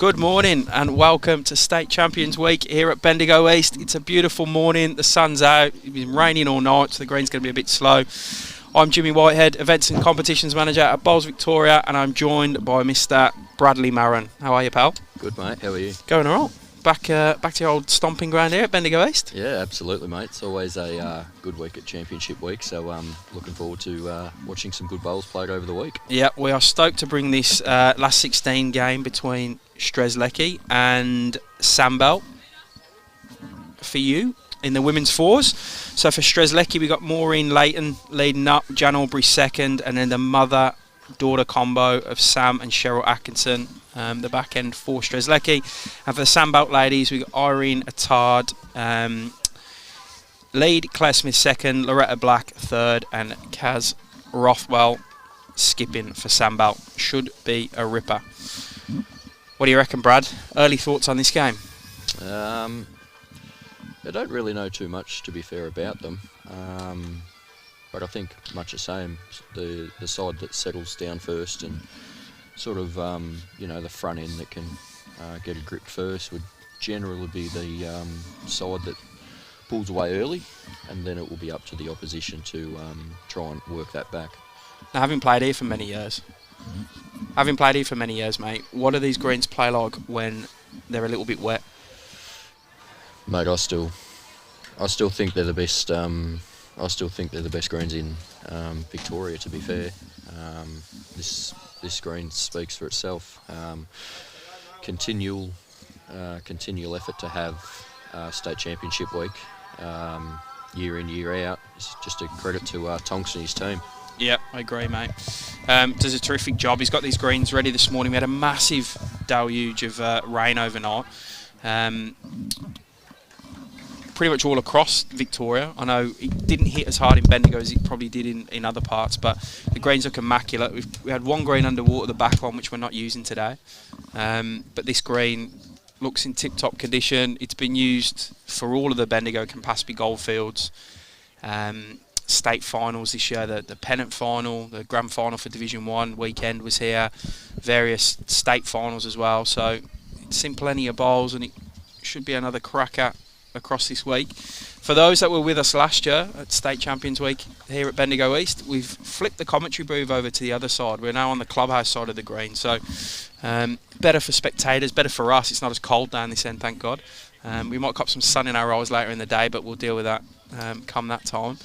Good morning and welcome to State Champions Week here at Bendigo East. It's a beautiful morning, the sun's out, it's been raining all night so the green's going to be a bit slow. I'm Jimmy Whitehead, Events and Competitions Manager at Bowls Victoria, and I'm joined by Mr. Bradley Marron. How are you, pal? Good, mate. How are you? Going all right. Back to your old stomping ground here at Bendigo East? Yeah, absolutely, mate. It's always a good week at Championship Week, so looking forward to watching some good bowls played over the week. Yeah, we are stoked to bring this last 16 game between Strzelecki and Sandbelt for you in the women's fours. So for Strzelecki, we got Maureen, Leighton leading up, Aubrey second, and then the mother-daughter combo of Sam and Sheryl Atkinson. The back end for Strzelecki. And for the Sandbelt ladies, we got Irene, Attard, lead, Claire Smyth second, Loretta Black third, and Kaz Rothwell skipping for Sandbelt. Should be a ripper. What do you reckon, Brad? Early thoughts on this game? I don't really know too much, to be fair, about them. But I think much the same. The side that settles down first and sort of, the front end that can get a grip first would generally be the side that pulls away early, and then it will be up to the opposition to try and work that back. Now, having played here for many years, mate, what do these greens play like when they're a little bit wet? Mate, I still think they're the best. I still think they're the best greens in Victoria. To be fair, this green speaks for itself. Continual effort to have State Championship Week, year in, year out. It's just a credit to Tonks and his team. Yeah, I agree, mate. Does a terrific job. He's got these greens ready this morning. We had a massive deluge of rain overnight. Pretty much all across Victoria. I know it didn't hit as hard in Bendigo as it probably did in other parts, but the greens look immaculate. We had one green underwater, the back one, which we're not using today. But this green looks in tip-top condition. It's been used for all of the Bendigo Campaspe Goldfields state finals this year. The pennant final, the grand final for Division 1 weekend was here. Various state finals as well. So it's seen plenty of bowls, and it should be another cracker across this week. For those that were with us last year at State Champions Week here at Bendigo East, we've flipped the commentary booth over to the other side. We're now on the clubhouse side of the green, so better for spectators, better for us. It's not as cold down this end, thank God. We might cop some sun in our eyes later in the day, but we'll deal with that come that time.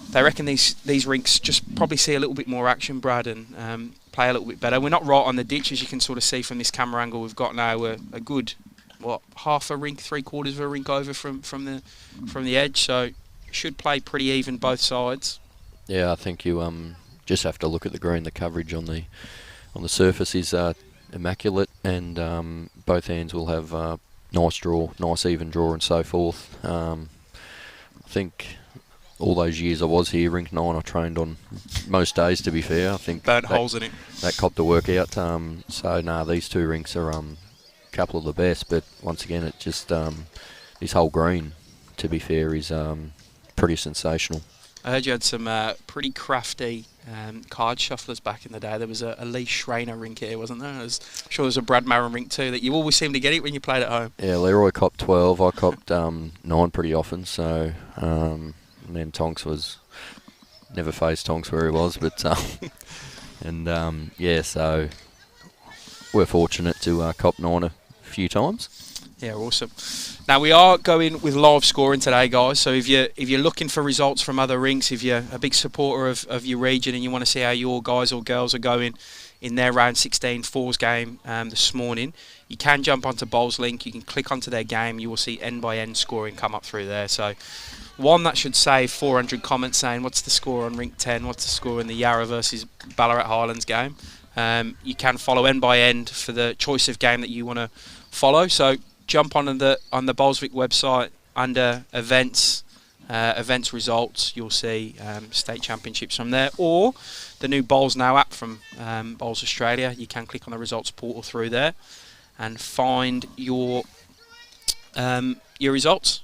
They reckon these rinks just probably see a little bit more action, Brad, and play a little bit better. We're not right on the ditch, as you can sort of see from this camera angle we've got now. We're a good, half a rink, 3/4 of a rink over from the edge, so should play pretty even both sides. Yeah, I think you just have to look at the green. The coverage on the surface is immaculate, and both hands will have nice draw, nice even draw, and so forth. I think all those years I was here, rink 9, I trained on most days. To be fair, I think burnt holes in it. That copped the workout. These two rinks are couple of the best, but once again, it just this whole green, to be fair, is pretty sensational. I heard you had some pretty crafty card shufflers back in the day. There was a Lee Schreiner rink here, wasn't there? I'm sure there's a Brad Marron rink too, that you always seem to get it when you played at home. Yeah, Leroy copped 12, I copped 9 pretty often, so and then Tonks was never faced Tonks where he was, but so we're fortunate to cop 9 a few times. Yeah, awesome. Now we are going with live scoring today, guys. So if you're looking for results from other rinks, if you're a big supporter of your region and you want to see how your guys or girls are going in their round 16 fours game this morning, you can jump onto Bowls Link. You can click onto their game. You will see end by end scoring come up through there. So one that should say 400 comments saying what's the score on rink 10, what's the score in the Yarra versus Ballarat Highlands game. You can follow end by end for the choice of game that you want to follow. So jump on the Bolsvik website under events results. You'll see state championships from there, or the new Bowls Now app from Bowls Australia. You can click on the results portal through there and find your results.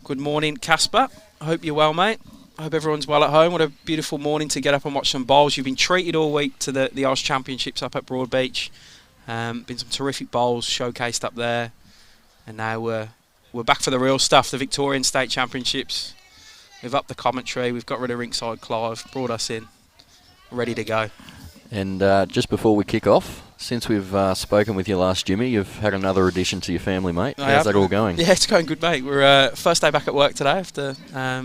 Good morning, Casper. I hope you're well, mate. I hope everyone's well at home. What a beautiful morning to get up and watch some bowls. You've been treated all week to the Oz Championships up at Broadbeach. Been some terrific bowls showcased up there, and now we're back for the real stuff. The Victorian State Championships. We've upped the commentary. We've got rid of Ringside Clive. Brought us in. Ready to go. And just before we kick off, since we've spoken with you last, Jimmy, you've had another addition to your family, mate. How's that all going? Yeah, it's going good, mate. We're first day back at work today after a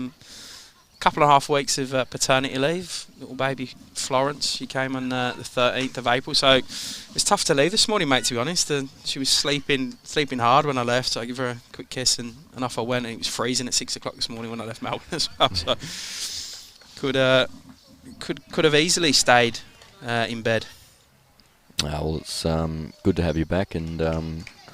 couple and a half weeks of paternity leave. Little baby Florence, she came on the 13th of April, so it's tough to leave this morning, mate, to be honest. She was sleeping hard when I left, so I gave her a quick kiss and off I went, and it was freezing at 6 o'clock this morning when I left Melbourne as well, so could have easily stayed in bed. Well, it's good to have you back, and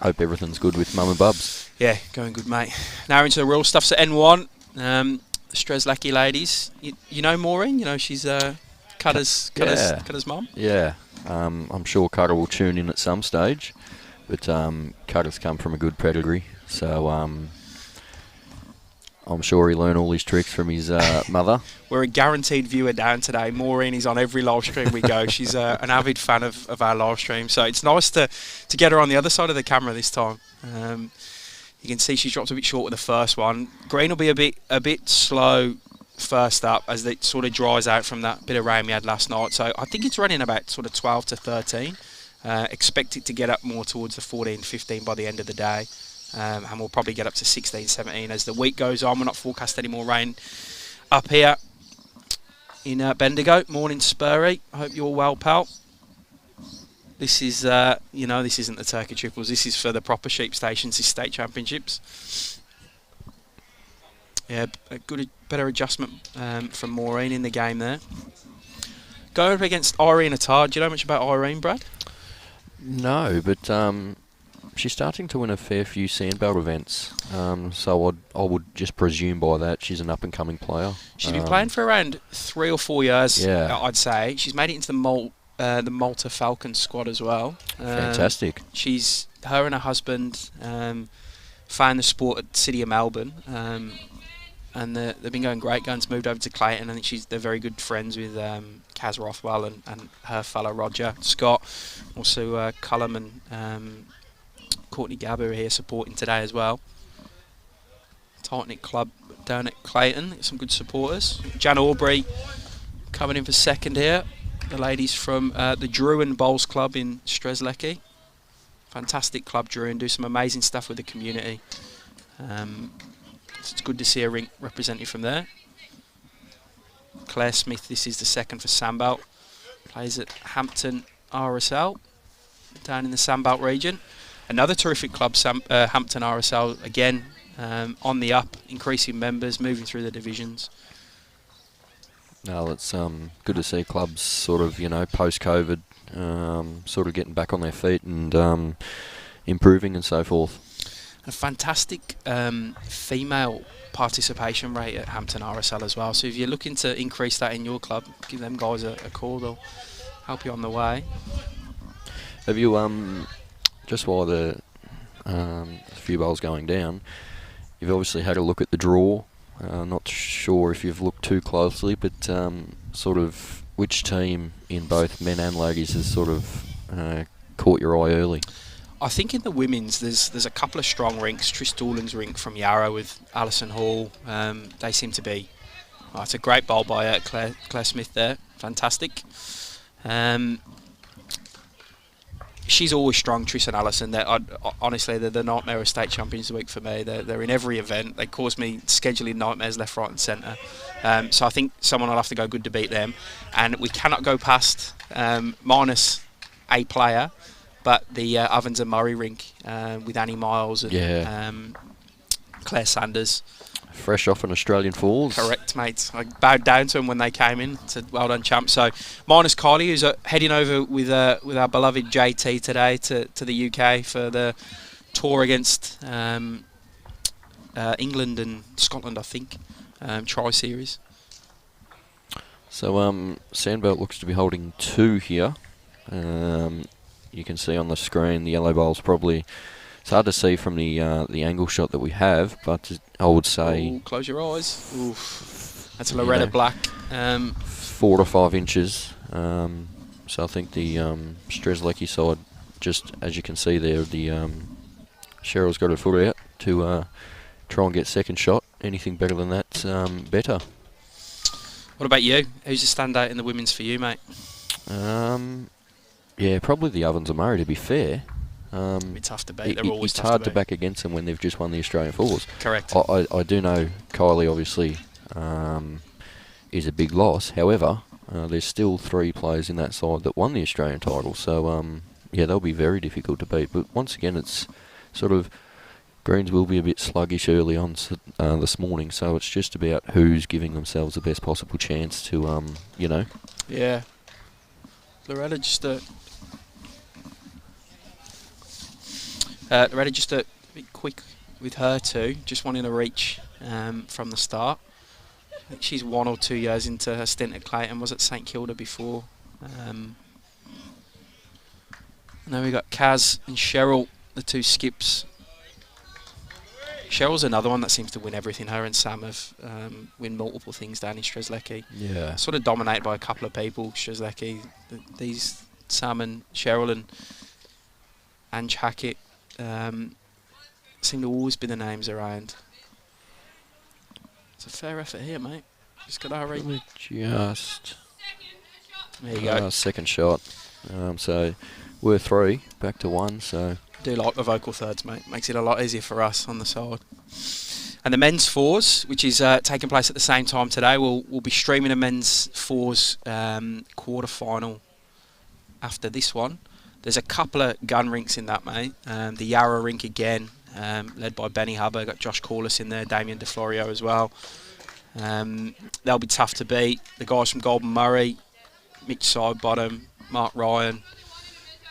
hope everything's good with Mum and Bubs. Yeah, going good, mate. Now into the real stuff. So N1, the Strzelecki ladies. You know Maureen? You know she's Cutter's mum? Yeah. I'm sure Cutter will tune in at some stage, but Cutter's come from a good pedigree, so I'm sure he learned all his tricks from his mother. We're a guaranteed viewer down today. Maureen is on every live stream we go. She's an avid fan of our live stream, so it's nice to get her on the other side of the camera this time. You can see she dropped a bit short with the first one. Green will be a bit slow first up as it sort of dries out from that bit of rain we had last night. So I think it's running about sort of 12 to 13. Expect it to get up more towards the 14, 15 by the end of the day. And we'll probably get up to 16, 17 as the week goes on. We're not forecast any more rain up here in Bendigo. Morning, Spurry. I hope you're well, pal. This is, this isn't the Turkey Triples. This is for the proper sheep stations, this state championships. Yeah, better adjustment from Maureen in the game there. Going up against Irene Attard. Do you know much about Irene, Brad? No, but she's starting to win a fair few Sandbelt events, so I would just presume by that she's an up-and-coming player. She's been playing for around 3 or 4 years, yeah. I'd say. She's made it into the Malta Falcons squad as well. Fantastic. Her and her husband found the sport at City of Melbourne, and they've been going great guns, moved over to Leighton. I think they're very good friends with Kaz Rothwell and her fellow Roger Scott. Also Cullum and Courtney Gabber are here supporting today as well. Tight-knit club down at Leighton, some good supporters. Jan Aubrey coming in for second here. The ladies from the Druin Bowls Club in Strzelecki. Fantastic club, Druin, do some amazing stuff with the community. So it's good to see a rink represented from there. Claire Smyth, this is the second for Sandbelt. Plays at Hampton RSL down in the Sandbelt region. Another terrific club, Hampton RSL, again on the up, increasing members, moving through the divisions. No, it's good to see clubs sort of, post-COVID, sort of getting back on their feet and improving and so forth. A fantastic female participation rate at Hampton RSL as well. So if you're looking to increase that in your club, give them guys a call. They'll help you on the way. Have you, just while the few bowls going down, you've obviously had a look at the draw. Not sure if you've looked too closely, but sort of which team in both men and ladies has sort of caught your eye early? I think in the women's, there's a couple of strong rinks. Tris Doolan's rink from Yarra with Alison Hall. They seem to be... it's a great bowl by Claire Smyth there. Fantastic. She's always strong, Tris and Alison. Honestly, they're the nightmare of state champions of the week for me. They're in every event. They cause me scheduling nightmares left, right and centre. So I think someone will have to go good to beat them. And we cannot go past minus a player, but the Ovens and Murray rink with Annie Miles and Claire Sanders. Fresh off an Australian Falls. Correct, mate. I bowed down to them when they came in. Said, well done, champ. So, minus Kylie, who's heading over with our beloved JT today to the UK for the tour against England and Scotland, I think. Tri-series. So, Sandbelt looks to be holding 2 here. You can see on the screen the yellow bowl's probably... It's hard to see from the angle shot that we have, but I would say... Ooh, close your eyes. Oof. That's a Loretta black. 4 to 5 inches. So I think the Strzelecki side just as you can see there, the Sheryl's got her foot out to try and get second shot. Anything better than that's better. What about you? Who's the standout in the women's for you, mate? Yeah, probably the Ovens of Murray, to be fair. It's tough to beat. They're always it's tough hard to to back against them when they've just won the Australian Fours. Correct. I do know Kylie obviously is a big loss. However, there's still 3 players in that side that won the Australian title. So, yeah, they'll be very difficult to beat. But once again, it's sort of... Greens will be a bit sluggish early on this morning, so it's just about who's giving themselves the best possible chance to, you know. Yeah. Loretta just a bit quick with her too, just wanting to reach from the start. I think she's 1 or 2 years into her stint at Clayton, was at St Kilda before. And then we got Kaz and Sheryl, the 2 skips. Cheryl's another one that seems to win everything. Her and Sam have win multiple things down in Strzelecki. Yeah. Sort of dominated by a couple of people. Strzelecki, these Sam and Sheryl and Ange Hackett seem to always be the names around. It's a fair effort here, mate. Just got to hurry. Just... There you go. Second shot. So we're 3, back to 1, so... Do like the vocal thirds, mate. Makes it a lot easier for us on the side. And the men's fours, which is taking place at the same time today, we'll be streaming a men's fours quarter final after this one. There's a couple of gun rinks in that, mate. The Yarra rink again, led by Benny Hubbard. Got Josh Corliss in there, Damien DeFlorio as well. They'll be tough to beat. The guys from Golden Murray, Mitch Sidebottom, Mark Ryan,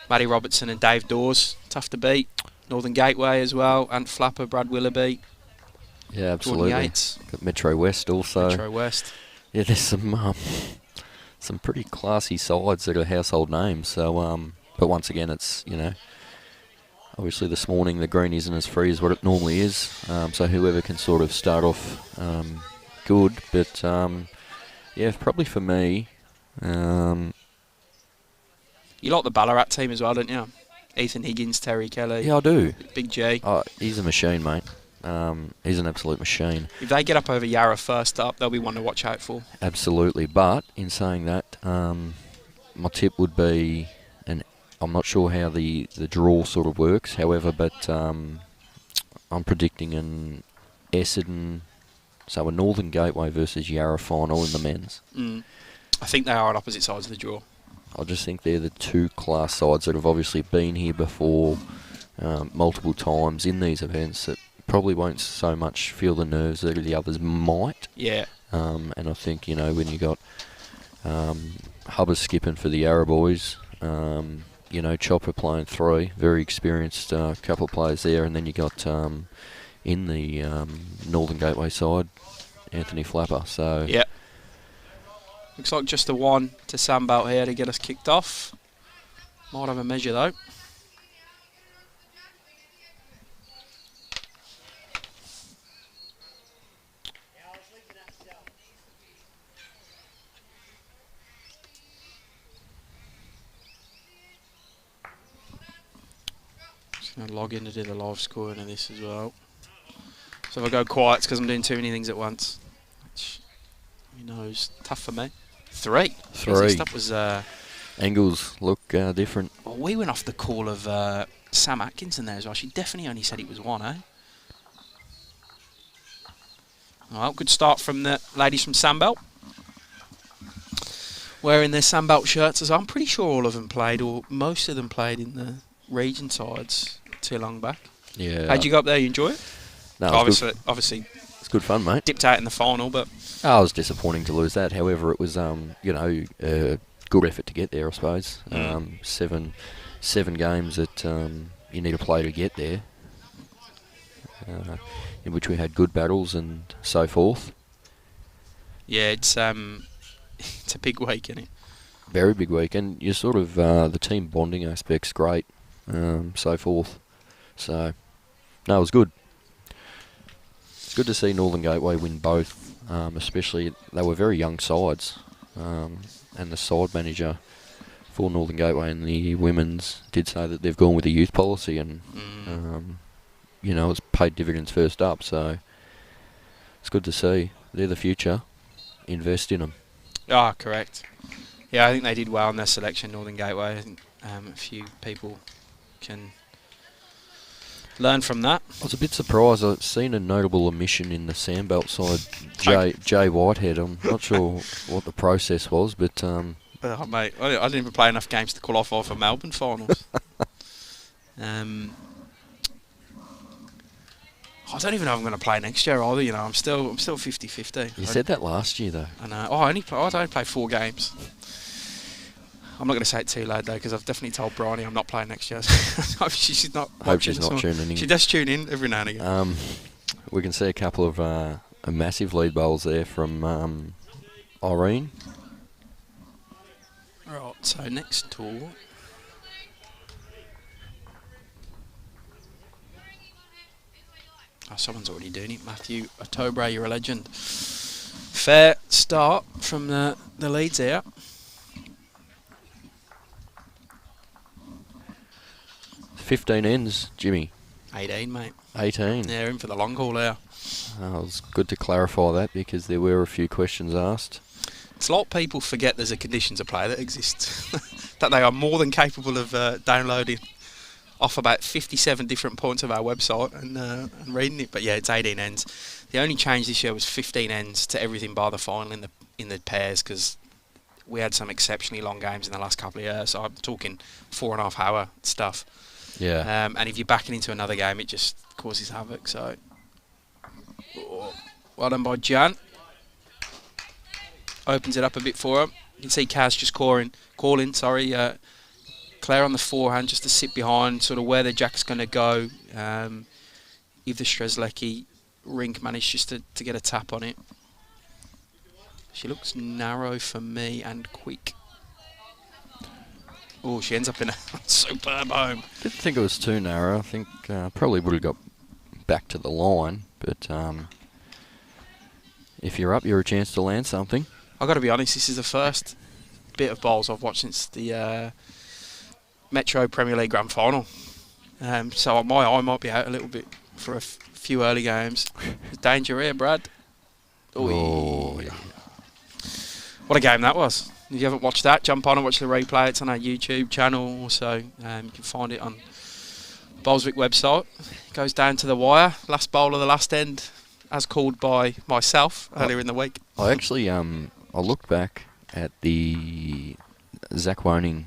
Matty Robertson and Dave Dawes, tough to beat. Northern Gateway as well, Ant Flapper, Brad Willoughby. Yeah, absolutely. Jordan Yates. Got Metro West also. Metro West. Yeah, there's some pretty classy sides that are household names. So, but once again, it's, you know, obviously this morning the green isn't as free as what it normally is. So whoever can sort of start off good. But yeah, probably for me. You like the Ballarat team as well, don't you? Ethan Higgins, Terry Kelly. Yeah, I do. Big G. Oh, he's a machine, mate. He's an absolute machine. If they get up over Yarra first up, they'll be one to watch out for. Absolutely. But in saying that, my tip would be, and I'm not sure how the draw sort of works, however, but I'm predicting an Essendon, so a Northern Gateway versus Yarra final in the men's. I think they are on opposite sides of the draw. I just think they're the 2 class sides that have obviously been here before multiple times in these events that probably won't so much feel the nerves that the others might. Yeah. And I think, you know, when you got Hubbard skipping for the Yarra boys, you know, Chopper playing 3, very experienced couple of players there, and then you got in the Northern Gateway side, Anthony Flapper. So yeah. Looks like just a 1 to Sandbelt here to get us kicked off. Might have a measure though. Just going to log in to do the live scoring of this as well. So if I go quiet, it's because I'm doing too many things at once. Which, who knows, tough for me. 3. Jesus, that was... angles look different. Well, we went off the call of Sam Atkinson there as well. She definitely only said it was 1, eh? Well, good start from the ladies from Sandbelt. Wearing their Sandbelt shirts as well. I'm pretty sure all of them played, or most of them played in the region sides too long back. Yeah. How'd you go up there? You enjoy it? No, obviously. It's good fun, mate. Dipped out in the final, but... Oh, it was disappointing to lose that. However, it was, you know, a good effort to get there, I suppose. 7 games that you need to play to get there, in which we had good battles and so forth. Yeah, it's a big week, isn't it? Very big week, and you sort of the team bonding aspect's great, so forth. So, no, it was good. It's good to see Northern Gateway win both, especially they were very young sides, and the side manager for Northern Gateway and the women's did say that they've gone with a youth policy and, it's paid dividends first up, so it's good to see. They're the future. Invest in them. Ah, correct. Yeah, I think they did well in their selection, Northern Gateway. I think a few people can learn from that. I was a bit surprised. I've seen a notable omission in the Sandbelt side, Jay Whitehead. I'm not sure what the process was, but... Oh, mate, I didn't even play enough games to qualify for Melbourne finals. I don't even know if I'm going to play next year either. You know, I'm still 50-50. You said that last year though. I know. I only play 4 games. I'm not going to say it too loud though, because I've definitely told Bryony I'm not playing next year. She's not. Hope she's not tuning in. She does tune in every now and again. We can see a couple of massive lead bowls there from Irene. Right. So next tour. Oh, someone's already doing it. Matthew Aubrey, you're a legend. Fair start from the leads here. $15 ends, Jimmy. 18, mate. 18. Yeah, in for the long haul there. It was good to clarify that because there were a few questions asked. It's a lot people forget there's a conditions of play that exists. That they are more than capable of downloading off about 57 different points of our website and reading it. But yeah, it's 18 ends. The only change this year was 15 ends to everything bar the final in the pairs, because we had some exceptionally long games in the last couple of years. So I'm talking 4.5 hour stuff. Yeah. And if you're backing into another game, it just causes havoc. So well done by Jan. Opens it up a bit for him. You can see Kaz just calling. Claire on the forehand just to sit behind, sort of where the jack's going to go. If the Strzelecki rink managed just to get a tap on it. She looks narrow for me and quick. Oh, she ends up in a superb home. Didn't think it was too narrow. I think probably would have got back to the line, but if you're up, you're a chance to land something. I've got to be honest, this is the first bit of bowls I've watched since the Metro Premier League Grand Final. So my eye might be out a little bit for a few early games. There's danger here, Brad. Oh, yeah. What a game that was. If you haven't watched that, jump on and watch the replay. It's on our YouTube channel. Also, you can find it on Bolswick website. It goes down to the wire. Last bowl of the last end, as called by myself earlier in the week. I actually I looked back at the Zach Woning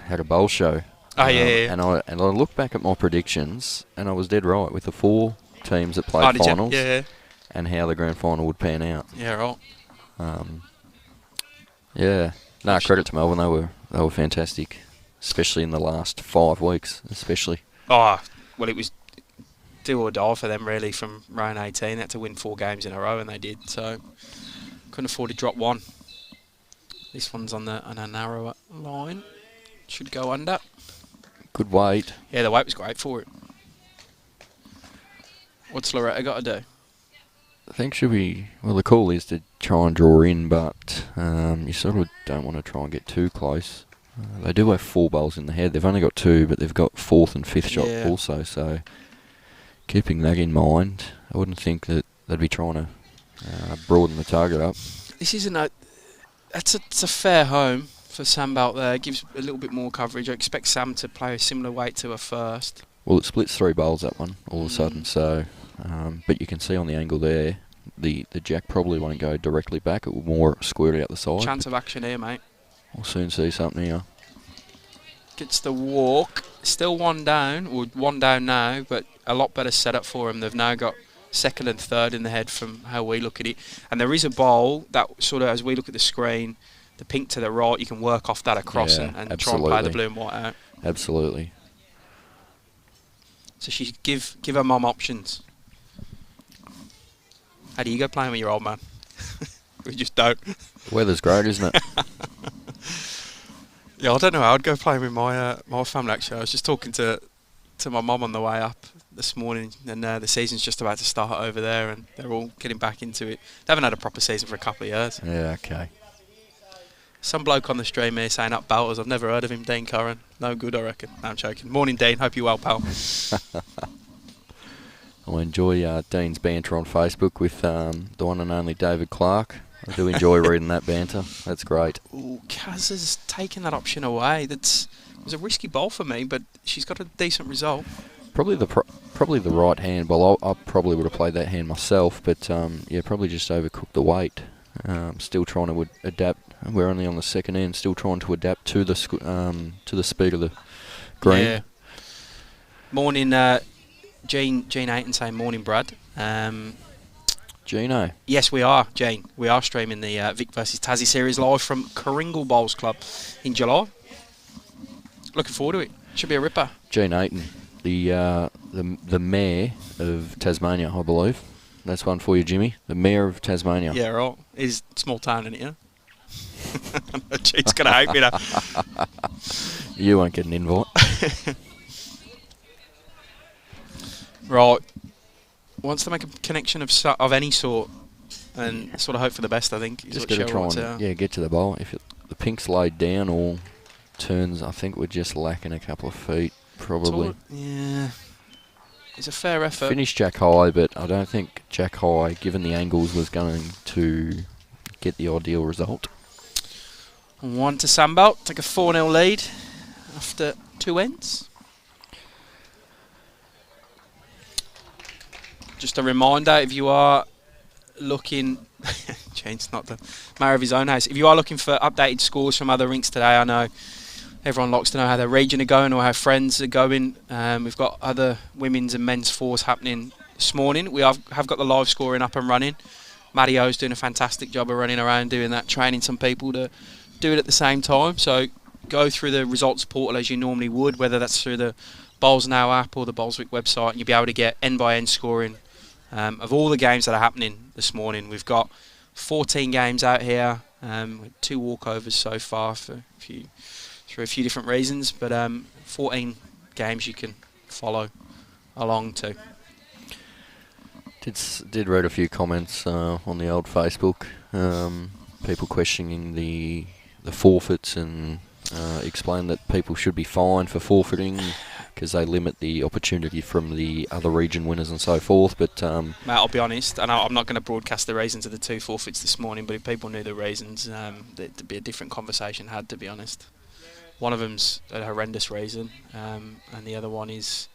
had a bowl show. Oh yeah. And I looked back at my predictions, and I was dead right with the 4 teams that played finals. Yeah. And how the grand final would pan out. Yeah, right. Yeah. No, credit to Melbourne. They were fantastic, especially in the last 5 weeks, especially. Oh, well, it was do or die for them really from round 18. They had to win 4 games in a row, and they did. So couldn't afford to drop one. This one's on a narrower line. Should go under. Good weight. Yeah, the weight was great for it. What's Loretta got to do? I think the call is to try and draw in, but you sort of don't want to try and get too close. They do have 4 bowls in the head. They've only got 2, but they've got 4th and 5th shot also. So keeping that in mind, I wouldn't think that they'd be trying to broaden the target up. This isn't it's a fair home for Sandbelt there. It gives a little bit more coverage. I expect Sam to play a similar weight to her first. Well, it splits 3 bowls, that one, all of a sudden. So, but you can see on the angle there, the jack probably won't go directly back. It will more squirt out the side. Chance of action here, mate. We'll soon see something here. Gets the walk. Still 1 down, or 1 down now, but a lot better setup for him. They've now got 2nd and 3rd in the head from how we look at it. And there is a bowl that sort of, as we look at the screen, the pink to the right, you can work off that across and try and play the blue and white out. Absolutely. So she give her mum options. How do you go playing with your old man? We just don't. The weather's great, isn't it? Yeah, I don't know how I'd go playing with my family actually. I was just talking to my mum on the way up this morning, and the season's just about to start over there, and they're all getting back into it. They haven't had a proper season for a couple of years. Yeah, okay. Some bloke on the stream here saying up Belters. I've never heard of him, Dean Curran. No good, I reckon. No, I'm joking. Morning, Dean. Hope you're well, pal. I enjoy Dean's banter on Facebook with the one and only David Clark. I do enjoy reading that banter. That's great. Ooh, Kaz has taken that option away. It was a risky bowl for me, but she's got a decent result. Probably the right hand. Well, I probably would have played that hand myself, but yeah, probably just overcooked the weight. Still trying to adapt. We're only on the second end. Still trying to adapt to the speed of the green. Yeah. Morning, Gene Aiton saying morning, Brad. Gino. Yes, we are, Jane. We are streaming the Vic versus Tassie series live from Coringle Bowls Club in July. Looking forward to it. Should be a ripper. Gene Aiton, the mayor of Tasmania, I believe. That's one for you, Jimmy. The mayor of Tasmania. Yeah, right. Is small town, isn't it? Yeah? Gene's going to hate me now. You won't get an invite. Right. Wants to make a connection of any sort and sort of hope for the best, I think. Just got to try and get to the bowl. If the pink's laid down or turns, I think we're just lacking a couple of feet, probably. Yeah. It's a fair effort. Finished Jack High, but I don't think Jack High, given the angles, was going to get the ideal result. 1 to Sandbelt. Take a 4-0 lead after 2 ends. Just a reminder, if you are looking... Jane's not the mayor of his own house. If you are looking for updated scores from other rinks today, I know everyone likes to know how their region are going or how friends are going. We've got other women's and men's fours happening this morning. We have got the live scoring up and running. Maddie O's doing a fantastic job of running around doing that, training some people to do it at the same time. So go through the results portal as you normally would, whether that's through the Bowls Now app or the Bowlswick website, and you'll be able to get end-by-end scoring of all the games that are happening this morning. We've got 14 games out here, 2 walkovers so far for a few different reasons, but 14 games you can follow along to. Did read a few comments on the old Facebook, people questioning the forfeits and explain that people should be fined for forfeiting because they limit the opportunity from the other region winners and so forth. But Mate, I'll be honest, and I'm not going to broadcast the reasons of the 2 forfeits this morning, but if people knew the reasons, there'd be a different conversation had, to be honest. One of them's a horrendous reason, and the other one is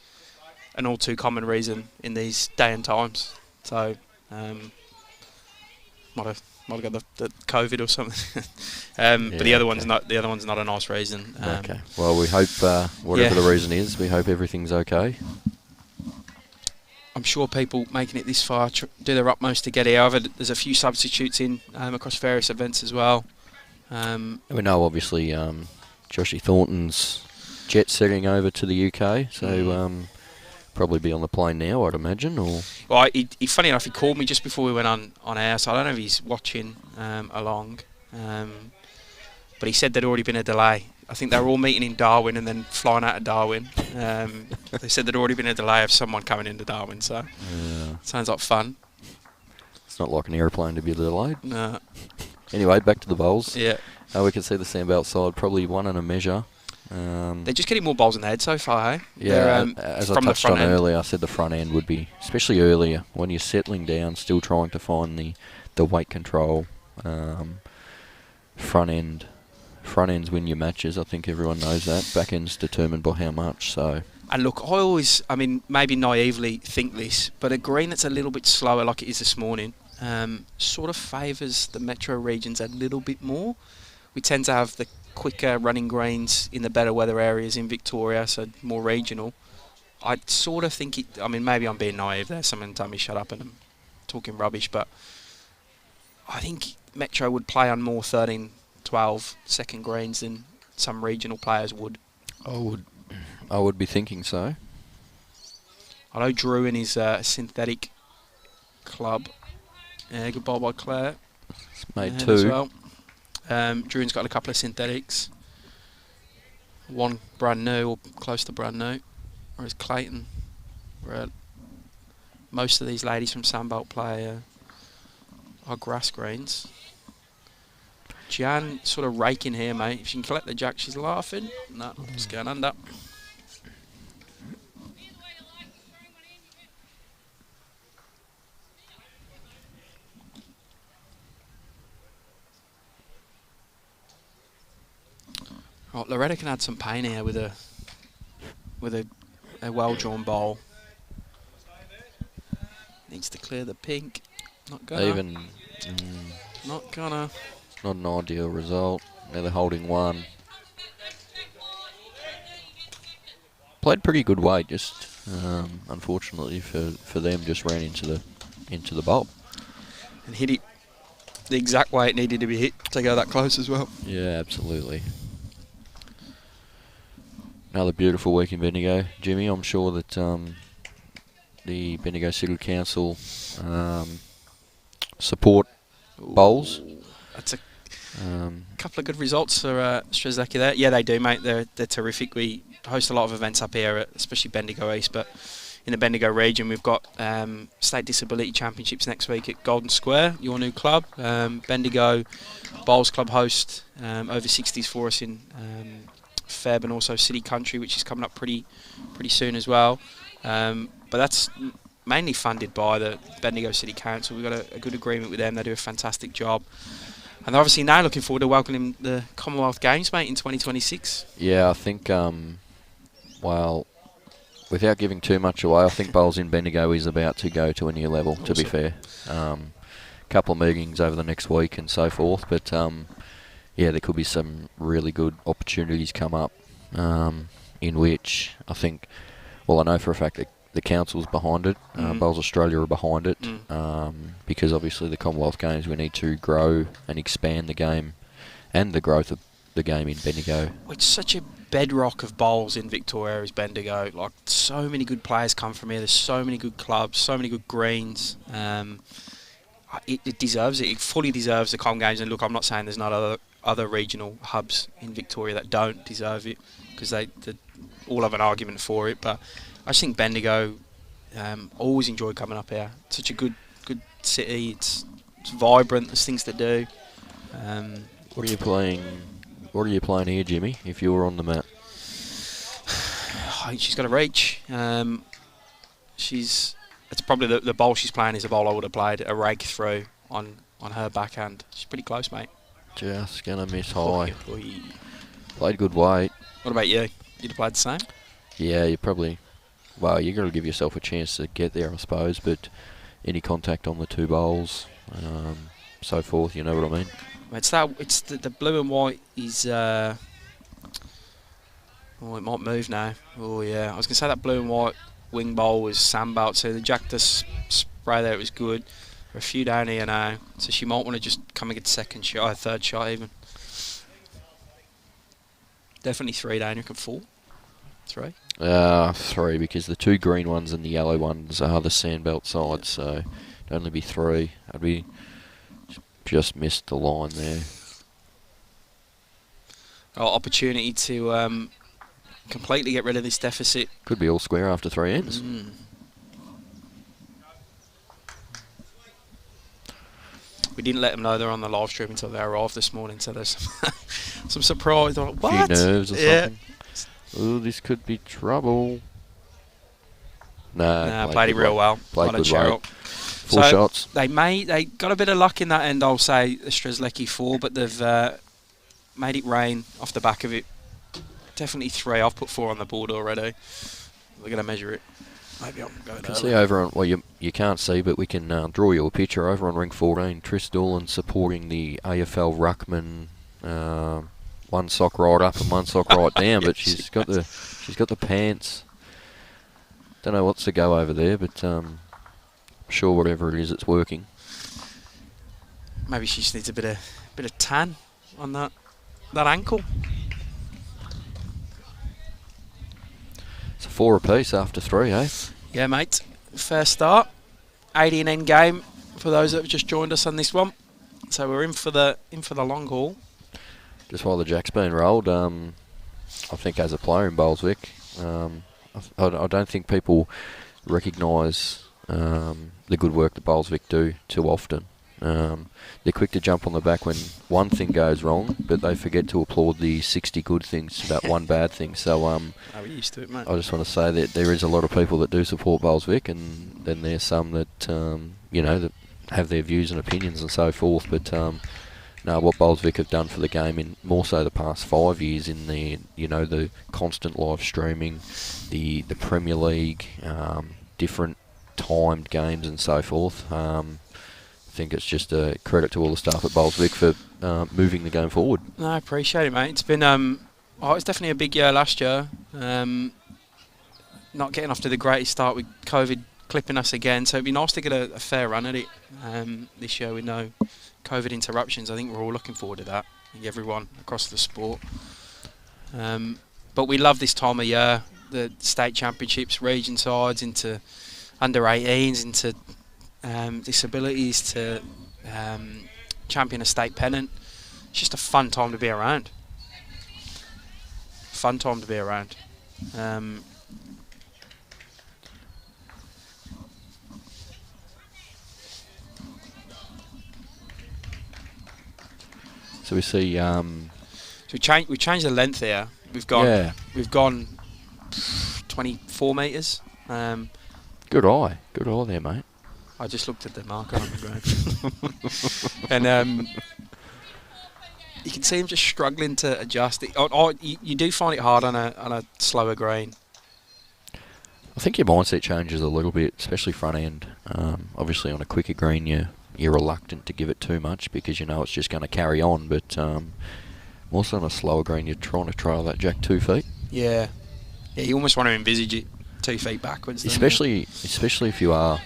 an all too common reason in these day and times. So, might have got the COVID or something. But the other one's not. The other one's not a nice reason. Okay. Well, we hope whatever the reason is, we hope everything's okay. I'm sure people making it this far do their utmost to get here. However, there's a few substitutes in across various events as well. We know obviously Joshy Thornton's jet setting over to the UK, so probably be on the plane now, I'd imagine. Or well, funny enough, he called me just before we went on air, so I don't know if he's watching along. But he said there'd already been a delay. I think they were all meeting in Darwin and then flying out of Darwin. They said there'd already been a delay of someone coming into Darwin, so sounds like fun. It's not like an aeroplane to be delayed. No. Anyway, back to the bowls. Yeah. We can see the Sandbelt side, probably one and a measure. They're just getting more bowls in the head so far, hey? Yeah, as I touched on earlier, I said the front end would be, especially earlier, when you're settling down, still trying to find the weight control. Front ends win your matches. I think everyone knows that. Back end's determined by how much. So. And look, I mean, maybe naively think this, but a green that's a little bit slower, like it is this morning, sort of favours the metro regions a little bit more. We tend to have the quicker running greens in the better weather areas in Victoria, so more regional. I sort of think it. I mean, maybe I'm being naive there. Someone tell me shut up and I'm talking rubbish, but I think metro would play on more 13-12 second greens than some regional players would. I would be thinking so. I know Drew in his synthetic club. Good ball by Claire. It's made 2 as two. well. Drew's got a couple of synthetics. One brand new or close to brand new. Whereas Clayton, where most of these ladies from Sandbelt play are grass greens. Jan sort of raking here, mate. If she can collect the jack, she's laughing. No, just going under. Right, Loretta can add some pain here with a well-drawn bowl. Needs to clear the pink. Not gonna. Not gonna. Not an ideal result. Now they're holding one. Played pretty good weight, just unfortunately for them, just ran into the bowl. And hit it the exact way it needed to be hit to go that close as well. Yeah, absolutely. Another beautiful week in Bendigo, Jimmy. I'm sure that the Bendigo City Council support bowls. That's a couple of good results for Strzelecki there. Yeah, they do, mate. They're terrific. We host a lot of events up here, especially Bendigo East, but in the Bendigo region, we've got State Disability Championships next week at Golden Square, your new club. Bendigo Bowls Club host over 60s for us in Feb, and also City Country, which is coming up pretty soon as well. But that's mainly funded by the Bendigo City Council. We've got a good agreement with them. They do a fantastic job. And they're obviously now looking forward to welcoming the Commonwealth Games, mate, in 2026. Yeah, I think, well, without giving too much away, I think bowls in Bendigo is about to go to a new level, to be fair. Couple of meetings over the next week and so forth, but yeah, there could be some really good opportunities come up in which I think, well, I know for a fact that the council's behind it, Bowls Australia are behind it, because obviously the Commonwealth Games, we need to grow and expand the game and the growth of the game in Bendigo. It's such a bedrock of bowls in Victoria is Bendigo. Like, so many good players come from here. There's so many good clubs, so many good greens. It deserves it. It fully deserves the Com Games. And look, I'm not saying there's not other regional hubs in Victoria that don't deserve it, because they all have an argument for it. But I just think Bendigo always enjoy coming up here. It's such a good city. It's vibrant. There's things to do. What are you playing? What are you playing here, Jimmy? If you were on the mat, I think she's got a reach. It's probably the bowl she's playing is a bowl I would have played a rake through on her backhand. She's pretty close, mate. Just gonna miss high. Oy. Played good weight. What about you? You'd have played the same? Yeah, you probably. Well, you got to give yourself a chance to get there, I suppose. But any contact on the two bowls, so forth. You know what I mean? It's the blue and white is. Oh, it might move now. Oh yeah, I was gonna say that blue and white wing bowl was Sandbelt, so the jack to spray there, it was good. We're a few down here now, so she might want to just come and get second shot, or third shot even. Definitely 3 down. You can 4, 3. 3, because the 2 green ones and the yellow ones are the Sandbelt sides, so it'd only be 3. I'd be just missed the line there. Opportunity to completely get rid of this deficit. Could be all square after 3 ends. We didn't let them know they're on the live stream until they arrived this morning, so there's some surprise. Like, what? A few nerves or something. Ooh, this could be trouble. No, played it real well. Played good Sheryl. 4 shots. They got a bit of luck in that end, I'll say, the Strzelecki 4, but they've made it rain off the back of it. Definitely 3. I've put 4 on the board already. We're going to measure it. Maybe I'll go can see over on, well, you can't see, but we can draw you a picture over on ring 14. Trish Doolan supporting the AFL ruckman, 1 sock right up and 1 sock right down, but she's got the pants. Don't know what's to go over there, but I'm sure whatever it is, it's working. Maybe she just needs a bit of tan on that ankle. It's a 4 apiece after 3, eh? Yeah, mate. Fair start. 80 end game for those that have just joined us on this one. So we're in for the long haul. Just while the jack's been rolled, I think as a player in Bowlswick, I don't think people recognise the good work that Bowlswick do too often. They're quick to jump on the back when one thing goes wrong, but they forget to applaud the 60 good things about one bad thing. So we're used to it, mate. I just want to say that there is a lot of people that do support Bolsvik, and then there's some that that have their views and opinions and so forth. But no, what Bolsvik have done for the game in more so the past 5 years in the constant live streaming, the Premier League, different timed games and so forth. I think it's just a credit to all the staff at Bolsvik for moving the game forward. No, I appreciate it, mate. It's been it's definitely a big year last year. Not getting off to the greatest start with COVID clipping us again, so it'd be nice to get a fair run at it this year with no COVID interruptions. I think we're all looking forward to that. I think everyone across the sport. But we love this time of year. The state championships, region sides, into under 18s, into disabilities, to champion a state pennant. It's just a fun time to be around. Fun time to be around. So we see. So we changed the length here. We've gone 24 metres. Good eye there, mate. I just looked at the marker on the ground, and you can see him just struggling to adjust it. You do find it hard on a slower green. I think your mindset changes a little bit, especially front end. Obviously, on a quicker green, you're reluctant to give it too much because you know it's just going to carry on. But also on a slower green, you're trying to trail that jack 2 feet. Yeah, you almost want to envisage it 2 feet backwards. Especially if you are,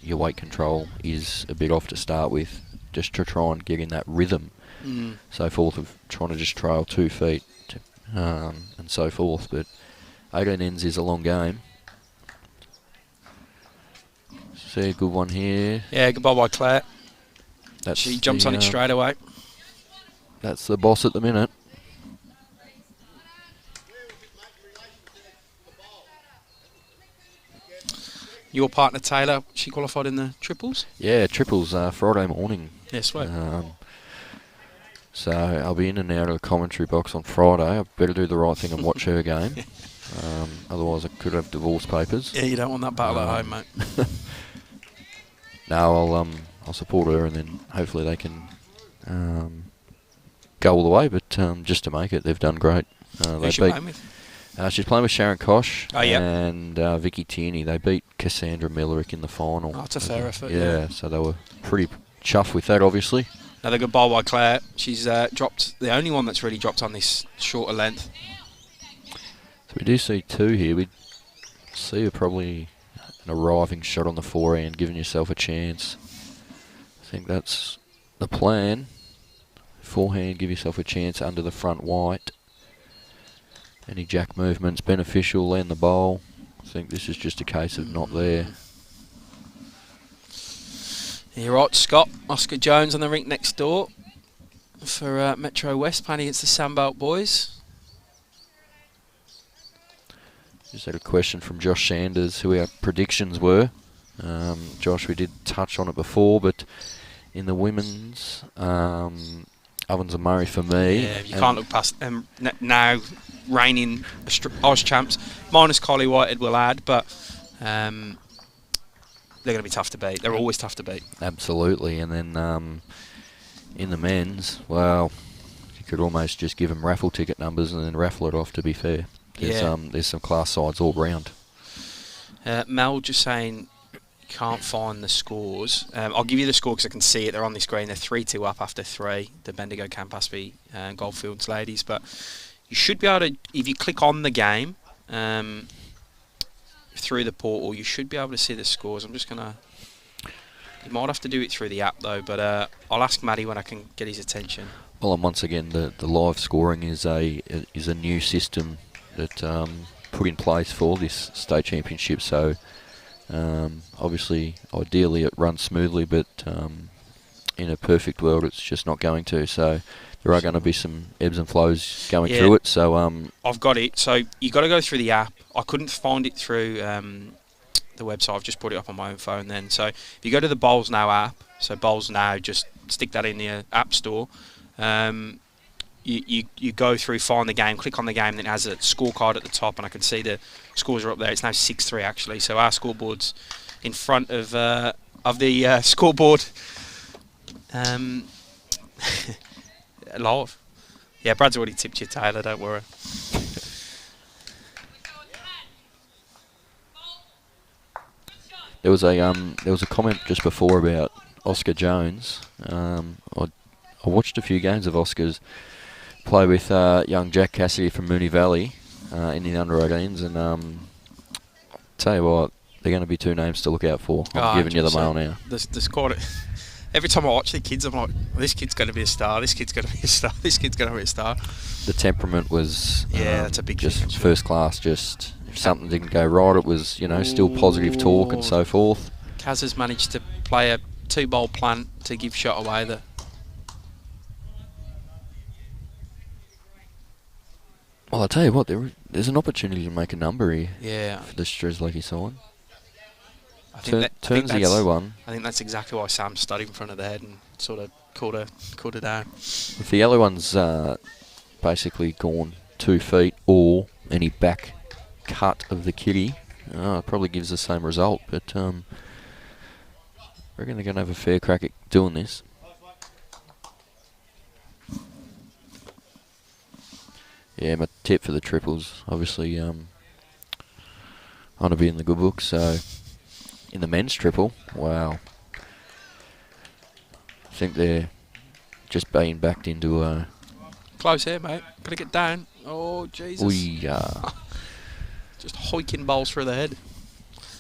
your weight control is a bit off to start with, just to try and get in that rhythm, so forth of trying to just trail 2 feet, and so forth. But 18 ends is a long game. See a good one here. Yeah, goodbye by Claire. She jumps on it straight away. That's the boss at the minute. Your partner Taylor, she qualified in the triples? Yeah, triples Friday morning. Yeah, sweet. So I'll be in and out of the commentary box on Friday. I better do the right thing and watch her game. Otherwise I could have divorce papers. Yeah, you don't want that battle at home, mate. No, I'll support her, and then hopefully they can go all the way. But just to make it, they've done great. Who's she playing with? She's playing with Sharon Kosh and Vicky Tierney. They beat Cassandra Millerick in the final. Oh, it's a fair effort. Yeah, so they were pretty chuffed with that, obviously. Another good ball by Claire. She's dropped, the only one that's really dropped on this shorter length. So we do see 2 here. We see her probably an arriving shot on the forehand, giving yourself a chance. I think that's the plan. Forehand, give yourself a chance under the front white. Any jack movement's beneficial, land the bowl. I think this is just a case of not there. You're right, Scott. Oscar Jones on the rink next door for Metro West, playing against the Sandbelt boys. Just had a question from Josh Sanders, who our predictions were. Josh, we did touch on it before, but in the women's, Ovens and Murray for me. Yeah, you can't look past them now. Reigning Oz champs, minus Collie Whitehead will add, but they're going to be tough to beat. They're always tough to beat. Absolutely. And then in the men's, well, you could almost just give them raffle ticket numbers and then raffle it off, to be fair. There's some class sides all round. Mel just saying can't find the scores. I'll give you the score because I can see it. They're on the screen. They're 3-2 up after 3. The Bendigo Campaspe Goldfields ladies, but you should be able to, if you click on the game through the portal, you should be able to see the scores. I'm just gonna. You might have to do it through the app though, but I'll ask Matty when I can get his attention. Well, and once again, the live scoring is a new system that put in place for this state championship. So obviously, ideally, it runs smoothly, but in a perfect world, it's just not going to. So there are going to be some ebbs and flows going through it. So I've got it. So you got to go through the app. I couldn't find it through the the website. I've just put it up on my own phone then. So if you go to the Bowls Now app, so Bowls Now, just stick that in the app store. You go through, find the game, click on the game, then it has a scorecard at the top, and I can see the scores are up there. It's now 6-3 actually. So our scoreboard's in front of the scoreboard. Live. Yeah, Brad's already tipped you, Taylor. Don't worry. There was a comment just before about Oscar Jones. I watched a few games of Oscar's play with young Jack Cassidy from Moonee Valley in the under-18s, and tell you what, they're going to be two names to look out for. I'm giving you the mail now. There's quite every time I watch the kids, I'm like, this kid's going to be a star, this kid's going to be a star, this kid's going to be a star. The temperament was that's a big just thing, first class. Just if something didn't go right, it was still positive talk and so forth. Kaz has managed to play a 2-bowl plant to give shot away there. Well, I tell you what, there's an opportunity to make a number here. Yeah. For the Strzelecki side. Turns the yellow one. I think that's exactly why Sam stood in front of the head and sort of called her down. If the yellow one's basically gone 2 feet or any back cut of the kitty, it probably gives the same result. But I reckon they're going to have a fair crack at doing this. Yeah, my tip for the triples, obviously, on to be in the good book. So, in the men's triple, wow. I think they're just being backed into a... Close here, mate. Gotta get down. Oh, Jesus. Just hoiking bowls through the head.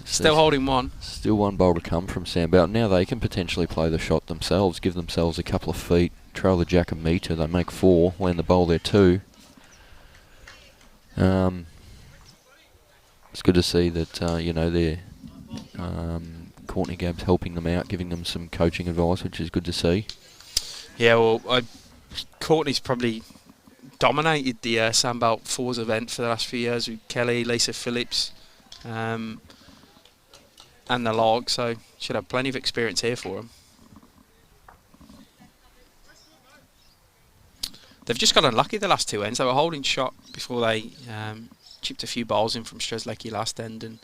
Still holding one. Still one bowl to come from Sandbelt. Now they can potentially play the shot themselves, give themselves a couple of feet, trail the jack a metre, they make 4, land the bowl there 2. It's good to see that they're Courtney Gabb's helping them out, giving them some coaching advice, which is good to see. Yeah, well, Courtney's probably dominated the Sandbelt Fours event for the last few years with Kelly, Lisa Phillips, and the log, so should have plenty of experience here for them. They've just got unlucky the last 2 ends. They were holding shot before they chipped a few balls in from Strzelecki last end and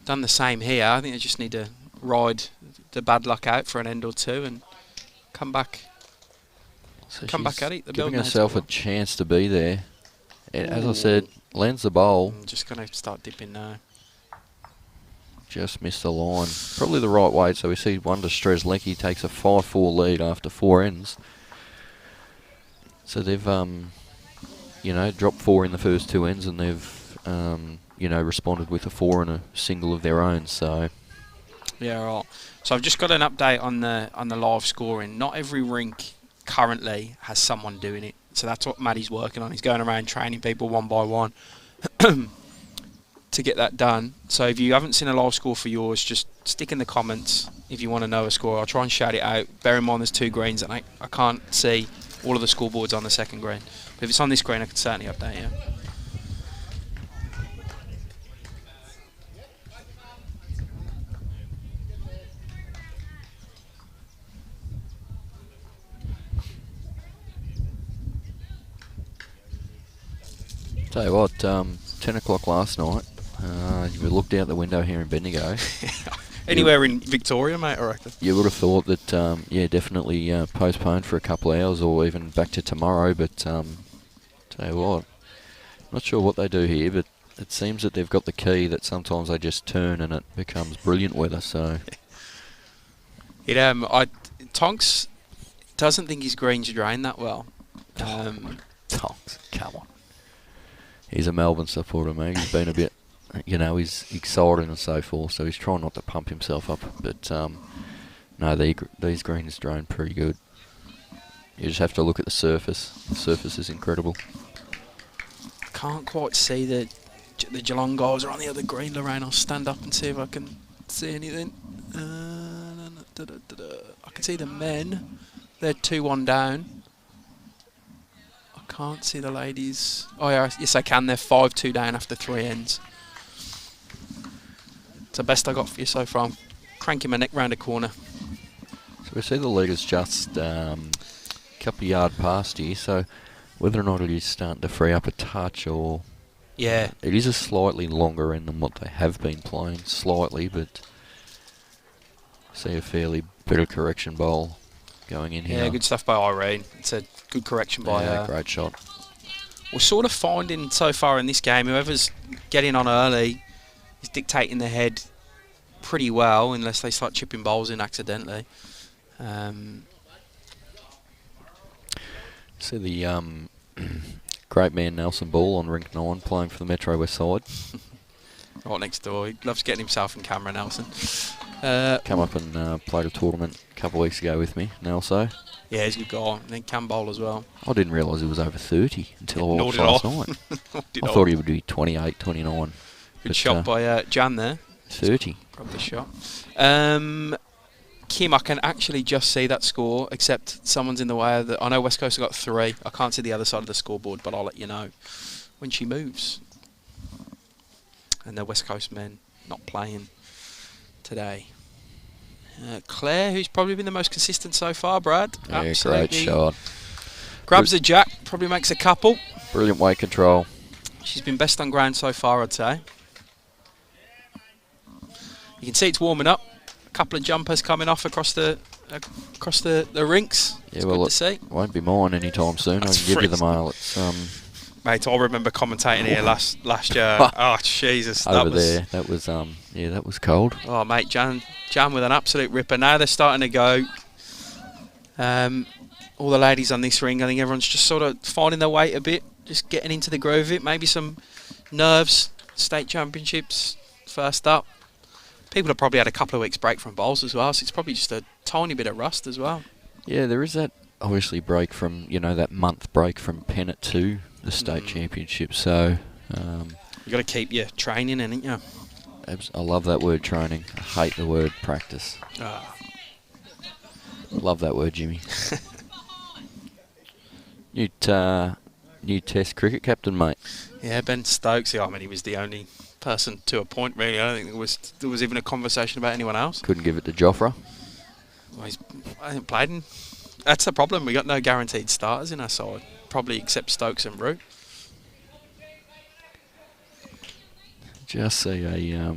done the same here. I think they just need to ride the bad luck out for an end or 2 and come back. So come back at it. They're giving herself a chance to be there. And as I said, lands the bowl. I'm just going to start dipping now. Just missed the line. Probably the right weight. So we see Wonder Strzelecki takes a 5-4 lead after 4 ends. So they've, dropped 4 in the first 2 ends, and they've, responded with a 4 and a single of their own. So, yeah, right. So I've just got an update on the live scoring. Not every rink currently has someone doing it. So that's what Maddie's working on. He's going around training people one by one to get that done. So if you haven't seen a live score for yours, just stick in the comments if you want to know a score. I'll try and shout it out. Bear in mind there's 2 greens, and I can't see all of the scoreboards on the second green. But if it's on this green, I can certainly update you. Tell you what, 10 o'clock last night, we looked out the window here in Bendigo. Anywhere in Victoria, mate, I reckon. You would have thought that, definitely postponed for a couple of hours or even back to tomorrow, but tell you what, not sure what they do here, but it seems that they've got the key that sometimes they just turn and it becomes brilliant weather, so... Tonks doesn't think his greens drain that well. Tonks, come on. He's a Melbourne supporter, mate. He's been a bit... he's excited and so forth, so he's trying not to pump himself up. But, no, these greens drain pretty good. You just have to look at the surface. The surface is incredible. I can't quite see the Geelong guys are on the other green, Lorraine. I'll stand up and see if I can see anything. I can see the men. They're 2-1 down. I can't see the ladies. Oh, yeah, yes, I can. They're 5-2 down after 3 ends. the best I got for you so far. I'm cranking my neck round a corner. So we see the leader's just a couple of yard past here, so whether or not it is starting to free up a touch or... Yeah. It is a slightly longer end than what they have been playing, slightly, but see a fairly bit of correction bowl going in here. Yeah, good stuff by Irene. It's a good correction by her. Yeah, great shot. We're sort of finding so far in this game, whoever's getting on early is dictating the head pretty well, unless they start chipping bowls in accidentally. See the great man Nelson Ball on rink 9 playing for the Metro West side. Right next door. He loves getting himself in camera, Nelson. Come up and played a tournament a couple of weeks ago with me, Nelson. Yeah, he's a good guy. And then can bowl as well. I didn't realise he was over 30 until I watched Nor last did I. night. I thought he would be 28, 29. Good shot by Jan there. 30. Probably shot. Kim, I can actually just see that score, except someone's in the way of the... I know West Coast have got 3. I can't see the other side of the scoreboard, but I'll let you know when she moves. And the West Coast men not playing today. Claire, who's probably been the most consistent so far, Brad. Yeah, Absolutely. great shot. Grabs a jack, probably makes a couple. Brilliant weight control. She's been best on ground so far, I'd say. You can see it's warming up. A couple of jumpers coming off across the rinks. Yeah, It's well, good to see. it won't be mine anytime soon. That's I can give you the freezing. mail. It's Mate, I remember commentating here last year. Oh, Jesus. over there. That was that was cold. Oh, mate, Jan with an absolute ripper. Now they're starting to go. All the ladies on this ring, I think everyone's just sort of finding their weight a bit, just getting into the groove of it. Maybe some nerves, state championships, first up. People have probably had a couple of weeks break from bowls as well, so it's probably just a tiny bit of rust as well. Yeah, there is that obviously break from, that month break from Pennant to the state championship. So You've got to keep your training in, ain't you? I love that word training. I hate the word practice. Love that word, Jimmy. New Test cricket captain, mate. Yeah, Ben Stokes. Yeah, I mean, he was the only person to appoint, really. I don't think there was even a conversation about anyone else. Couldn't give it to Joffre. Well, I haven't played in. That's the problem. We got no guaranteed starters in our side, probably except Stokes and Root. Just see a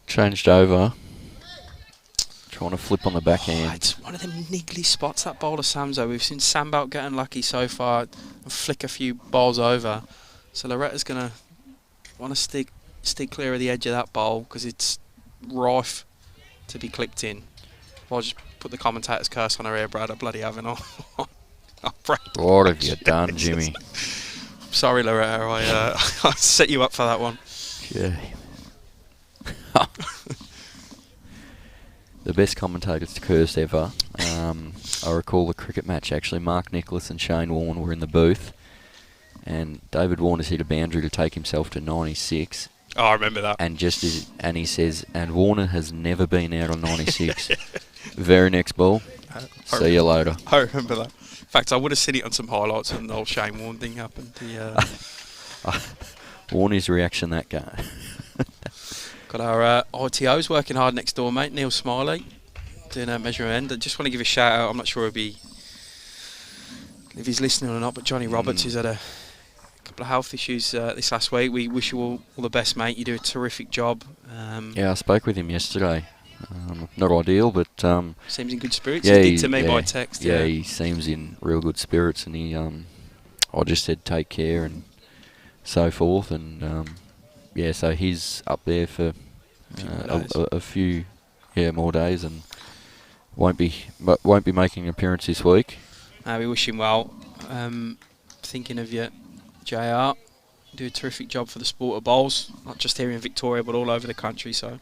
changed over. Trying to flip on the backhand. It's one of them niggly spots, that bowl of Samzo. We've seen Sandbelt getting lucky so far and flick a few balls over. So Loretta's going to want to stick clear of the edge of that bowl because it's rife to be clipped in. I'll just put the commentator's curse on her ear, Brad. I bloody haven't. What have you done, Jimmy? Sorry, Loretta. I set you up for that one. Yeah. The best commentators curse ever. I recall the cricket match, actually. Mark Nicholas and Shane Warne were in the booth. And David Warner's hit a boundary to take himself to 96. Oh, I remember that. And he says, and Warner has never been out on 96. Very next ball. See you later. I remember that. In fact, I would have seen it on some highlights when the old Shane Warne thing happened. Warner's reaction that game. Got our ITOs working hard next door, mate. Neil Smiley doing our measuring end. I just want to give a shout out. I'm not sure if he's listening or not, but Johnny Roberts, who's had a couple of health issues this last week. We wish you all the best, mate. You do a terrific job. Yeah, I spoke with him yesterday. Not ideal, but seems in good spirits. Yeah, he did to me by text. Yeah, he seems in real good spirits, and he. I just said take care and so forth, and so he's up there for a few more days, and won't be making an appearance this week. We wish him well. Thinking of you, JR. Do a terrific job for the sport of bowls, not just here in Victoria, but all over the country. So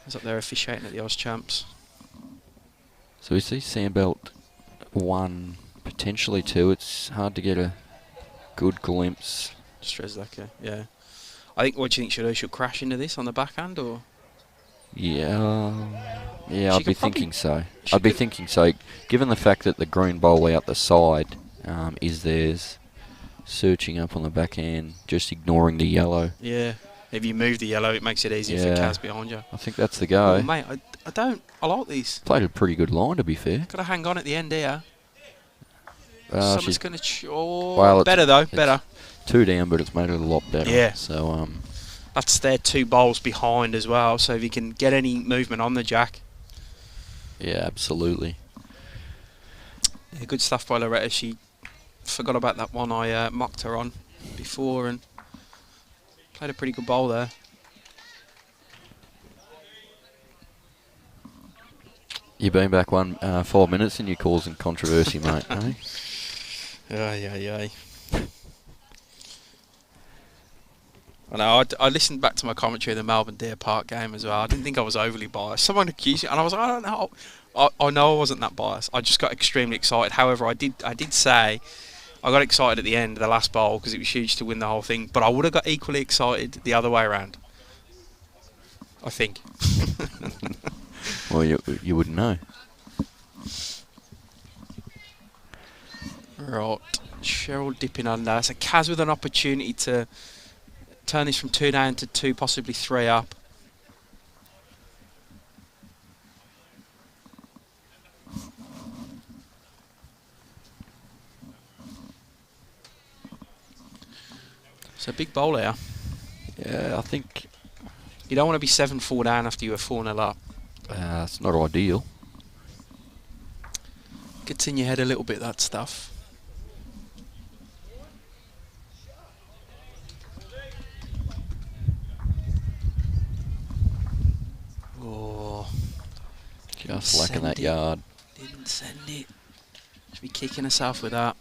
he's up there officiating at the Oz Champs. So we see Sandbelt 1, potentially 2. It's hard to get a good glimpse. Strzelecki, yeah. I think, what do you think, should crash into this on the backhand, or? Yeah, I'd be thinking so. Given the fact that the green bowl out the side is theirs, searching up on the backhand, just ignoring the yellow. Yeah. If you move the yellow, it makes it easier for Kaz behind you. I think that's the go. Oh, mate, I like these. Played a pretty good line, to be fair. Got to hang on at the end here. Well, Someone's going to... better, though. Better. 2 down, but it's made it a lot better. Yeah. So, that's their 2 bowls behind as well, so if you can get any movement on the jack. Yeah, absolutely. Yeah, good stuff by Loretta. She forgot about that one I mocked her on before and played a pretty good bowl there. You've been back 5 minutes and you're causing controversy, mate, eh? Yeah. I know, I listened back to my commentary of the Melbourne Deer Park game as well. I didn't think I was overly biased. Someone accused me, and I was like, I don't know. I know I wasn't that biased. I just got extremely excited. However, I did say I got excited at the end of the last bowl because it was huge to win the whole thing. But I would have got equally excited the other way around. I think. Well, you wouldn't know. Right, Sheryl dipping under. So Kaz with an opportunity to turn this from 2 down to 2, possibly 3 up. It's a big bowl here. Yeah, I think... You don't want to be 7-4 down after you were 4-0 up. It's not ideal. Gets in your head a little bit, that stuff. Oh. Just lacking that yard. Didn't send it. Should be kicking herself with that.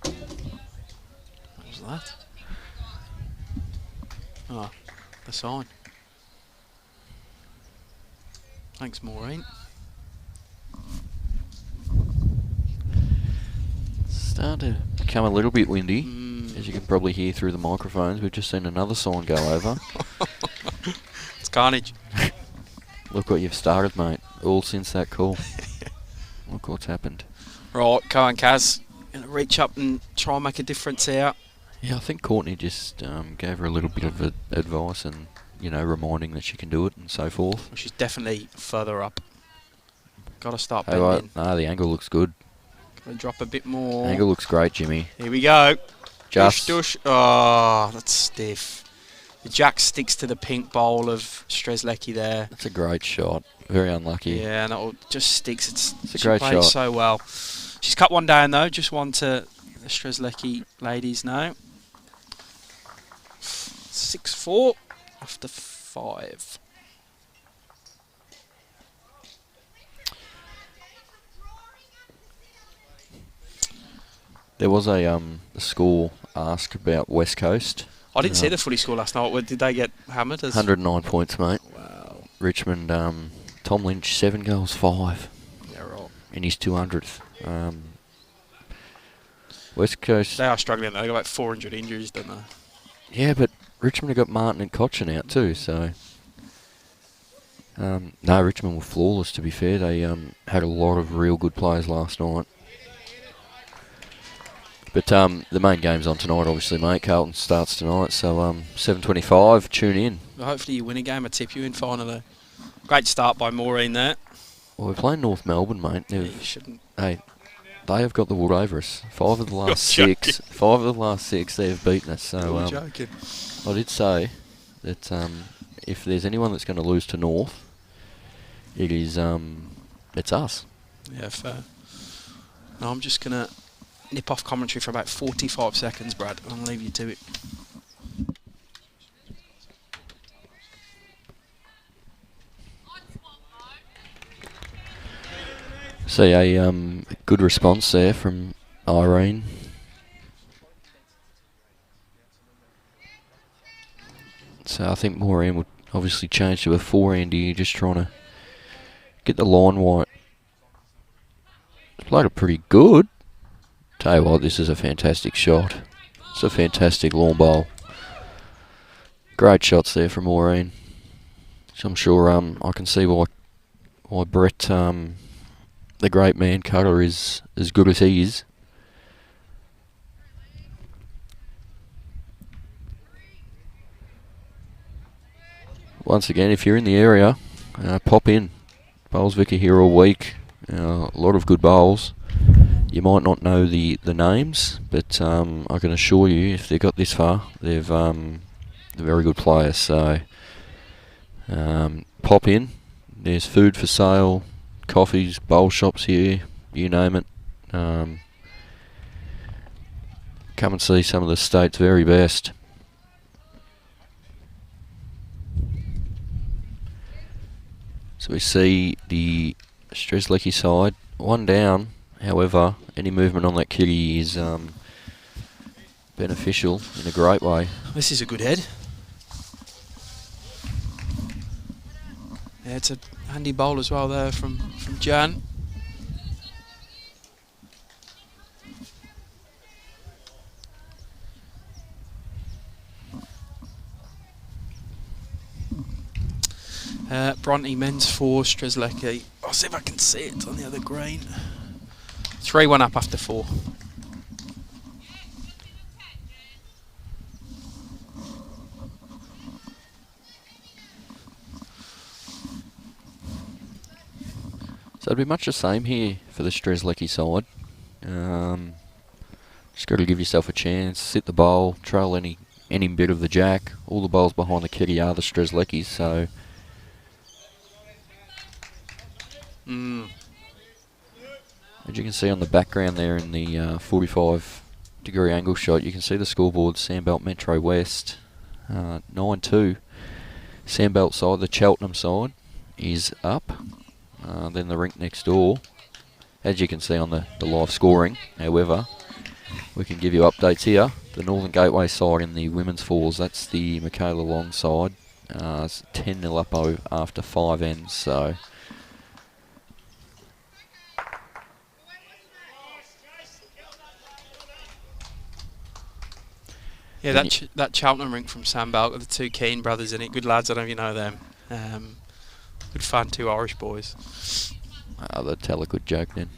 What was that? Oh, the sign. Thanks, Maureen. Starting to become a little bit windy, as you can probably hear through the microphones. We've just seen another sign go over. It's carnage. Look what you've started, mate. All since that call. Look what's happened. Right, go on, Kaz. Gonna reach up and try and make a difference here. Yeah, I think Courtney just gave her a little bit of advice and, you know, reminding that she can do it and so forth. She's definitely further up. Got to start Hey, bending. the angle looks good. Got to drop a bit more. Angle looks great, Jimmy. Here we go. Just. Dush. Oh, that's stiff. The jack sticks to the pink bowl of Strzelecki there. That's a great shot. Very unlucky. Yeah, and that just sticks. It's a great shot. So well. She's cut one down though. Just one to the Strzelecki ladies now. 6-4 after 5. There was a score ask about West Coast. I didn't see the footy score last night. Did they get hammered? 109 points, mate. Wow. Richmond, Tom Lynch, 7 goals, 5. Yeah, right. In his 200th. West Coast. They are struggling though. They got like 400 injuries, don't they? Yeah, but Richmond have got Martin and Cochin out too, so... no, Richmond were flawless, to be fair. They had a lot of real good players last night. But the main game's on tonight, obviously, mate. Carlton starts tonight, so 7:25. Tune in. Well, hopefully you win a game. I tip you in finally. Great start by Maureen there. Well, we're playing North Melbourne, mate. Yeah, you shouldn't. Hey, they have got the wood over us. 5 of the last 6. 5 of the last 6, they have beaten us. So You're joking. I did say that if there's anyone that's going to lose to North, it is it's us. Yeah, fair. No, I'm just gonna nip off commentary for about 45 seconds, Brad, and I'll leave you to it. See a good response there from Irene. So I think Maureen would obviously change to a 4-hand here, just trying to get the line white. Played it pretty good. Tell you what, this is a fantastic shot. It's a fantastic long bowl. Great shots there from Maureen. So I'm sure I can see why Brett, the great man cutter, is as good as he is. once again, if you're in the area, pop in. Bowls Vicar here all week. A lot of good bowls. You might not know the names, but I can assure you, if they got this far, they're very good players. So pop in. There's food for sale, coffees, bowl shops here, you name it. Come and see some of the state's very best. So we see the Strzelecki side, one down. However, any movement on that kitty is beneficial in a great way. This is a good head. Yeah, it's a handy bowl as well there from Jan. Bronte men's 4, Strzelecki. I'll see if I can see it on the other green. 3-1 up after 4. So it'd be much the same here for the Strzelecki side. Just got to give yourself a chance, sit the bowl, trail any bit of the jack. All the bowls behind the kitty are the Strzelecki's, so... As you can see on the background there in the 45-degree angle shot, you can see the scoreboard, Sandbelt Metro West, 9-2. Sandbelt side, the Cheltenham side, is up. Then the rink next door, as you can see on the live scoring. However, we can give you updates here. The Northern Gateway side in the women's 4s, that's the Michaela Long side. It's 10-0 up after 5 ends, so... Yeah, that Cheltenham rink from Sandbelt with the 2 Keane brothers in it. Good lads, I don't know if you know them. Good fun, 2 Irish boys. They'd tell a good joke then.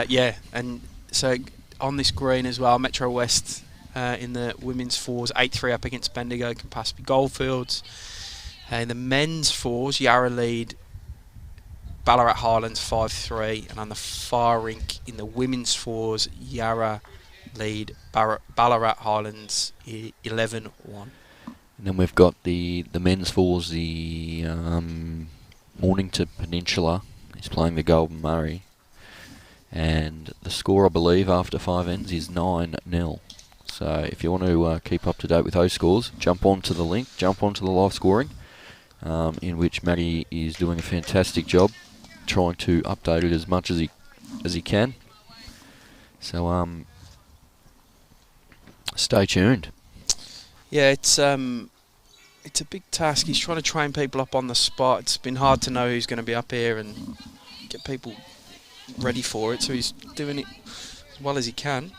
Yeah, and so on this green as well, Metro West in the women's 4s, 8-3 up against Bendigo, Campaspe Goldfields. In the men's 4s, Yarra lead Ballarat Highlands 5-3, and on the far rink in the women's 4s, Yarra lead Ballarat Highlands 11-1. And then we've got the men's 4s, the Mornington Peninsula is playing the Golden Murray. And the score, I believe, after 5 ends is 9-0. So if you want to keep up to date with those scores, jump onto the link, jump onto the live scoring, in which Matty is doing a fantastic job trying to update it as much as he can. So stay tuned. Yeah, it's a big task. He's trying to train people up on the spot. It's been hard to know who's going to be up here and get people ready for it. So he's doing it as well as he can.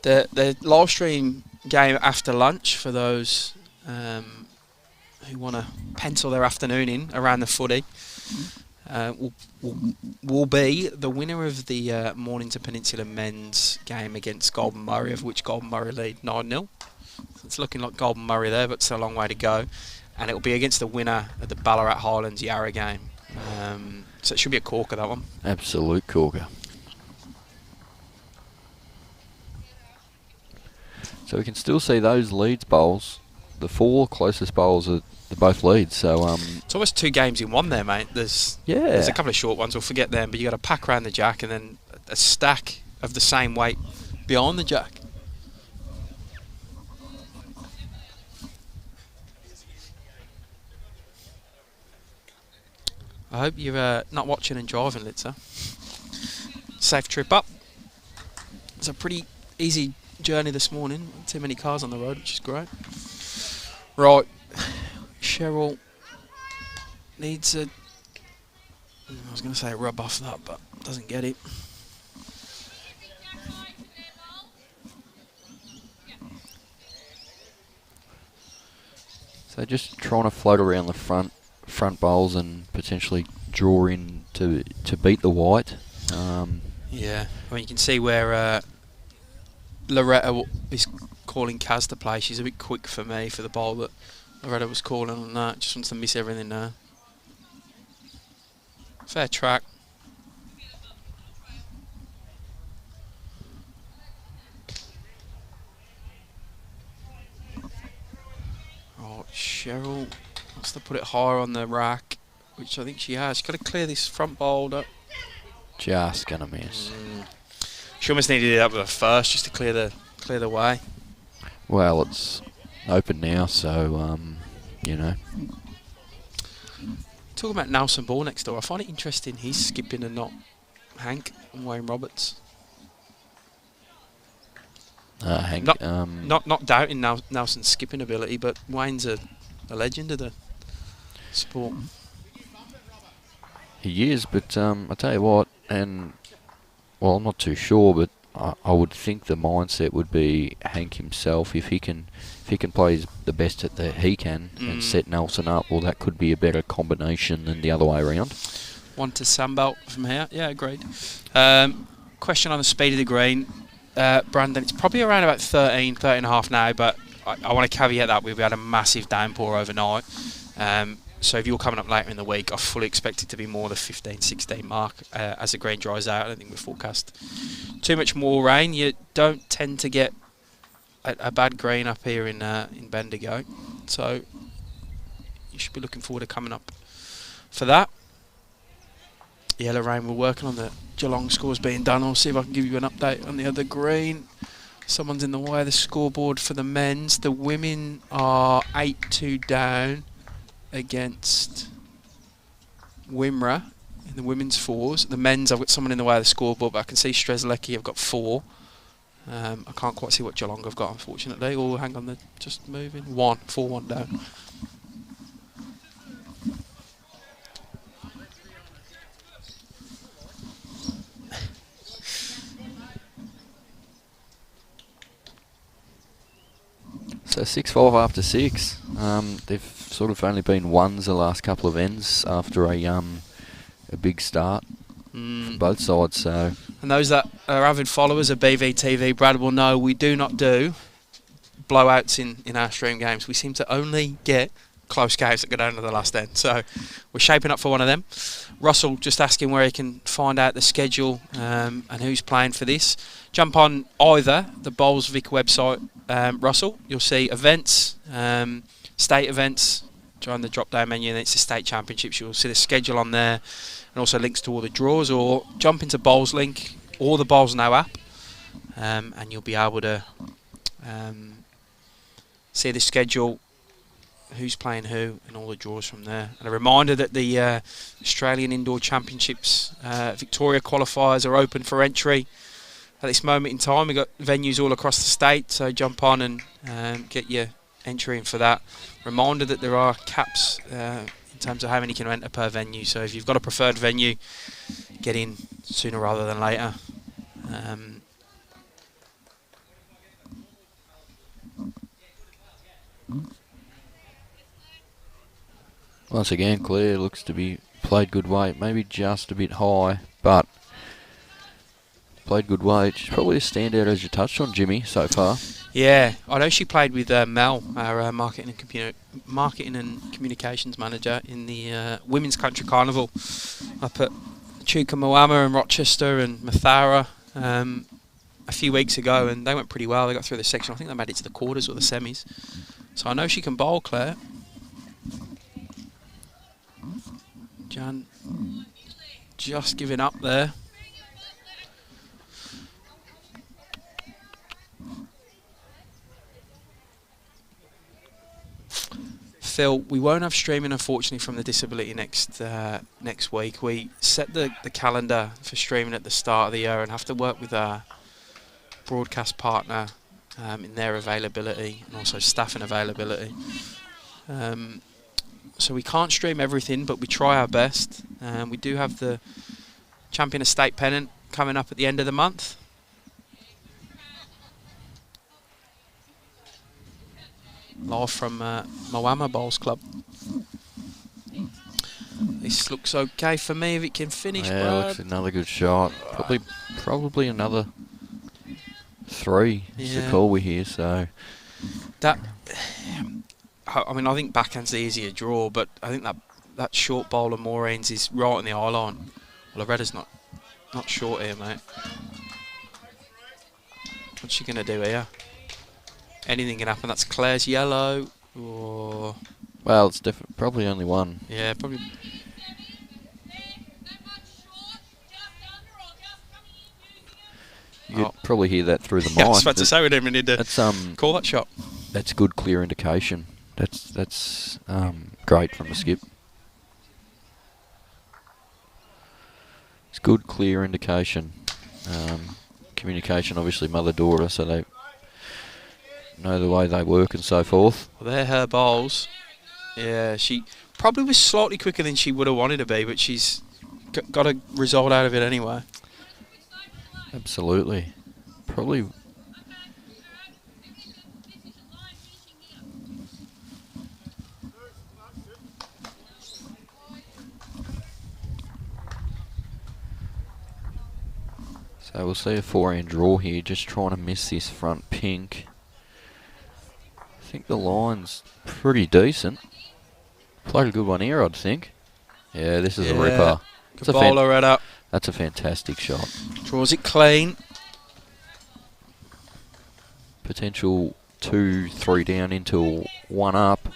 The live stream game after lunch for those who want to pencil their afternoon in around the footy will be the winner of the Mornington Peninsula men's game against Golden Murray, of which Golden Murray lead 9-0. It's looking like Golden Murray there, but it's a long way to go. And it will be against the winner of the Ballarat Highlands Yarra game. So it should be a corker, that one. Absolute corker. So we can still see those Leeds bowls. The 4 closest bowls are both Leeds. So it's almost 2 games in one there, mate. There's a couple of short ones. We'll forget them, but you got to pack around the jack and then a stack of the same weight behind the jack. I hope you're not watching and driving, Litzer. Safe trip up. It's a pretty easy journey this morning. Not too many cars on the road, which is great. Right, Sheryl needs a... I was going to say rub off that, but doesn't get it. So just trying to float around the front bowls and potentially draw in to beat the white. Yeah, I mean you can see where Loretta is calling Kaz to play. She's a bit quick for me for the bowl that Loretta was calling on that. Just wants to miss everything there. Fair track. Oh, Sheryl wants to put it higher on the rack, which I think she has. She's got to clear this front boulder. Just gonna miss. She almost needed it up with her first just to clear the way. Well, it's open now, so you know. Talking about Nelson Ball next door, I find it interesting he's skipping and not Hank and Wayne Roberts. Hank, not doubting Nelson's skipping ability, but Wayne's a legend of the sport. he is, but I tell you what, and well, I'm not too sure, but I would think the mindset would be Hank himself. If he can play the best that he can and set Nelson up, well, that could be a better combination than the other way around. One to Sandbelt from here. Yeah, agreed. Question on the speed of the green. Brandon, it's probably around about 13 and a half now, but I want to caveat that we've had a massive downpour overnight. So if you're coming up later in the week, I fully expect it to be more the 15, 16 mark as the green dries out. I don't think we're forecast too much more rain. You don't tend to get a bad green up here in Bendigo. So you should be looking forward to coming up for that. Yeah, Lorraine, we're working on the Geelong scores being done. I'll see if I can give you an update on the other green. Someone's in the way of the scoreboard for the men's. The women are 8-2 down against Wimmera in the women's fours. The men's, I've got someone in the way of the scoreboard, but I can see Strzelecki have got 4. I can't quite see what Geelong have got, unfortunately. Oh, hang on, they're just moving. 4-1 down. So 6-5 after 6. They've sort of only been ones the last couple of ends after a big start from both sides. So, and those that are avid followers of BVTV, Brad, will know we do not do blowouts in our stream games. We seem to only get close games that go down to the last end. So we're shaping up for one of them. Russell just asking where he can find out the schedule and who's playing for this. Jump on either the Bowls Vic website, Russell. You'll see events, state events, join the drop-down menu, and it's the state championships. You'll see the schedule on there and also links to all the draws, or jump into Bowls Link or the Bowls Now app, and you'll be able to see the schedule, who's playing who, and all the draws from there. And a reminder that the Australian Indoor Championships Victoria qualifiers are open for entry at this moment in time. We've got venues all across the state, so jump on and get your entry in for that. Reminder that there are caps in terms of how many you can enter per venue, so if you've got a preferred venue, get in sooner rather than later. once again, Claire looks to be played good weight, maybe just a bit high, but played good weight. She's probably a standout, as you touched on, Jimmy, so far. Yeah, I know she played with Mel, our marketing and communications manager, in the Women's Country Carnival up at Chuka-Moama and Rochester and Mathara a few weeks ago, and they went pretty well. They got through the section. I think they made it to the quarters or the semis. So I know she can bowl, Claire. Jan just giving up there. Phil, we won't have streaming, unfortunately, from the disability next week. We set the calendar for streaming at the start of the year and have to work with our broadcast partner in their availability and also staff and availability. So we can't stream everything, but we try our best. We do have the Champion of State pennant coming up at the end of the month. Live from Moama Bowls Club. This looks okay for me if it can finish. Yeah, Brad. looks another good shot. Probably another 3 is the call we hear, so... That... I mean, I think backhand's the easier draw, but I think that short bowl of Maureen's is right on the eye line. Well, Loretta's not short here, mate. What's she going to do here? Anything can happen. That's Claire's yellow. Or... Well, it's probably only one. Yeah, probably... You'd probably hear that through the mic. Yeah, I was about to say we don't even need to call that shot. That's good, clear indication. That's great from the skip. It's good, clear indication. Communication, obviously, mother-daughter, so they know the way they work and so forth. Well, they're her bowls. Yeah, she probably was slightly quicker than she would have wanted to be, but she's got a result out of it anyway. Absolutely. Probably... So we'll see a 4-hand draw here, just trying to miss this front pink. I think the line's pretty decent. Played a good one here, I'd think. Yeah, this is a ripper. Good ball, Loretta. That's a fantastic shot. Draws it clean. Potential 2-3 down into 1 up.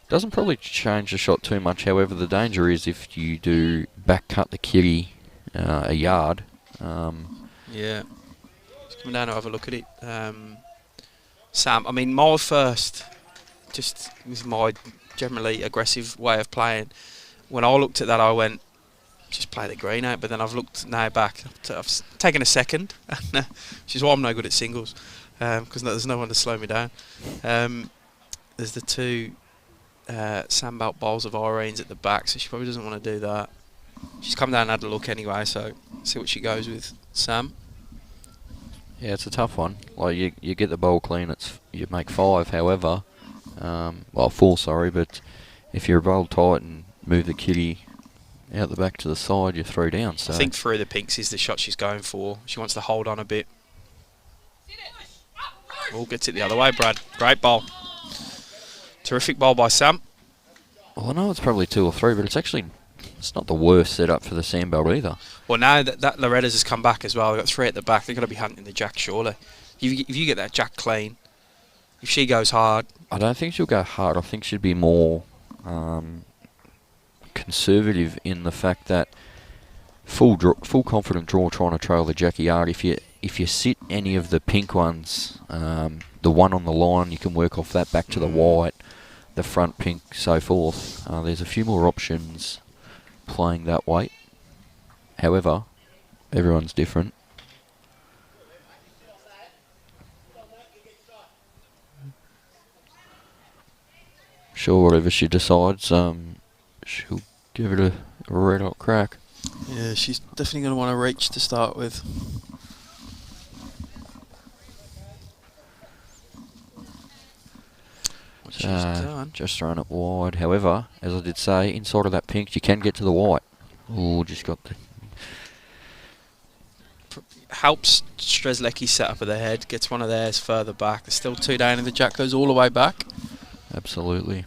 Doesn't probably change the shot too much, however the danger is if you do back cut the kitty a yard. Yeah. Just coming down to have a look at it. Sam, I mean, my first, just with my generally aggressive way of playing, when I looked at that, I went, just play the green out. But then I've looked now back, I've taken a second, which is why I'm no good at singles, because there's no one to slow me down. There's the 2 Sandbelt bowls of Irene's at the back, so she probably doesn't want to do that. She's come down and had a look anyway, so see what she goes with. Sam? Yeah, it's a tough one. Like you get the bowl clean, you make 5. However, well 4, sorry, but if you're bowl tight and move the kitty out the back to the side, you're 3 down. So I think through the pinks is the shot she's going for. She wants to hold on a bit. Oh, gets it the other way, Brad. Great bowl. Terrific bowl by Sam. Well, I know it's probably 2 or 3, but it's not the worst setup for the Sandbelt either. Well, now that Loretta's has come back as well, they've got 3 at the back, they've got to be hunting the jack, surely. If you get that jack clean, if she goes hard... I don't think she'll go hard. I think she'd be more conservative in the fact that full confident draw trying to trail the jacky yard. If you sit any of the pink ones, the one on the line, you can work off that back to the white, the front pink, so forth. There's a few more options playing that weight. However, everyone's different. Sure, whatever she decides, she'll give it a red hot crack. Yeah, she's definitely going to want to reach to start with. Just throwing it wide. However, as I did say, inside of that pink, you can get to the white. Oh, just got the... Helps Strzelecki set up of the head, gets one of theirs further back. There's still 2 down and the jack goes all the way back. Absolutely.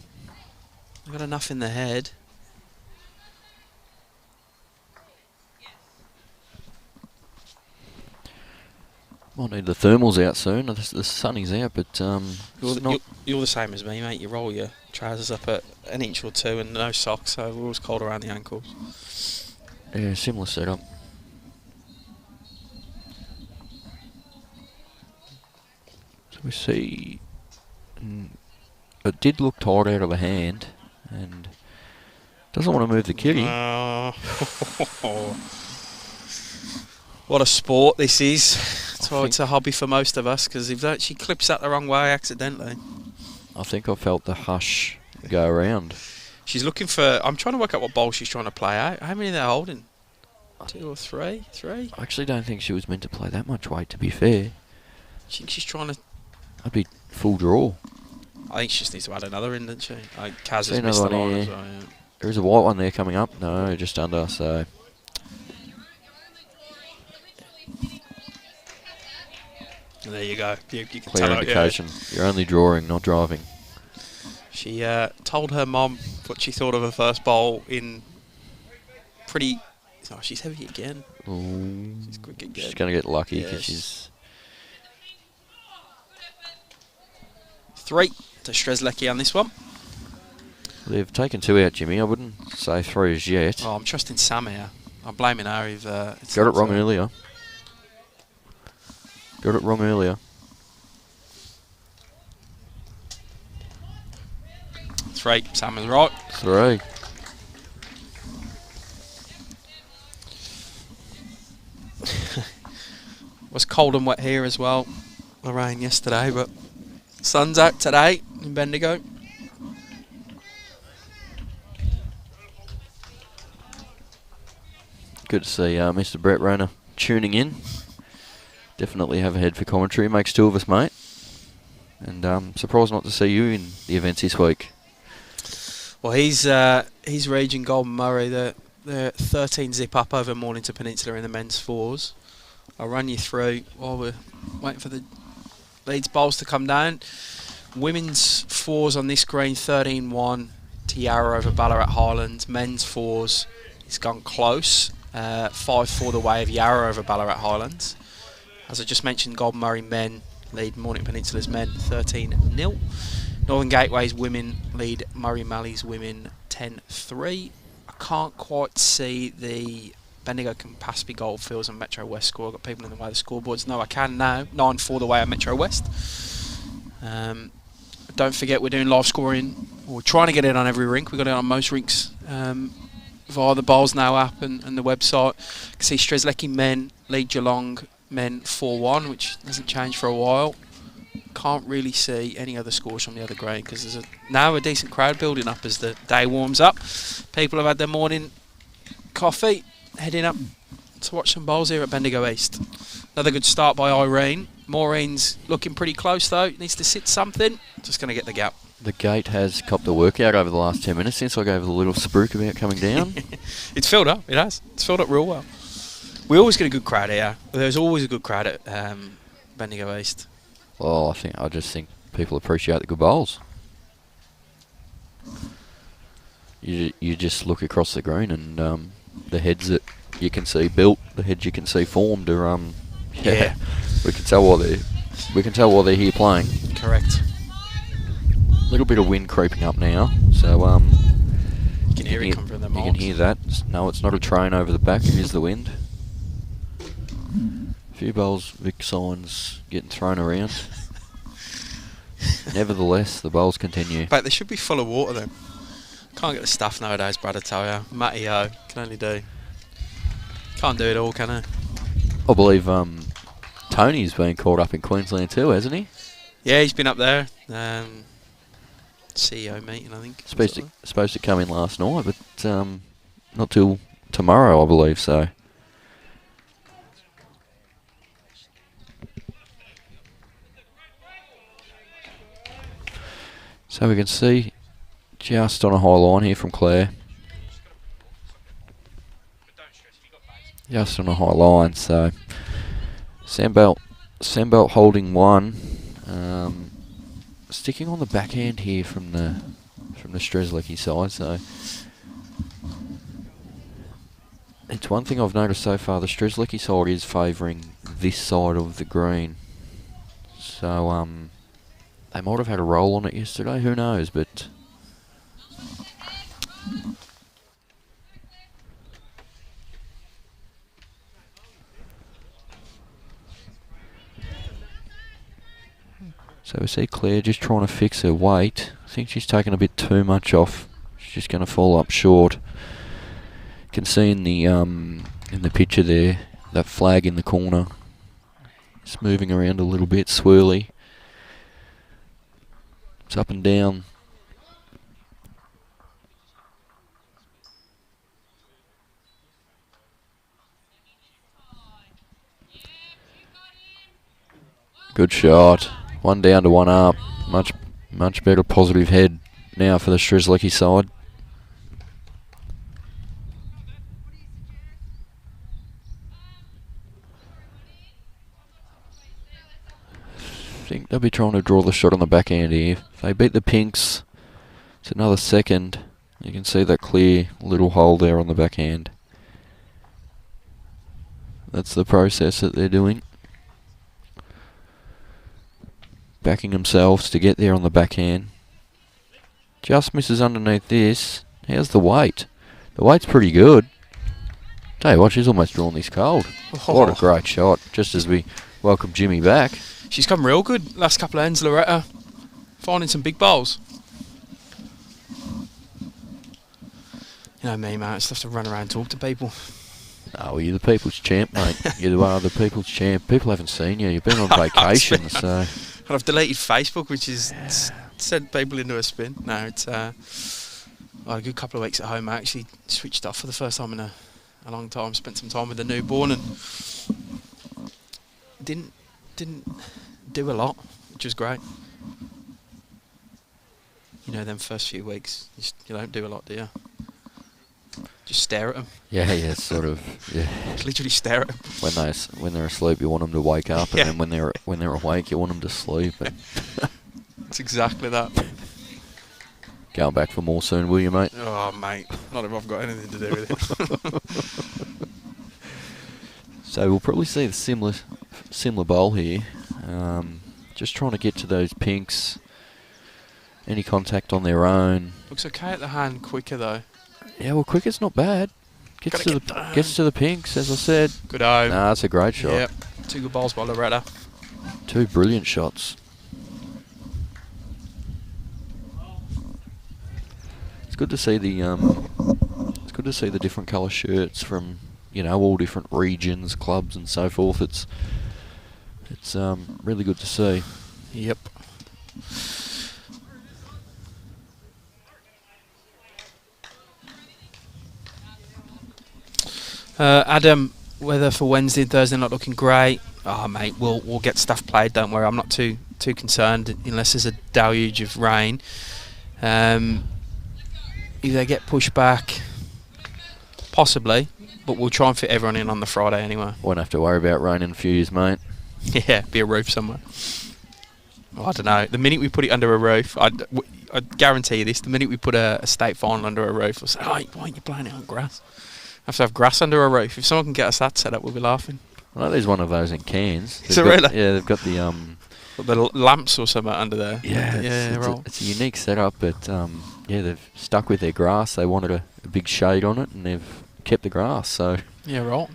They've got enough in the head. Might need the thermals out soon. The sunny's out, but you're the same as me, mate. You roll your trousers up at 1 inch or 2 and no socks, so we're always cold around the ankles. Yeah, similar setup. So we see it did look tight out of the hand and doesn't want to move the kitty. What a sport this is. So it's a hobby for most of us, because if she clips that the wrong way accidentally. I think I felt the hush go around. She's looking for... I'm trying to work out what bowl she's trying to play out. How many they're holding? 2 or 3? 3? I actually don't think she was meant to play that much weight, to be fair. I think she's trying to... I'd be full draw. I think she just needs to add another in, doesn't she? Kaz has missed the line as well, yeah. There is a white one there coming up. No, just under, so... There you go. You can Clear tell indication. You're only drawing, not driving. She told her mum what she thought of her first bowl in pretty... Oh, she's heavy again. Ooh. She's quick again. She's going to get lucky because Yes. she's... 3 to Strzelecki on this one. They've taken 2 out, Jimmy. I wouldn't say 3 as yet. Oh, I'm trusting Sam here. I'm blaming her if... it's Got it not wrong so. earlier. Got it wrong earlier. 3. Sam is right. 3. Was cold and wet here as well. The rain yesterday, but sun's out today in Bendigo. Good to see Mr. Brett Rayner tuning in. Definitely have a head for commentary. Makes 2 of us, mate. And surprised not to see you in the events this week. Well, he's Region Golden Murray. They're 13 zip up over Mornington Peninsula in the men's 4s. I'll run you through while we're waiting for the Leeds bowls to come down. Women's 4s on this green, 13-1 to Yarra over Ballarat Highlands. Men's 4s, it's gone close. 5-4 the way of Yarra over Ballarat Highlands. As I just mentioned, Golden Murray men lead Mornington Peninsula's men 13-0. Northern Gateways women lead Murray Mallee's women 10-3. I can't quite see the Bendigo Campaspe Goldfields and Metro West score. I've got people in the way of the scoreboards. No, I can now. 9-4 the way of Metro West. Don't forget we're doing live scoring. We're trying to get it on every rink. We've got it on most rinks via the Bowls Now app and the website. You can see Strzelecki men lead Geelong men 4-1, which hasn't changed for a while. Can't really see any other scores from the other grade because there's now a decent crowd building up as the day warms up. People have had their morning coffee, heading up to watch some bowls here at Bendigo East. Another good start by Irene. Maureen's looking pretty close though. Needs to sit something. Just going to get the gap. The gate has copped a workout over the last 10 minutes since I gave the little spruik about coming down. It's filled up. It has. It's filled up real well. We always get a good crowd here. There's always a good crowd at Bendigo East. Well, I just think people appreciate the good bowls. You just look across the green and the heads that you can see built, the heads you can see formed are Yeah. we can tell why they're here playing. Correct. A little bit of wind creeping up now, so You can hear it come from the you can marks. hear that. No, it's not a train over the back, it is the wind. A few bowls, Vic signs getting thrown around. Nevertheless, the bowls continue. But they should be full of water then. Can't get the stuff nowadays, Brad, I tell you. Matty O can only do. Can't do it all, can I? I believe Tony's been caught up in Queensland too, hasn't he? Yeah, he's been up there. CEO meeting, I think. Supposed to come in last night, but not till tomorrow, I believe so. So we can see just on a high line here from Claire. Just on a high line, so Sandbelt holding 1. Sticking on the backhand here from the Strzelecki side, so it's one thing I've noticed so far. The Strzelecki side is favouring this side of the green, so they might have had a roll on it yesterday. Who knows? But so we see Claire just trying to fix her weight. I think she's taken a bit too much off. She's just going to fall up short. You can see in the picture there, that flag in the corner. It's moving around a little bit, swirly. It's up and down. Good shot. 1 down to 1 up. Much better positive head now for the Strzelecki side. think they'll be trying to draw the shot on the backhand here. If they beat the Pinks, it's another second. You can see that clear little hole there on the backhand. That's the process that they're doing. Backing themselves to get there on the backhand. Just misses underneath this. How's the weight? The weight's pretty good. Tell you what, she's almost drawn this cold. Oh. What a great shot, just as we welcome Jimmy back. She's come real good last couple of ends, Loretta. Finding some big bowls. You know me, mate. I just have to run around and talk to people. Oh, well, you're the people's champ, mate. You're the one of the people's champ. People haven't seen you. You've been on vacation, so... I've deleted Facebook, which is sent people into a spin. No, it's I had a good couple of weeks at home. I actually switched off for the first time in a long time. Spent some time with the newborn and didn't do a lot, which was great. You know, them first few weeks, you don't do a lot, do you? Just stare at them. Yeah, sort of. Yeah. Just literally stare at them. When they're asleep, you want them to wake up, Yeah. and then when they're awake, you want them to sleep. And It's exactly that. going back for more soon, will you, mate? Oh, mate. Not if I've got anything to do with it. So we'll probably see the similar bowl here. Just trying to get to those Pinks. Any contact on their own. Looks okay at the hand, quicker though. Yeah, well, Quicker's not bad. Gets to the Pinks, as I said. Good home. Nah, that's a great shot. Yep. 2 good bowls by Loretta. 2 brilliant shots. It's good to see the different colour shirts from, you know, all different regions, clubs, and so forth. It's really good to see. Yep. Adam, weather for Wednesday and Thursday not looking great. Oh, mate, we'll get stuff played. Don't worry. I'm not too concerned unless there's a deluge of rain. If they get pushed back, possibly, but we'll try and fit everyone in on the Friday anyway. Won't have to worry about rain in a few years, mate. Yeah, be a roof somewhere. Well, I don't know. The minute we put it under a roof, I guarantee you this. The minute we put a state final under a roof, we'll say, "Oh, why aren't you playing it on grass?" Have to have grass under a roof. If someone can get us that set up, we'll be laughing. I know there's one of those in Cairns. Is it really? Yeah, they've got the The lamps or something under there. Yeah, right. it's a unique setup, but yeah, they've stuck with their grass. They wanted a big shade on it, and they've kept the grass. So Yeah, right.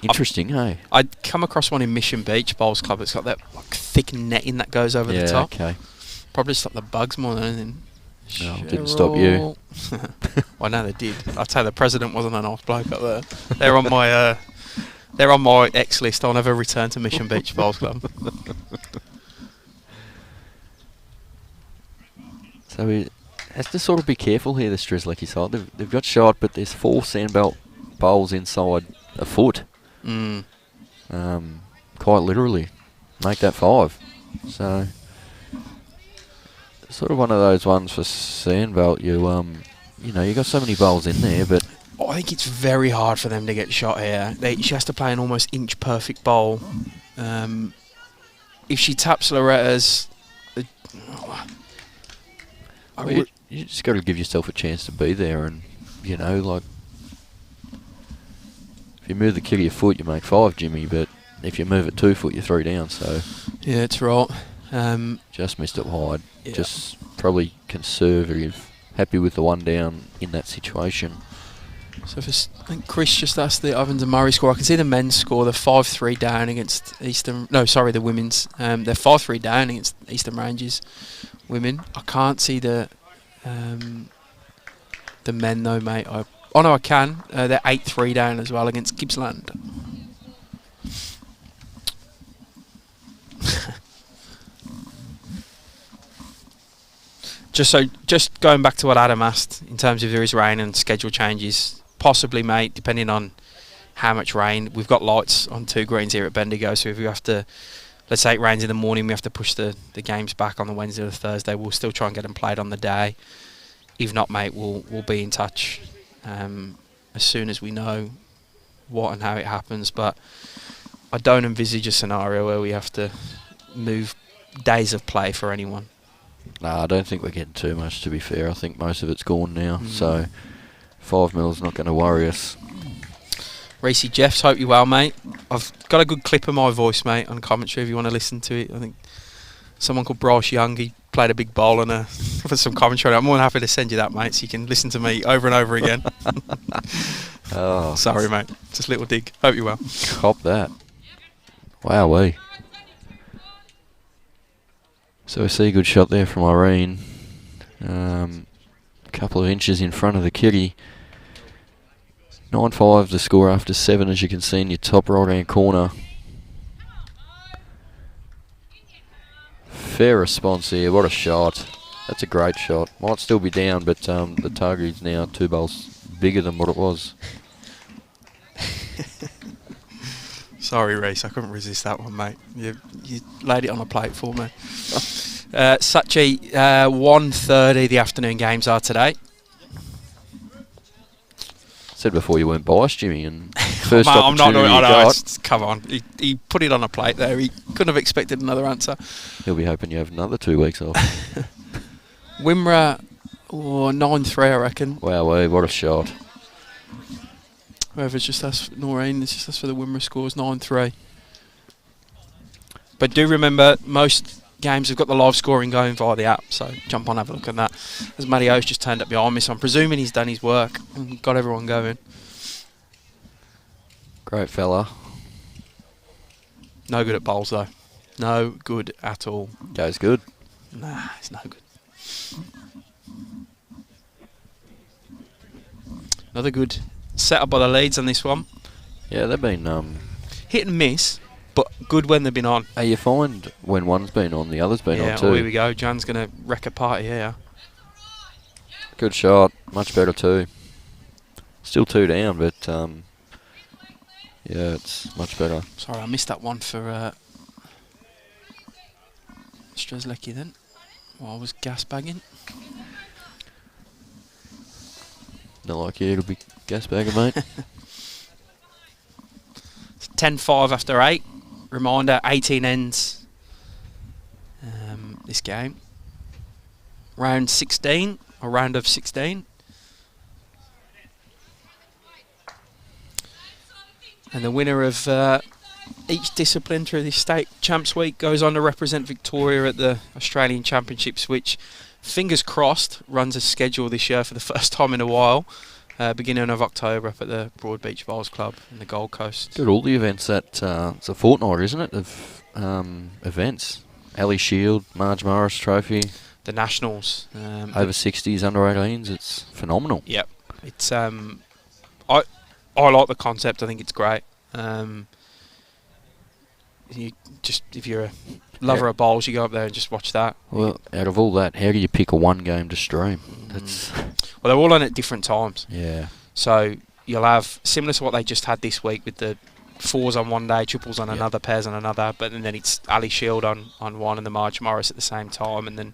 interesting, hey? I'd come across one in Mission Beach Bowls Club. It's got that thick netting that goes over the top. Okay. Probably stop the bugs more than anything. No, didn't stop you. Well, no, they did. I'd say the president wasn't a nice bloke up there. They're on my X list. I'll never return to Mission Beach Bowls Club. So we have to sort of be careful here, the Strzelecki side. They've got shot, but there's 4 Sandbelt bowls inside a foot. Quite literally. Make that 5. So sort of one of those ones for Sandbelt. You got so many bowls in there, but I think it's very hard for them to get shot here. She has to play an almost inch perfect bowl. If she taps Loretta's, you just got to give yourself a chance to be there, and like if you move the kid of your foot, you make 5, Jimmy. But if you move it 2 foot, you're 3 down. So yeah, that's right. Just missed it wide. Yeah. Just probably conservative. Happy with the 1 down in that situation. So I think Chris just asked the Ovens and Murray score. I can see the men's score. They're 5-3 down against Eastern. No, sorry, the women's. They're 5-3 down against Eastern Ranges women. I can't see the men though, mate. Oh no, I can. They're 8-3 down as well against Gippsland. Just going back to what Adam asked in terms of there is rain and schedule changes, possibly, mate, depending on how much rain. We've got lights on 2 greens here at Bendigo, so if we have to, let's say it rains in the morning, we have to push the games back on the Wednesday or the Thursday, we'll still try and get them played on the day. If not, mate, we'll be in touch as soon as we know what and how it happens, but I don't envisage a scenario where we have to move days of play for anyone. No, I don't think we're getting too much, to be fair. I think most of it's gone now, so 5 mil's not going to worry us. Reece Jeffs, hope you're well, mate. I've got a good clip of my voice, mate, on commentary if you want to listen to it. I think someone called Bryce Young, he played a big bowl and for some commentary. I'm more than happy to send you that, mate, so you can listen to me over and over again. Oh, sorry, mate. Just a little dig. Hope you're well. Cop that. Wowee. So we see a good shot there from Irene. Couple of inches in front of the kitty. 9-5 the score after 7, as you can see in your top right hand corner. Fair response here. What a shot. That's a great shot. Might still be down, but the target is now 2 bowls bigger than what it was. Sorry, Reece, I couldn't resist that one, mate. You laid it on a plate for me. Sachi, 1:30 the afternoon games are today. Said before you weren't biased, Jimmy, and first Mate, I'm not doing opportunity it. you got. Come on. He put it on a plate there. He couldn't have expected another answer. He'll be hoping you have another 2 weeks off. Wimmera, 9-3, I reckon. Wow, what a shot. Whoever's just asked, Maureen, it's just asked for the Wimmera scores, 9-3. But do remember, most games have got the live scoring going via the app, so jump on, have a look at that. As Matio's just turned up behind me, so I'm presuming he's done his work and got everyone going. Great fella. No good at bowls, though. No good at all. Goes good. Nah, it's no good. Another good setup by the leads on this one. Yeah, they've been hit and miss, but good when they've been on. Hey, you find when one's been on, the other's been on too. Oh, here we go. Jan's going to wreck a party here. Good shot. Much better too. Still 2 down, but yeah, it's much better. Sorry, I missed that one for Strzelecki then, while I was gas bagging. Not like you, it'll be gas bagger, mate. It's 10-5 after 8. Reminder, 18 ends this game. Round 16, or round of 16. And the winner of each discipline through this state champs week goes on to represent Victoria at the Australian Championships, which, fingers crossed, runs a schedule this year for the first time in a while. Beginning of October up at the Broadbeach Bowls Club in the Gold Coast. Got all the events that it's a fortnight, isn't it, of events. Ali Shield, Marge Morris Trophy. The Nationals. Over 60s, under 18s. It's phenomenal. Yep. It's I like the concept. I think it's great. You just, if you're a lover of bowls, you go up there and just watch that. Well, out of all that, how do you pick a one game to stream? That's well, they're all on at different times. Yeah. So you'll have, similar to what they just had this week with the 4s on one day, triples on another, pairs on another, but then it's Ali Shield on one and the Marge Morris at the same time, and then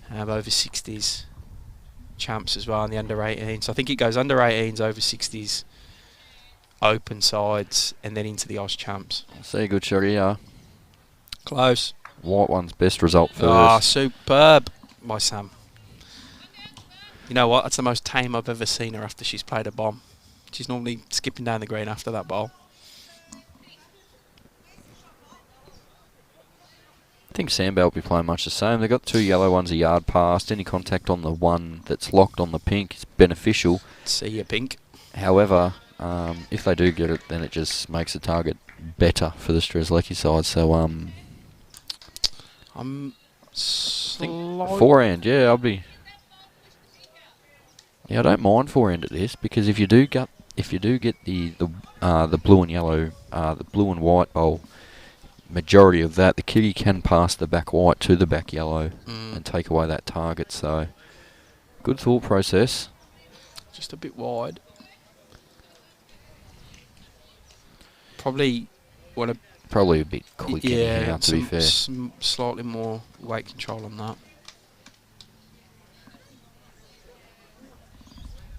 have over 60s champs as well and the under 18s. So I think it goes under 18s, over 60s, open sides, and then into the Oz champs. See a good shot here. Close. White one's best result first. Ah, superb by Sam. You know what? That's the most tame I've ever seen her after she's played a bomb. She's normally skipping down the green after that bowl. I think Sandbelt will be playing much the same. They've got 2 yellow ones a yard past. Any contact on the one that's locked on the pink is beneficial. See you, pink. However, if they do get it, then it just makes the target better for the Strzelecki side. So I'm forehand, yeah, I'll be. Yeah, I don't mind forehand at this, because if you do get the blue and yellow, the blue and white bowl, majority of that, the kitty can pass the back white to the back yellow and take away that target. So good thought process. Just a bit wide. Probably want to. Probably a bit quick. Yeah, to be fair. Slightly more weight control on that.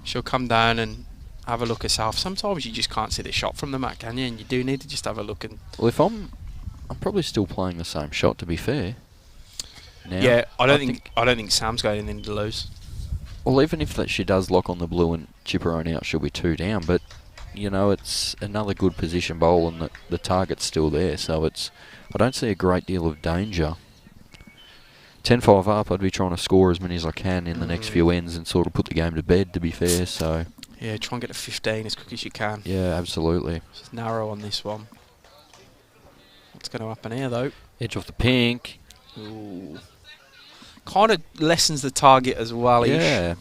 She'll come down and have a look herself. Sometimes you just can't see the shot from the mat, can you? And you do need to just have a look. And well, if I'm probably still playing the same shot, to be fair. now. Yeah, I don't think Sam's got anything to lose. Well, even if she does lock on the blue and chip her own out, she'll be 2 down. But you know, it's another good position bowl, and the target's still there. So I don't see a great deal of danger. 10-5 up, I'd be trying to score as many as I can in the next few ends and sort of put the game to bed, to be fair. So yeah, try and get to 15 as quick as you can. Yeah, absolutely. Just narrow on this one. What's going to happen here, though? Edge off the pink. Ooh. Kind of lessens the target as well. Yeah.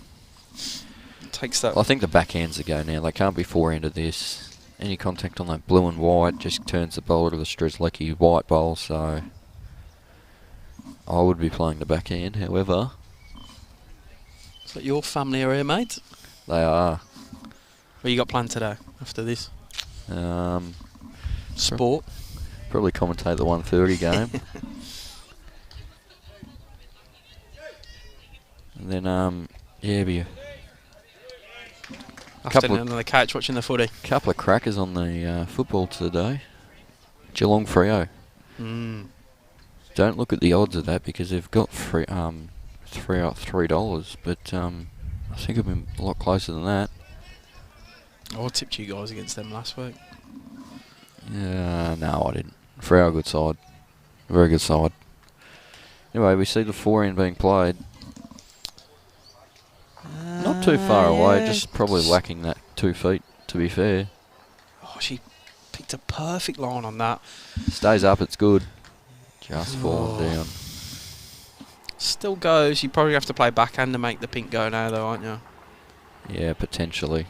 Takes that. I think the backhands a go now. They can't be forehanded this. Any contact on that blue and white just turns the bowler to the Strzelecki white bowl, so I would be playing the backhand, however. Is that your family are here, mate? They are. What you got planned today after this? Sport? Probably commentate the 1:30 game. And then, yeah, be Afternoon on the couch watching the footy. Couple of crackers on the football today. Geelong Freo. Don't look at the odds of that because they've got $3, but I think it'll be a lot closer than that. I tipped you guys against them last week. No, I didn't. Freo, good side. Very good side. Anyway, we see the forehand being played. Not too far away, just probably lacking that 2 feet, to be fair. Oh, she picked a perfect line on that. Stays up, it's good. Just falling down. Still goes. You probably have to play backhand to make the pink go now, though, aren't you? Yeah, potentially.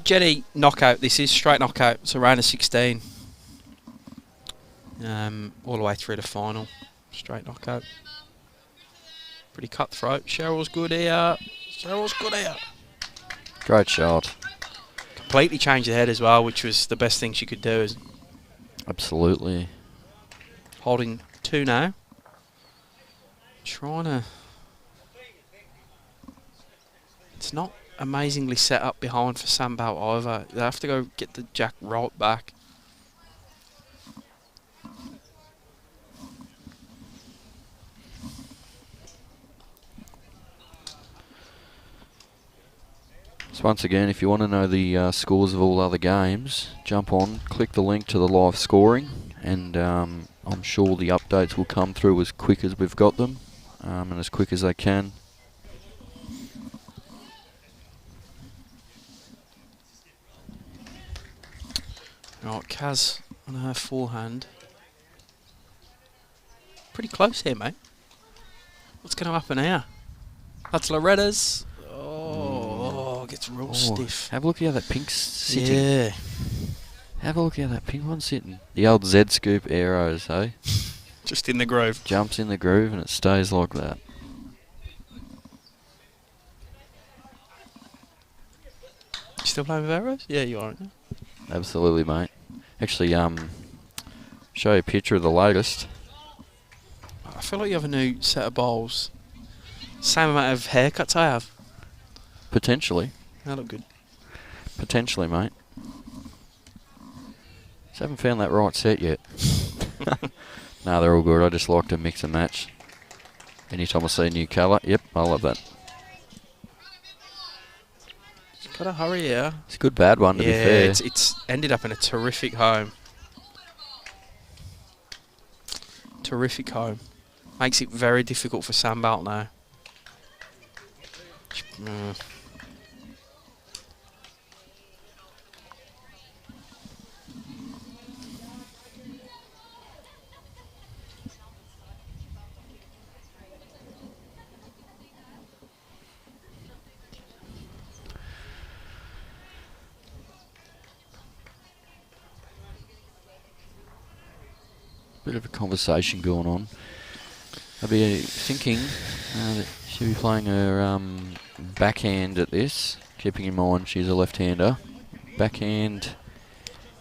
Jenny, knockout. This is straight knockout. It's a round of 16. All the way through the final. Straight knockout. Pretty cutthroat. Sheryl's good here. Great shot. Completely changed the head as well, which was the best thing she could do. Is Absolutely. holding 2 now. Trying to... It's not amazingly set up behind for Sandbelt either. They have to go get the jack right back. So once again, if you want to know the scores of all other games, jump on, click the link to the live scoring, and I'm sure the updates will come through as quick as we've got them, and as quick as they can. Right, Kaz on her forehand. Pretty close here, mate. What's going to happen here? That's Loretta's. Oh, gets real stiff. Have a look at how that pink's sitting. Yeah. Have a look at how that pink one's sitting. The old Z-scoop arrows, hey? Just in the groove. Jumps in the groove and it stays like that. You still playing with arrows? Yeah, you are, aren't you? Absolutely, mate. Actually, show you a picture of the latest. I feel like you have a new set of bowls. Same amount of haircuts I have. Potentially. They look good. Potentially, mate. Just haven't found that right set yet. No, they're all good. I just like to mix and match. Anytime I see a new colour, yep, I love that. Just gotta hurry here. It's a good bad one, to be fair. It's ended up in a terrific home. Terrific home. Makes it very difficult for Sandbelt now. Bit of a conversation going on I'd be thinking that she'll be playing her backhand at this, keeping in mind she's a left-hander. Backhand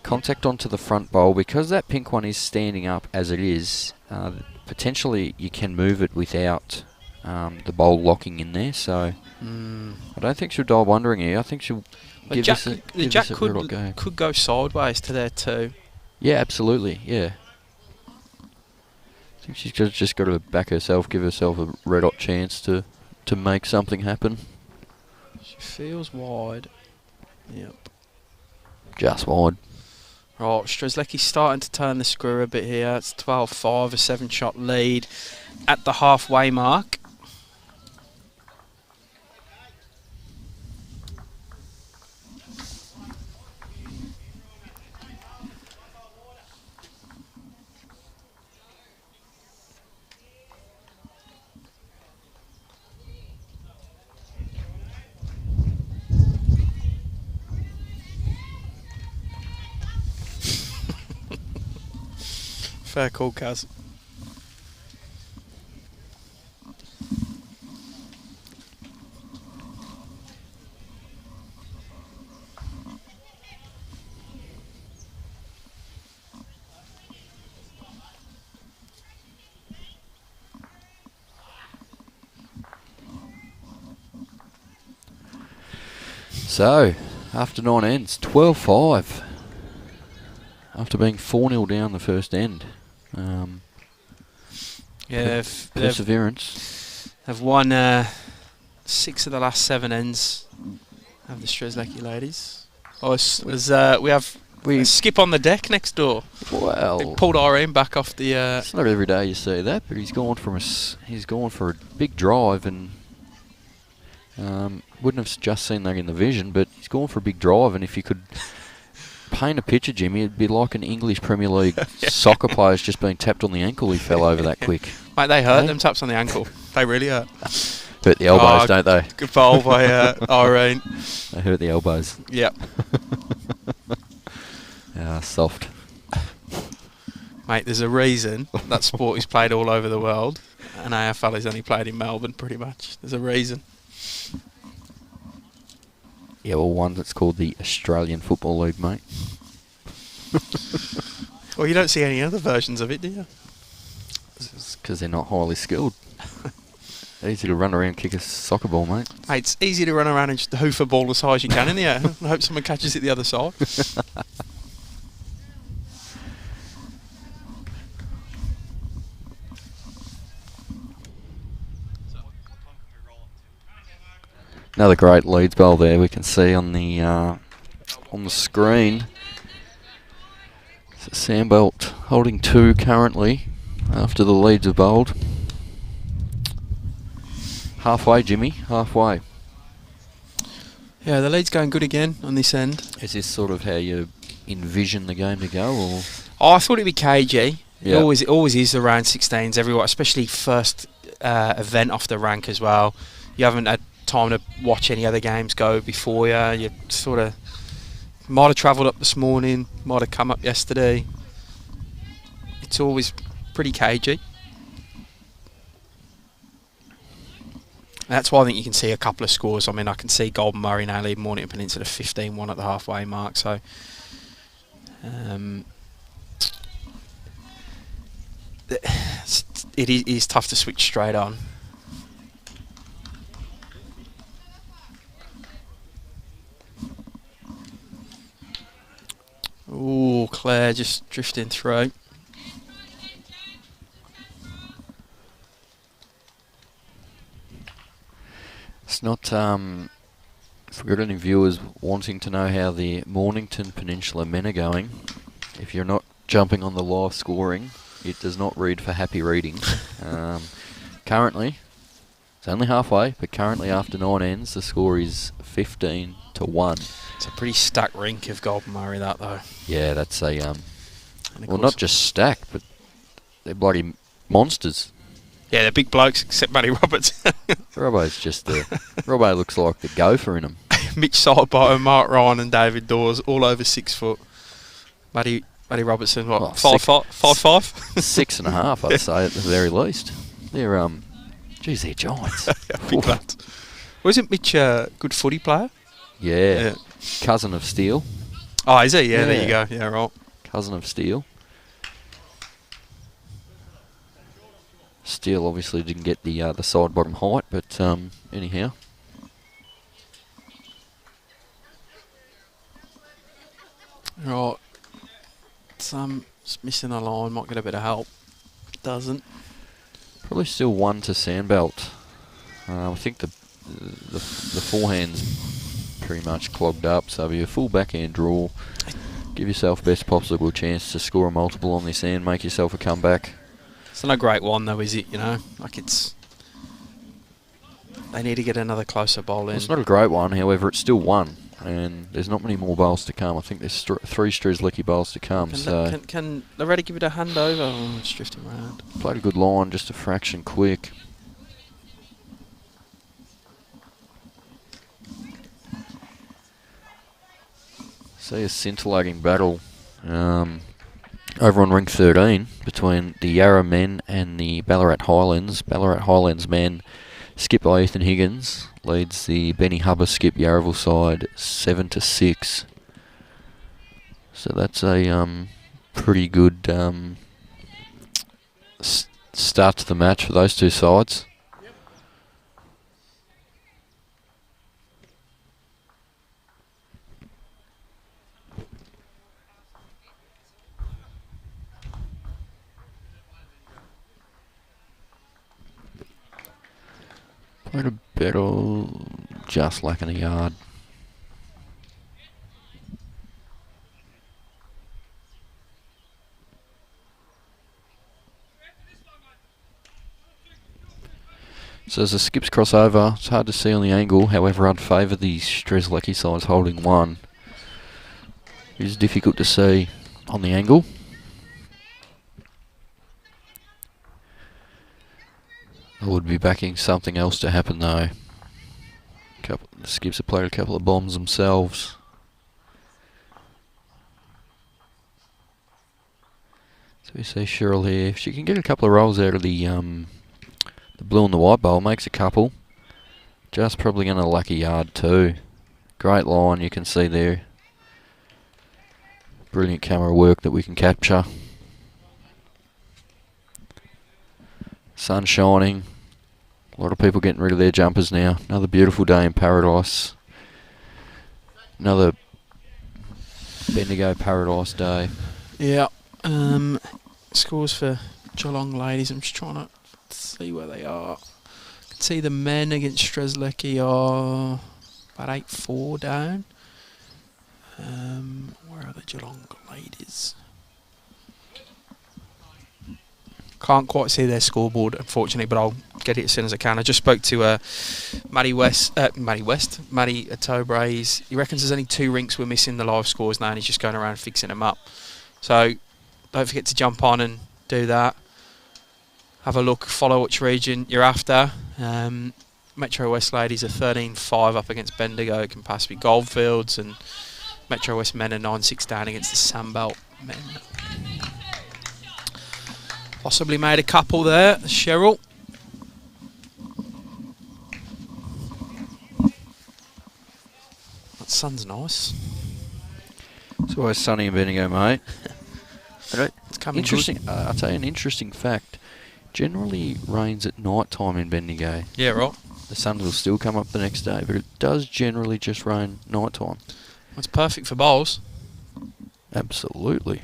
contact onto the front bowl. Because that pink one is standing up as it is, potentially you can move it without the bowl locking in there. So I don't think she'll die wondering here. I think she'll The give jack, us a, the give jack us a real go. could go sideways to there too. Yeah, absolutely. Yeah. I think she's just got to back herself, give herself a red hot chance to make something happen. She feels wide. Yep. Just wide. Right, Strzelecki's starting to turn the screw a bit here. It's 12-5, a 7-shot lead at the halfway mark. Fair call, Kaz. So, after 9 ends, 12-5. After being 4-0 down the first end. Yeah, perseverance. Have won 6 of the last 7 ends of the Strzelecki ladies. We have a skip on the deck next door. Well, they pulled Irene back off the. It's not every day you see that, but he's gone for a big drive and wouldn't have just seen that in the vision, but he's gone for a big drive, and if you could paint a picture, Jimmy, it'd be like an English Premier League soccer player's just been tapped on the ankle. He fell over that quick. Mate, they hurt, them taps on the ankle. They really hurt. Hurt the elbows, don't they? Good bowl by Irene. They hurt the elbows. Yep. Soft. Mate, there's a reason that sport is played all over the world, and AFL is only played in Melbourne, pretty much. There's a reason. Yeah, well, one that's called the Australian Football League, mate. Well, you don't see any other versions of it, do you? It's because they're not highly skilled. Easy to run around and kick a soccer ball, mate. Mate, it's easy to run around and just hoof a ball as high as you can in the air. I hope someone catches it the other side. Another great Leeds bowl there we can see on the screen. So Sandbelt holding 2 currently after the Leeds have bowled. Halfway, Jimmy, halfway. Yeah, the lead's going good again on this end. Is this sort of how you envision the game to go, or? Oh, I thought it'd be cagey. Yep. It always is the round 16s everywhere, especially first event off the rank as well. You haven't had time to watch any other games go before you. You sort of might have travelled up this morning, might have come up yesterday. It's always pretty cagey. That's why I think you can see a couple of scores. I mean, I can see Golden Murray now leading Mornington Peninsula 15-1 at the halfway mark. So, it is tough to switch straight on. Ooh, Claire just drifting through. It's not, if we've got any viewers wanting to know how the Mornington Peninsula men are going, if you're not jumping on the live scoring, it does not read for happy reading. Currently, it's only halfway, but currently after 9 ends, the score is 15-1. It's a pretty stacked rink of Golden Murray, that though. Yeah, that's a, well, not just stacked, but they're bloody monsters. Yeah, they're big blokes, except Matty Roberts. Robbo's just Robbo looks like the gopher in him. Mitch Sidebottom, Marron and David Dawes, all over 6 foot. Matty Robertson, what, 5'5"? 6.5, I'd say, at the very least. They're geez, they're giants. Big lads. Wasn't Mitch a good footy player? Yeah. Cousin of Steele. Oh, is he? Yeah, there you go. Yeah, right. Cousin of Steele. Steele obviously didn't get the side bottom height, but anyhow. Right. It's missing a line. Might get a bit of help. Doesn't. Probably still 1 to Sandbelt. I think the forehand's pretty much clogged up, so be a full backhand draw. Give yourself best possible chance to score a multiple on this end. Make yourself a comeback. It's not a great one though, is it? You know, like it's. They need to get another closer bowl in. Well, it's not a great one, however, it's still 1, and there's not many more bowls to come. I think there's 3 Strzelecki bowls to come. Can Loretta give it a hand over? Oh, it's drifting around. Played a good line, just a fraction quick. See a scintillating battle over on ring 13 between the Yarra men and the Ballarat Highlands. Ballarat Highlands men, skipped by Ethan Higgins, leads the Benny Hubba skip Yarraville side 7 to 6. So that's a pretty good start to the match for those two sides. Played a better, just lacking a yard. So as the skips cross over, it's hard to see on the angle, however I'd favour the Strzelecki sides holding 1. It is difficult to see on the angle. I would be backing something else to happen though. The skips have played a couple of bombs themselves. So we see Sheryl here. If she can get a couple of rolls out of the blue and the white bowl, makes a couple. Just probably going to lack a yard too. Great line you can see there. Brilliant camera work that we can capture. Sun shining. A lot of people getting rid of their jumpers now. Another beautiful day in paradise. Another Bendigo paradise day. Yeah. Scores for Geelong ladies. I'm just trying to see where they are. I can see the men against Strzelecki are about 8-4 down. Where are the Geelong ladies? Can't quite see their scoreboard, unfortunately, but I'll get it as soon as I can. I just spoke to Matty Atard. He reckons there's only 2 rinks we're missing the live scores now, and he's just going around fixing them up. So don't forget to jump on and do that. Have a look, follow which region you're after. Metro West ladies are 13-5 up against Bendigo. It can possibly Goldfields, and Metro West men are 9-6 down against the Sandbelt men. Possibly made a couple there, Sheryl. That sun's nice. It's always sunny in Bendigo, mate. It's coming interesting. good. I'll tell you an interesting fact. Generally rains at night time in Bendigo. Yeah, right. The sun will still come up the next day, but it does generally just rain night time. It's perfect for bowls. Absolutely.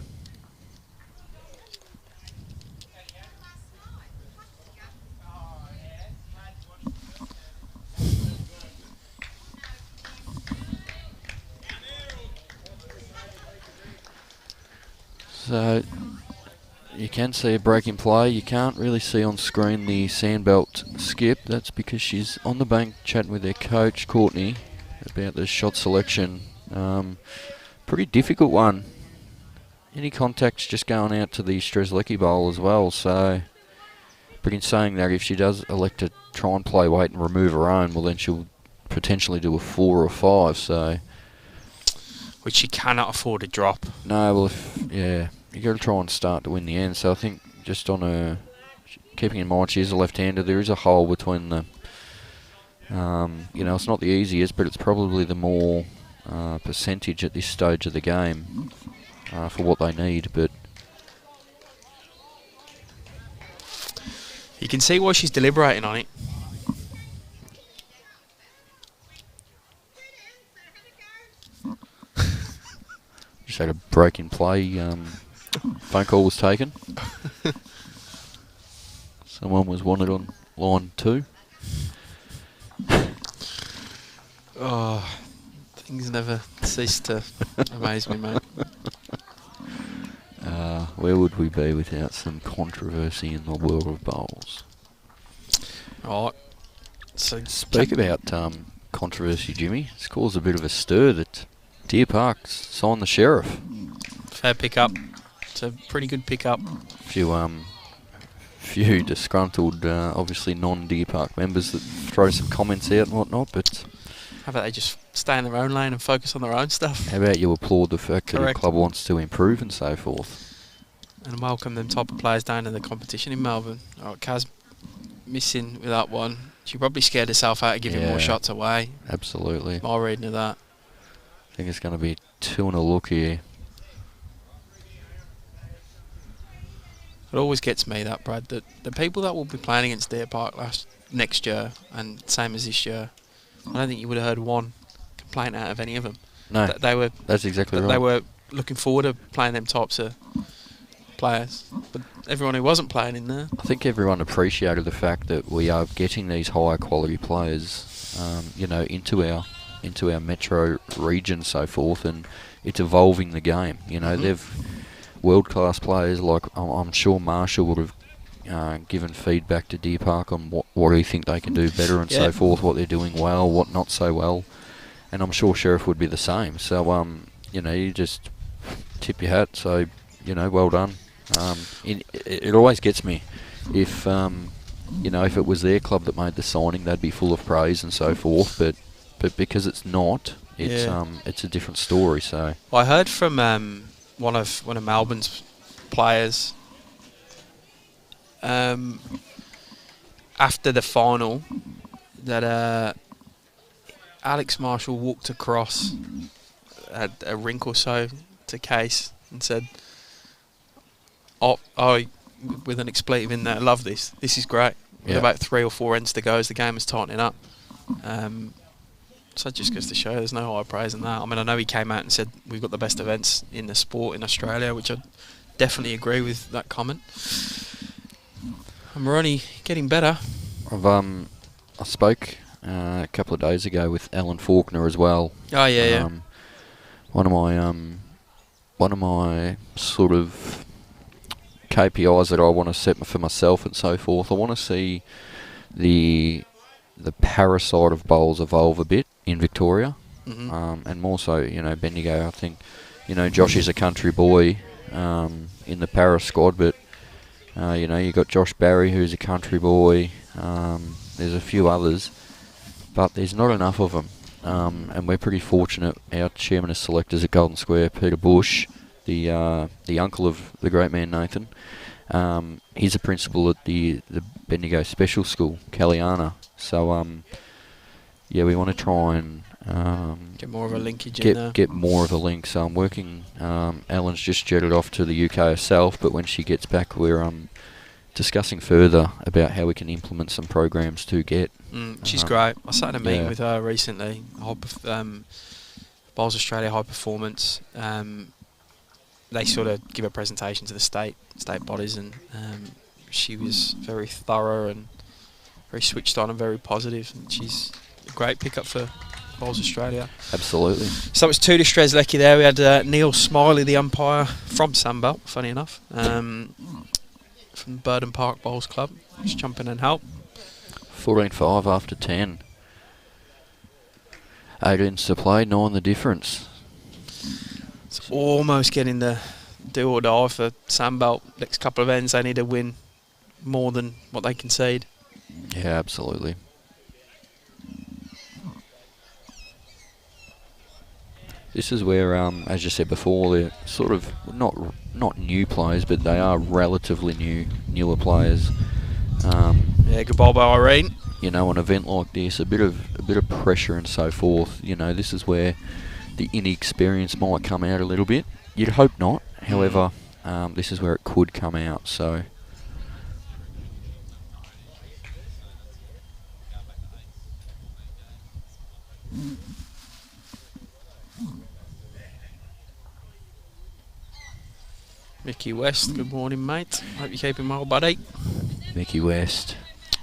So you can see a break in play. You can't really see on screen the Sandbelt skip. That's because she's on the bank chatting with their coach, Courtney, about the shot selection. Pretty difficult one. Any contact's just going out to the Strzelecki bowl as well. So, but in saying that, if she does elect to try and play weight and remove her own, well then she'll potentially do a 4 or 5. So, which she cannot afford to drop. No, well, yeah, you got to try and start to win the end. So I think just on her keeping in mind she's a left-hander, there is a hole between the... it's not the easiest, but it's probably the more percentage at this stage of the game for what they need, but... You can see why she's deliberating on it. Just had a break in play. Phone call was taken. Someone was wanted on line 2. Oh, things never cease to amaze me, mate. Where would we be without some controversy in the world of bowls? Right. So Speak about controversy, Jimmy. It's caused a bit of a stir that Deer Park's signed the sheriff. fair pickup. It's a pretty good pickup. Few disgruntled, obviously non-Deer Park members that throw some comments out and whatnot, but... How about they just stay in their own lane and focus on their own stuff? How about you applaud the fact that the Correct. club wants to improve and so forth? And welcome them type of players down to the competition in Melbourne. Oh, Kaz missing with that one. She probably scared herself out of giving more shots away. Absolutely. My reading of that. I think it's going to be 2 and a look here. It always gets me that, Brad, that the people that will be playing against Deer Park next year, and same as this year, I don't think you would have heard one complaint out of any of them. No, that's exactly right. They were looking forward to playing them types of players. But everyone who wasn't playing in there... I think everyone appreciated the fact that we are getting these higher quality players, into our metro region, so forth, and it's evolving the game. They've world-class players like I'm sure Marshall would have given feedback to Deer Park on what do you think they can do better and so forth, what they're doing well, what not so well, and I'm sure Sheriff would be the same. So you just tip your hat. So well done. It always gets me if if it was their club that made the signing, they'd be full of praise and so forth, but because it's not, it's a different story. So I heard from one of Melbourne's players after the final that Alex Marshall walked across, had a rink or so to Case and said, oh, with an expletive in there, love this. This is great. With about 3 or 4 ends to go as the game is tightening up. So it just goes to show there's no higher praise than that. I mean, I know he came out and said we've got the best events in the sport in Australia, which I definitely agree with that comment. And we're only getting better. I spoke a couple of days ago with Alan Faulkner as well. Oh yeah. One of my sort of KPIs that I want to set for myself and so forth. I want to see the parasite of bowls evolve a bit in Victoria, and more so, Bendigo. I think, Josh is a country boy in the para squad, but you got Josh Barry, who's a country boy. There's a few others, but there's not enough of them, and we're pretty fortunate. Our chairman of selectors at Golden Square, Peter Bush, the uncle of the great man Nathan. He's a principal at the Bendigo Special School, Caliana. So, we want to try and get more of a linkage in there. Get more of a link. So I'm working. Ellen's just jetted off to the UK herself, but when she gets back, we're discussing further about how we can implement some programs to get. She's great. I sat in a meeting with her recently. Bowls Australia High Performance. They sort of give a presentation to the state bodies, and she was very thorough and very switched on and very positive. And she's a great pickup for Bowls Australia. Absolutely. So it was 2 to Strzelecki there. We had Neil Smiley, the umpire from Sandbelt, funny enough, from Burden Park Bowls Club. Just jump in and help. 14-5 after 10. 18 to play, 9 the difference. It's almost getting the do or die for Sandbelt. Next couple of ends, they need to win more than what they concede. Yeah, absolutely. This is where, as you said before, they're sort of not new players, but they are relatively newer players. Yeah, good ball by Irene. You know, an event like this, a bit of pressure and so forth. You know, this is where the inexperience might come out a little bit. You'd hope not. However, this is where it could come out. So. Mickey West, good morning, mate. Hope you're keeping well, buddy. Mickey West.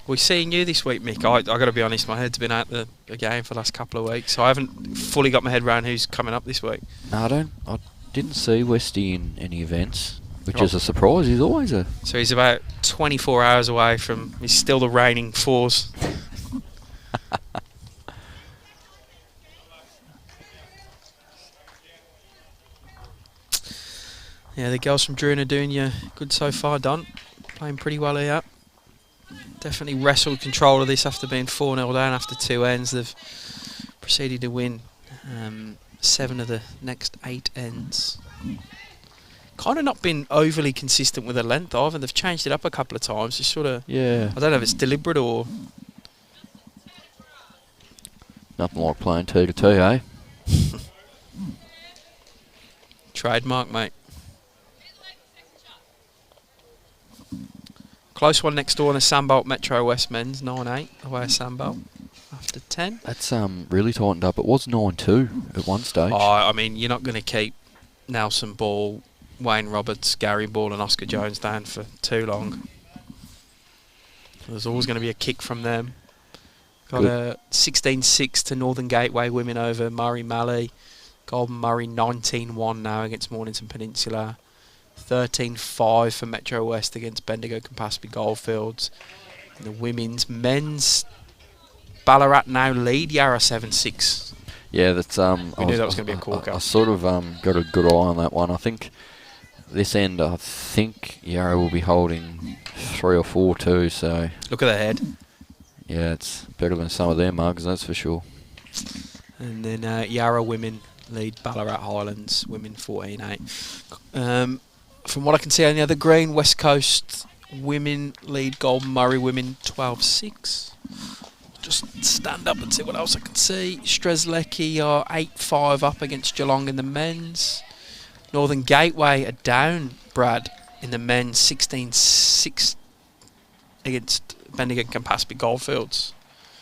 We're seeing you this week, Mick. I got to be honest, my head's been out the game for the last couple of weeks, so I haven't fully got my head around who's coming up this week. No, I didn't see Westy in any events, which is a surprise. He's always a... So he's about 24 hours away from... He's still the reigning fours. Yeah, the girls from Druin are doing you good so far, Don. Playing pretty well here. Definitely wrestled control of this after being 4-0 down after 2 ends. They've proceeded to win 7 of the next 8 ends. Kind of not been overly consistent with the length either. They've changed it up a couple of times. Just sort of... Yeah. I don't know if it's deliberate or... Nothing like playing 2-2, eh? Trademark, mate. Close one next door on a Sandbelt Metro West men's 9-8 away at Sandbelt after 10. That's really tightened up. It was 9-2 at one stage. Oh, I mean, you're not going to keep Nelson Ball, Wayne Roberts, Gary Ball and Oscar Jones down for too long. There's always going to be a kick from them. Got a 16-6 to Northern Gateway women over Murray Mallee. Golden Murray 19-1 now against Mornington Peninsula. 13-5 for Metro West against Bendigo Campaspe Goldfields. And the men's Ballarat now lead Yarra 7-6. Yeah, that's We knew that was going to be a corker. I sort of got a good eye on that one. I think this end, Yarra will be holding 3 or 4 too. So look at the head. Yeah, it's better than some of their mugs, that's for sure. And then Yarra women lead Ballarat Highlands women 14-8. From what I can see on the other green, West Coast women lead Golden Murray women 12-6. Just stand up and see what else I can see. Strzelecki are 8-5 up against Geelong in the men's. Northern Gateway are down, Brad, in the men's 16-6 against Bendigo Campaspe Goldfields.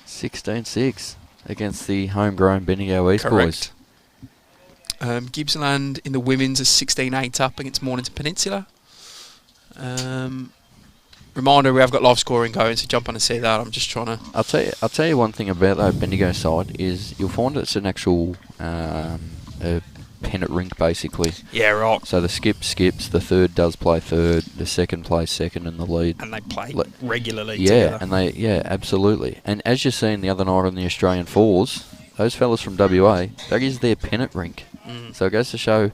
16-6 against the homegrown Bendigo East boys. Gippsland in the women's is 16-8 up against Mornington Peninsula. Reminder, we have got live scoring going, so jump on and see that. I'm just trying to... I'll tell you one thing about that Bendigo side is you'll find it's an actual a pennant rink, basically. Yeah, right. So the skips, the third does play third, the second plays second, and the lead. And they play regularly together. together. Absolutely. And as you're seeing the other night on the Australian Fours, those fellas from WA, that is their pennant rink. So it goes to show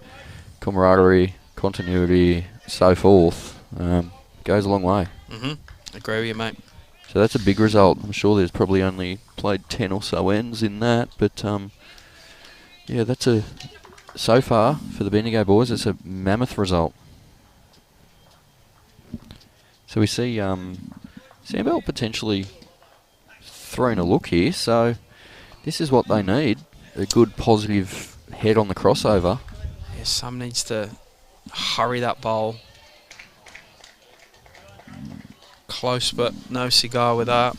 camaraderie, continuity, so forth. Goes a long way. Agree with you, mate. So that's a big result. I'm sure there's probably only played 10 or so ends in that, but yeah, that's so far for the Bendigo boys, it's a mammoth result. So we see Sandbelt potentially throwing a look here, so this is what they need, a good positive head on the crossover. Yeah, Sam needs to hurry that ball. Close, but no cigar with that.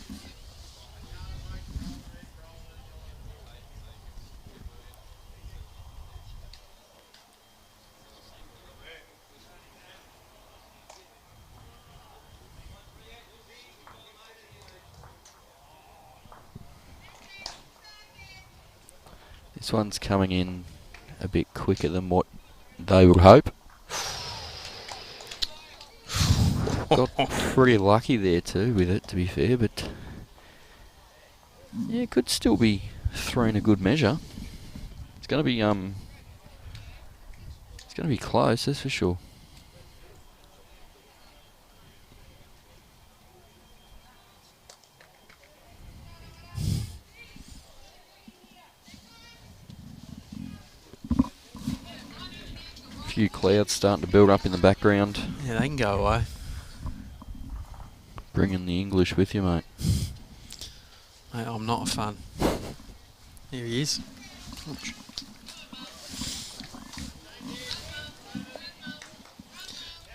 This one's coming in a bit quicker than what they would hope. Got pretty lucky there too with it, to be fair, but yeah, it could still be thrown a good measure. It's going to be close, that's for sure. Few clouds starting to build up in the background. Yeah, they can go away. bringing the English with you, mate. Mate, I'm not a fan. Here he is. Ouch.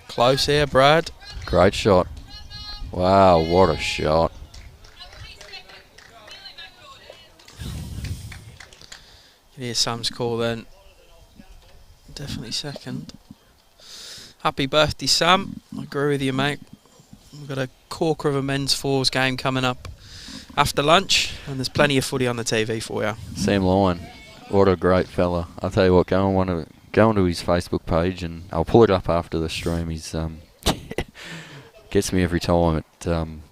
Close here, Brad. Great shot. Wow, what a shot. Here's Sam's call then. Definitely second. Happy birthday, Sam. I agree with you, mate. We've got a corker of a men's fours game coming up after lunch, and there's plenty of footy on the TV for you. Sam Lyon, what a great fella. I'll tell you what, go onto his Facebook page, and I'll pull it up after the stream. He's gets me every time at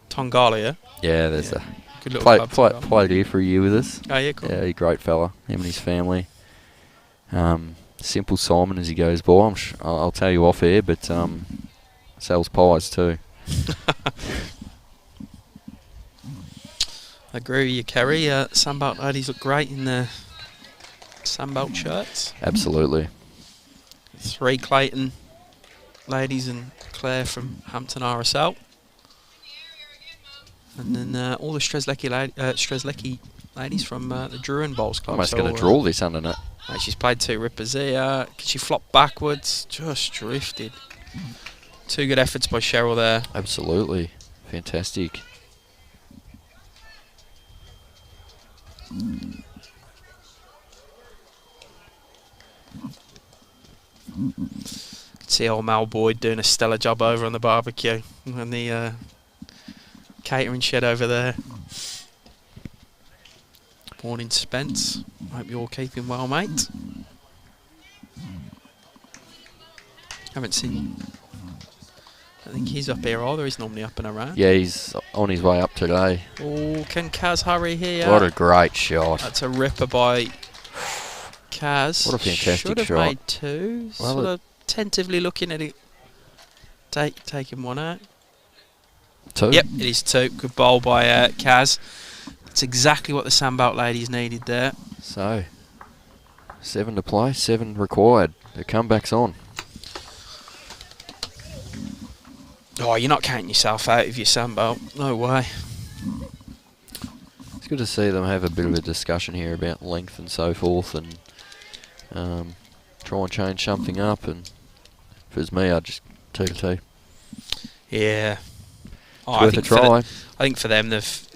Tongala, yeah? Yeah, there's a good little club. played here for a year with us. Oh, yeah, cool. Yeah, he's a great fella, him and his family. Simple Simon as he goes by. I'll tell you off air, but sells pies too. I agree with you, Kerry. Sandbelt ladies look great in their Sandbelt shirts. Absolutely. 3 Clayton ladies and Claire from Hampton RSL. And then all the Strzelecki ladies from the Druin Bowls Club. Almost going to draw this under net. Mate, she's played 2 rippers there. She flopped backwards, just drifted. 2 good efforts by Sheryl there. Absolutely. Fantastic. See old Mal Boyd doing a stellar job over on the barbecue and the catering shed over there. Morning, Spence. Hope you're all keeping well, mate. Haven't seen. I think he's up here either. He's normally up and around. Yeah, he's on his way up today. Oh, can Kaz hurry here? What a great shot. That's a ripper by Kaz. What a fantastic Should have shot. made 2. Well, sort of tentatively looking at it. Taking 1 out. 2? Yep, it is 2. Good bowl by Kaz. That's exactly what the Sandbelt ladies needed there. So, 7 to play, 7 required. The comeback's on. Oh, you're not counting yourself out of your Sandbelt. No way. It's good to see them have a bit of a discussion here about length and so forth, and try and change something up. And if it was me, I'd just 2 to 2. Yeah. It's worth a try. I think for them, they've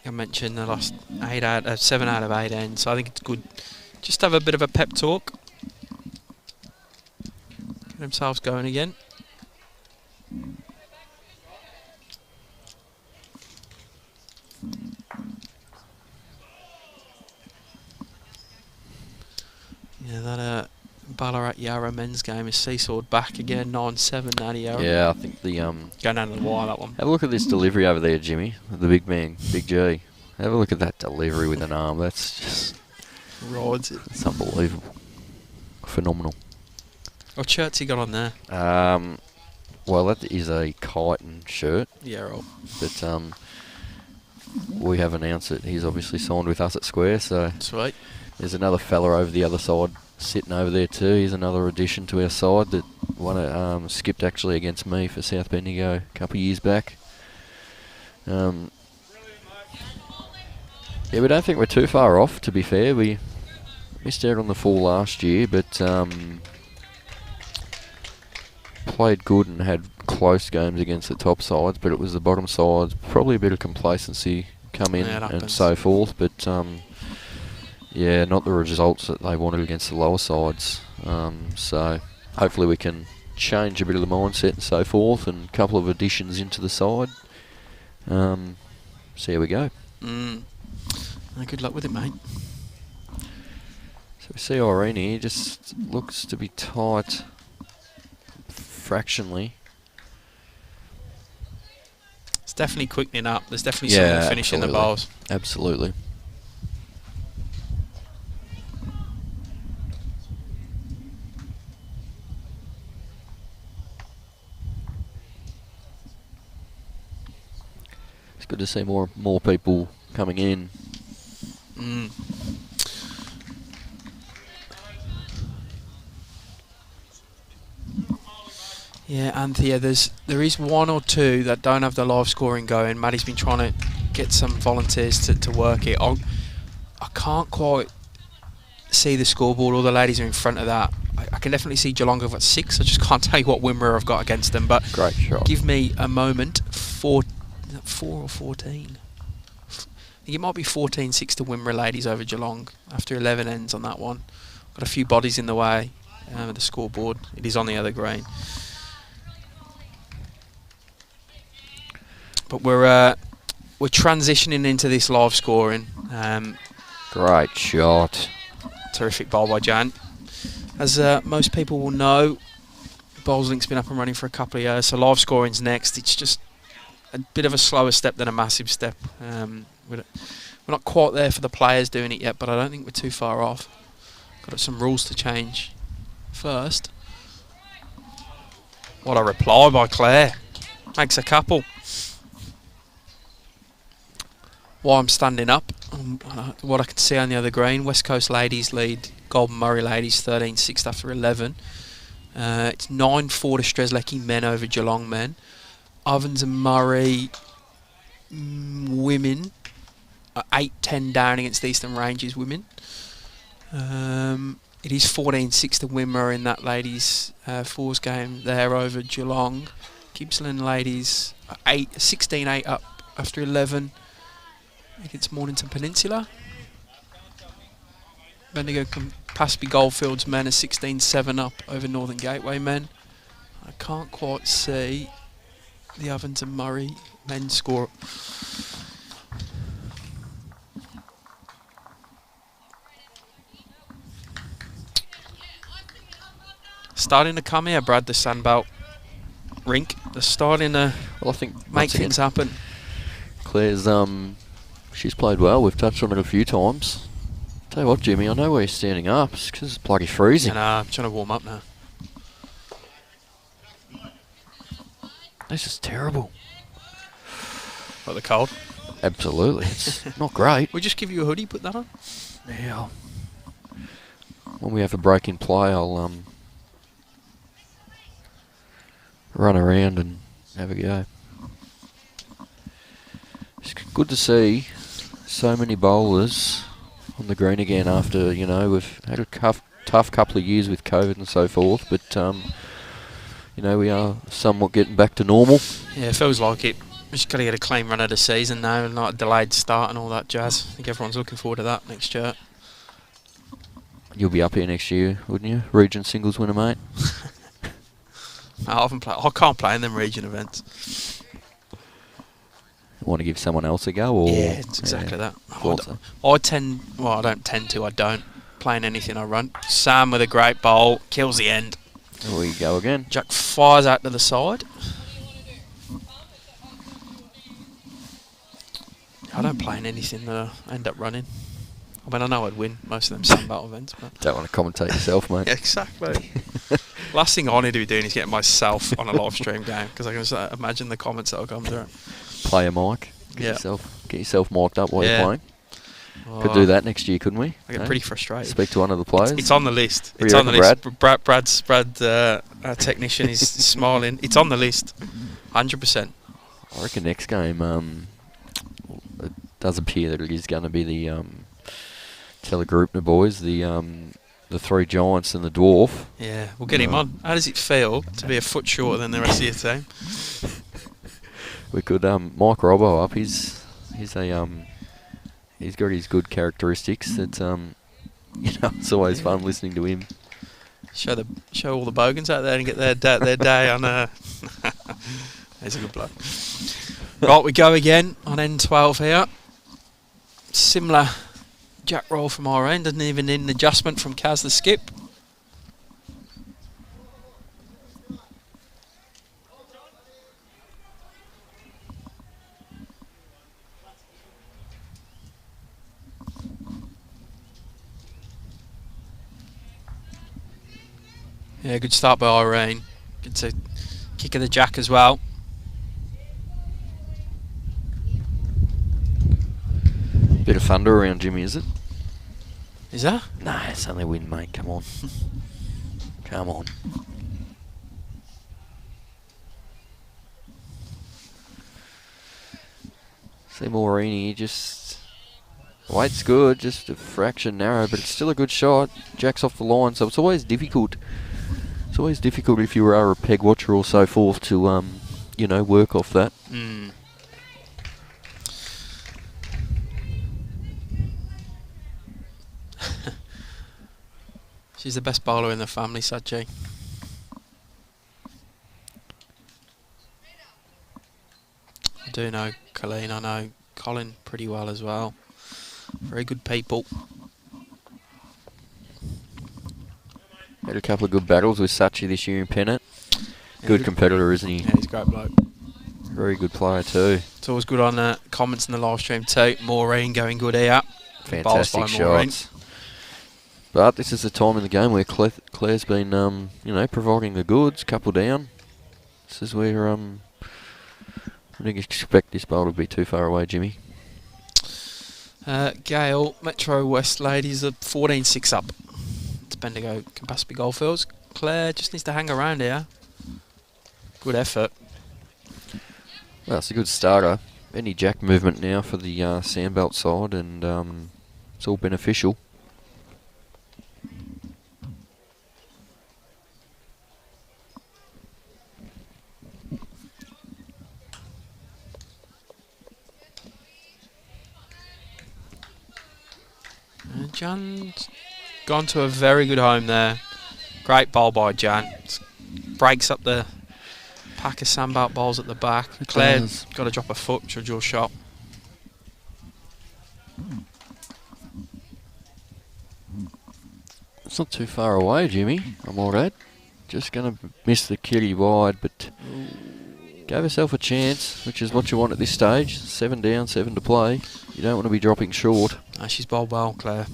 I mentioned they lost 7 out of 8 ends, so I think it's good. Just have a bit of a pep talk. Get themselves going again. Yeah, that Ballarat Yarra men's game is seesawed back again, 9-7 out of Yarra. Yeah, I think the going down to the wire, that one. have a look at this delivery over there, Jimmy. The big man, Big G. Have a look at that delivery with an arm. That's just Rides it. it's unbelievable. Phenomenal. What shirt's he got on there? Well, that is a chitin shirt, Yeah, right. but we have announced that he's obviously signed with us at Square, so Sweet. there's another fella over the other side sitting over there too. He's another addition to our side that skipped actually against me for South Bendigo a couple of years back. Yeah, we don't think we're too far off, to be fair. We missed out on the fall last year, but played good and had close games against the top sides, but it was the bottom sides. Probably a bit of complacency come in and so forth, but yeah, not the results that they wanted against the lower sides. So hopefully we can change a bit of the mindset and so forth, and a couple of additions into the side. See how we go. Good luck with it, mate. So we see Irene here, just looks to be tight fractionally. It's definitely quickening up. There's definitely someone finishing the bowls. Absolutely. It's good to see more people coming in. Yeah, Anthea, there is one or two that don't have the live scoring going. Maddie's been trying to get some volunteers to work it. I can't quite see the scoreboard. All the ladies are in front of that. I can definitely see Geelong have got 6. I just can't tell you what Wimmera I've got against them. But Great shot. give me a moment. 4 or 14? I think it might be 14-6 to Wimmera ladies over Geelong after 11 ends on that one. Got a few bodies in the way of the scoreboard. It is on the other green. But we're transitioning into this live scoring. Great shot. Terrific bowl by Jan. As most people will know, Bowlslink's been up and running for a couple of years, so live scoring's next. It's just a bit of a slower step than a massive step. We're not quite there for the players doing it yet, but I don't think we're too far off. Got some rules to change first. What a reply by Claire. Makes a couple. While I'm standing up, what I can see on the other green, West Coast ladies lead Golden Murray ladies 13-6 after 11. It's 9-4 to Strzelecki men over Geelong men. Ovens and Murray women are 8-10 down against Eastern Ranges women. It is 14-6 to Wimmera in that ladies fours game there over Geelong. Gippsland ladies are 16-8 up after 11 against Mornington Peninsula. Bendigo Campaspe Goldfields men are 16-7 up over Northern Gateway men. I can't quite see the Ovens and Murray men score. Starting to come here, Brad, the Sandbelt rink. They're starting to Well, I think make things happen. Claire's she's played well. We've touched on it a few times. Tell you what, Jimmy, I know where you're standing up. It's because it's bloody freezing. And I'm trying to warm up now. This is terrible. What, the cold? Absolutely. It's not great. We'll just give you a hoodie, put that on. Yeah. When we have a break in play, I'll run around and have a go. It's good to see so many bowlers on the green again after, we've had a tough couple of years with COVID and so forth, but, we are somewhat getting back to normal. Yeah, it feels like it. We just got to get a clean run of the season now, and not a delayed start and all that jazz. I think everyone's looking forward to that next year. You'll be up here next year, wouldn't you? Region singles winner, mate. I can't play in them region events. Want to give someone else a go? Or Yeah, it's exactly that. I don't play in anything I run. Sam with a great bowl, kills the end. There we go again. Jack fires out to the side. I don't play in anything that I end up running. I mean, I know I'd win most of them Sandbelt events, but Don't want to commentate yourself, mate. yeah, exactly. Last thing I need to be doing is getting myself on a live stream game, because I can just imagine the comments that'll come through. Play a mic. Get yourself mic'd up while you're playing. Could do that next year, couldn't we? I get pretty frustrated. Speak to one of the players. It's on the list. What It's do you on the reckon, list. Brad, our technician, is smiling. It's on the list, 100%. I reckon next game, it does appear that it is going to be the Telegroupner boys, the three giants and the dwarf. Yeah, we'll get him on. How does it feel to be a foot shorter than the rest of your team? We could Mike Robbo up. He's got his good characteristics. It's it's always fun listening to him. Show all the bogans out there and get their day on. He's a good bloke. Right, we go again on N12 here. Similar jack roll from Irene. Doesn't even need an adjustment from Kaz the skip. Yeah, good start by Irene. Good to kick of the jack as well. Bit of thunder around Jimmy, is it? Is that? Nah, it's only wind, mate. Come on. Come on. See Maureen just... Weight's good, just a fraction narrow, but it's still a good shot. Jack's off the line, so it's always difficult. It's always difficult if you are a peg watcher or so forth to, you know, work off that. Mm. She's the best bowler in the family, Sachi. I do know Colleen, I know Colin pretty well as well. Very good people. Had a couple of good battles with Sachi this year in Pennant. Good competitor, isn't he? Yeah, he's a great bloke. Very good player too. It's always good on the comments in the live stream too. Maureen going good here. Fantastic shots. But this is the time in the game where Claire's been, you know, providing the goods. Couple down. This is where I didn't expect this bowl to be too far away, Jimmy. Gale, Metro West ladies are 14-6 up. It's Bendigo Campaspe Goldfields. Claire just needs to hang around here. Good effort. Well, it's a good starter. Any jack movement now for the Sandbelt side, and it's all beneficial. Jan's gone to a very good home there. Great bowl by Jan. Breaks up the pack of Sandbelt balls at the back. Claire's got to drop a foot, she'll draw shot. It's not too far away, Jimmy, I'm alright. Just going to miss the kitty wide, but gave herself a chance, which is what you want at this stage. 7 down, 7 to play. You don't want to be dropping short. She's bowled well, Claire.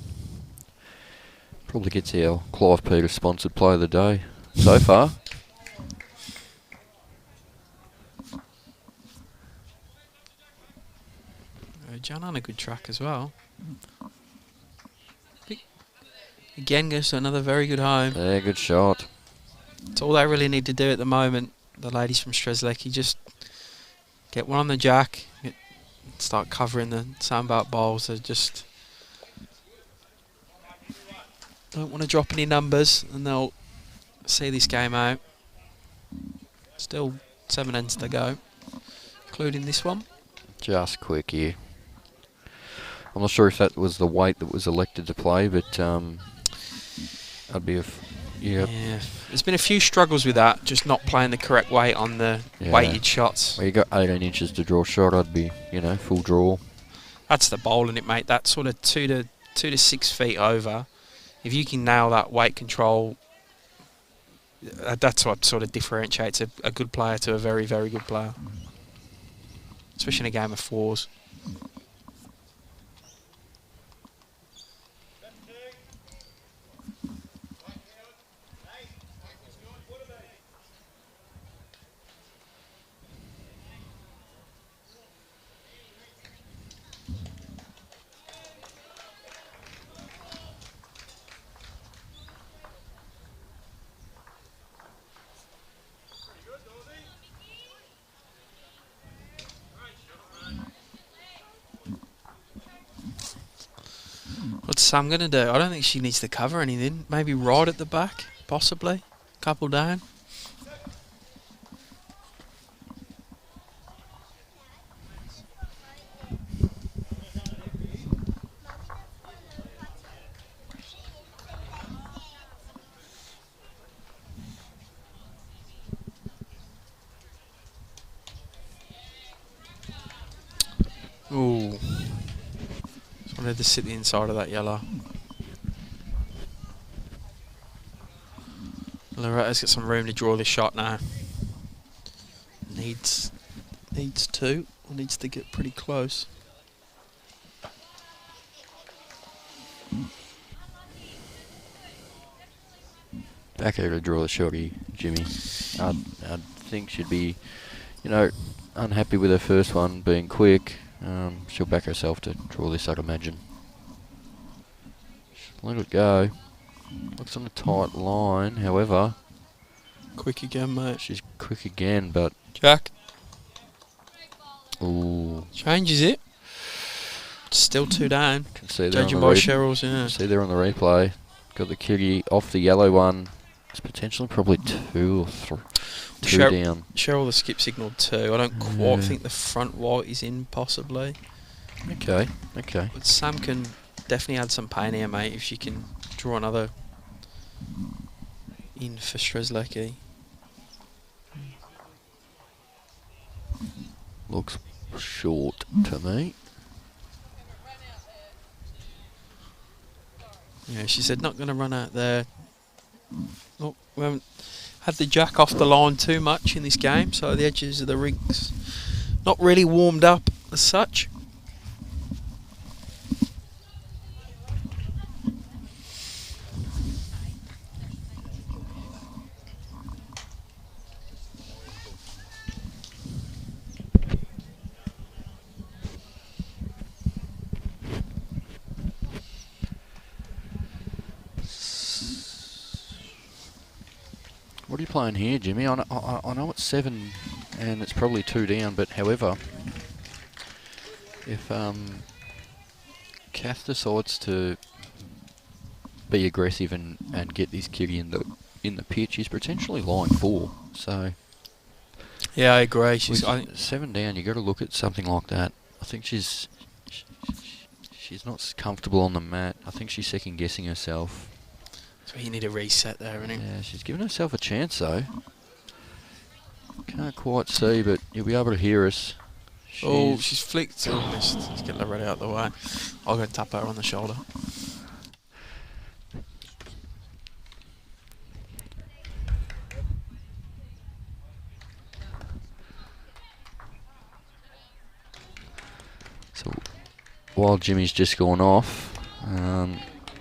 Probably gets our Clive Peters sponsored play of the day so far. Jan on a good track as well. Again goes to another very good home. Yeah, good shot. It's all they really need to do at the moment. The ladies from Strzelecki just get one on the jack, start covering the Sandbelt bowls. They just don't want to drop any numbers, and they'll see this game out. Still 7 ends to go, including this one. Just quick here. I'm not sure if that was the weight that was elected to play, but I'd be yeah. There's been a few struggles with that, just not playing the correct weight on the weighted shots. Well, you got 18 inches to draw shot. I'd be, you know, full draw. That's the bowling it, mate. That sort of 2 to 6 feet over. If you can nail that weight control, that's what sort of differentiates a good player to a very, very good player, especially in a game of fours. What's Sam going to do? I don't think she needs to cover anything. Maybe ride at the back, possibly. Couple down. Ooh. Just wanted to sit the inside of that yellow. Loretta's got some room to draw this shot now. Needs to, or needs to get pretty close. Back here to draw the shorty, Jimmy. I think she'd be, you know, unhappy with her first one being quick. She'll back herself to draw this, I'd imagine. She'll let it go. Looks on a tight line, however. Quick again, mate. She's quick again, but... Jack. Ooh. Changes it. Still 2 down. Can see there on Judging the by Sheryl's, see there on the replay. Got the kitty off the yellow one. It's potentially probably 2 or 3. 2 down. Sheryl the skip signal 2. I don't quite think the front white is in, possibly. Okay. But Sam can definitely add some pain here, mate, if she can draw another in for Strzelecki. Looks short to me. Yeah, she said not going to run out there. Look, we haven't had the jack off the line too much in this game, so the edges of the rinks not really warmed up as such. What are you playing here, Jimmy? I know it's 7 and it's probably 2 down, but however, if Kath decides to be aggressive and get this kitty in the pitch, he's potentially line 4. So yeah, I agree. She's 7 down. You got to look at something like that. I think she's not comfortable on the mat. I think she's second guessing herself. So you need a reset there, isn't it? Yeah, she's given herself a chance though. Can't quite see, but you'll be able to hear us. She's flicked. Missed. Let's get Loretta out of the way. I'll go and tap her on the shoulder. So while Jimmy's just gone off,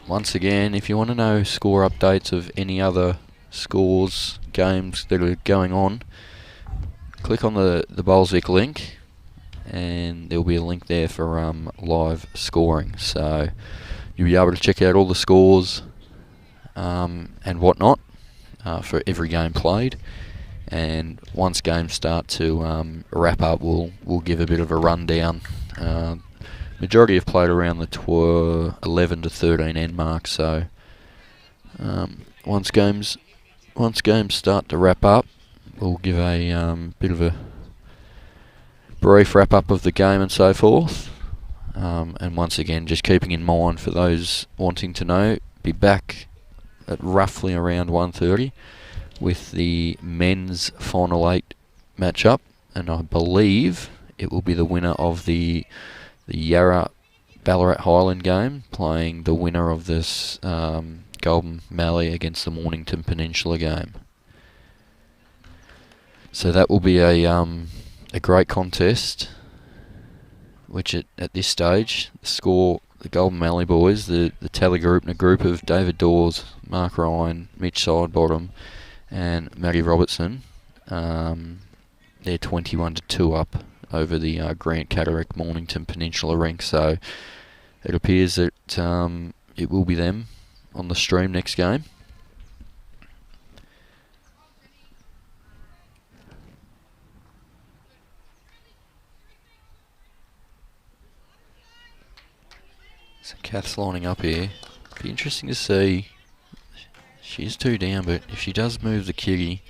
once again, if you want to know score updates of any other scores, games that are going on, click on the Bolsvik link and there'll be a link there for live scoring. So you'll be able to check out all the scores and whatnot for every game played. And once games start to wrap up, we'll give a bit of a rundown. Majority have played around the 11 to 13 end mark, so once games start to wrap up, we'll give a bit of a brief wrap up of the game and so forth. And once again, just keeping in mind for those wanting to know, be back at roughly around 1:30 with the men's final 8 matchup, and I believe it will be the winner of the Yarra Ballarat Highland game playing the winner of this Golden Mallee against the Mornington Peninsula game. So that will be a great contest, which at this stage, the Golden Mallee boys, the Tally group and a group of David Dawes, Mark Ryan, Mitch Sidebottom and Matty Robertson, they're 21-2 up over the Grant Cataract Mornington Peninsula rink, so it appears that it will be them on the stream next game. So Kath's lining up here. Be interesting to see. She's 2 down, but if she does move the kitty,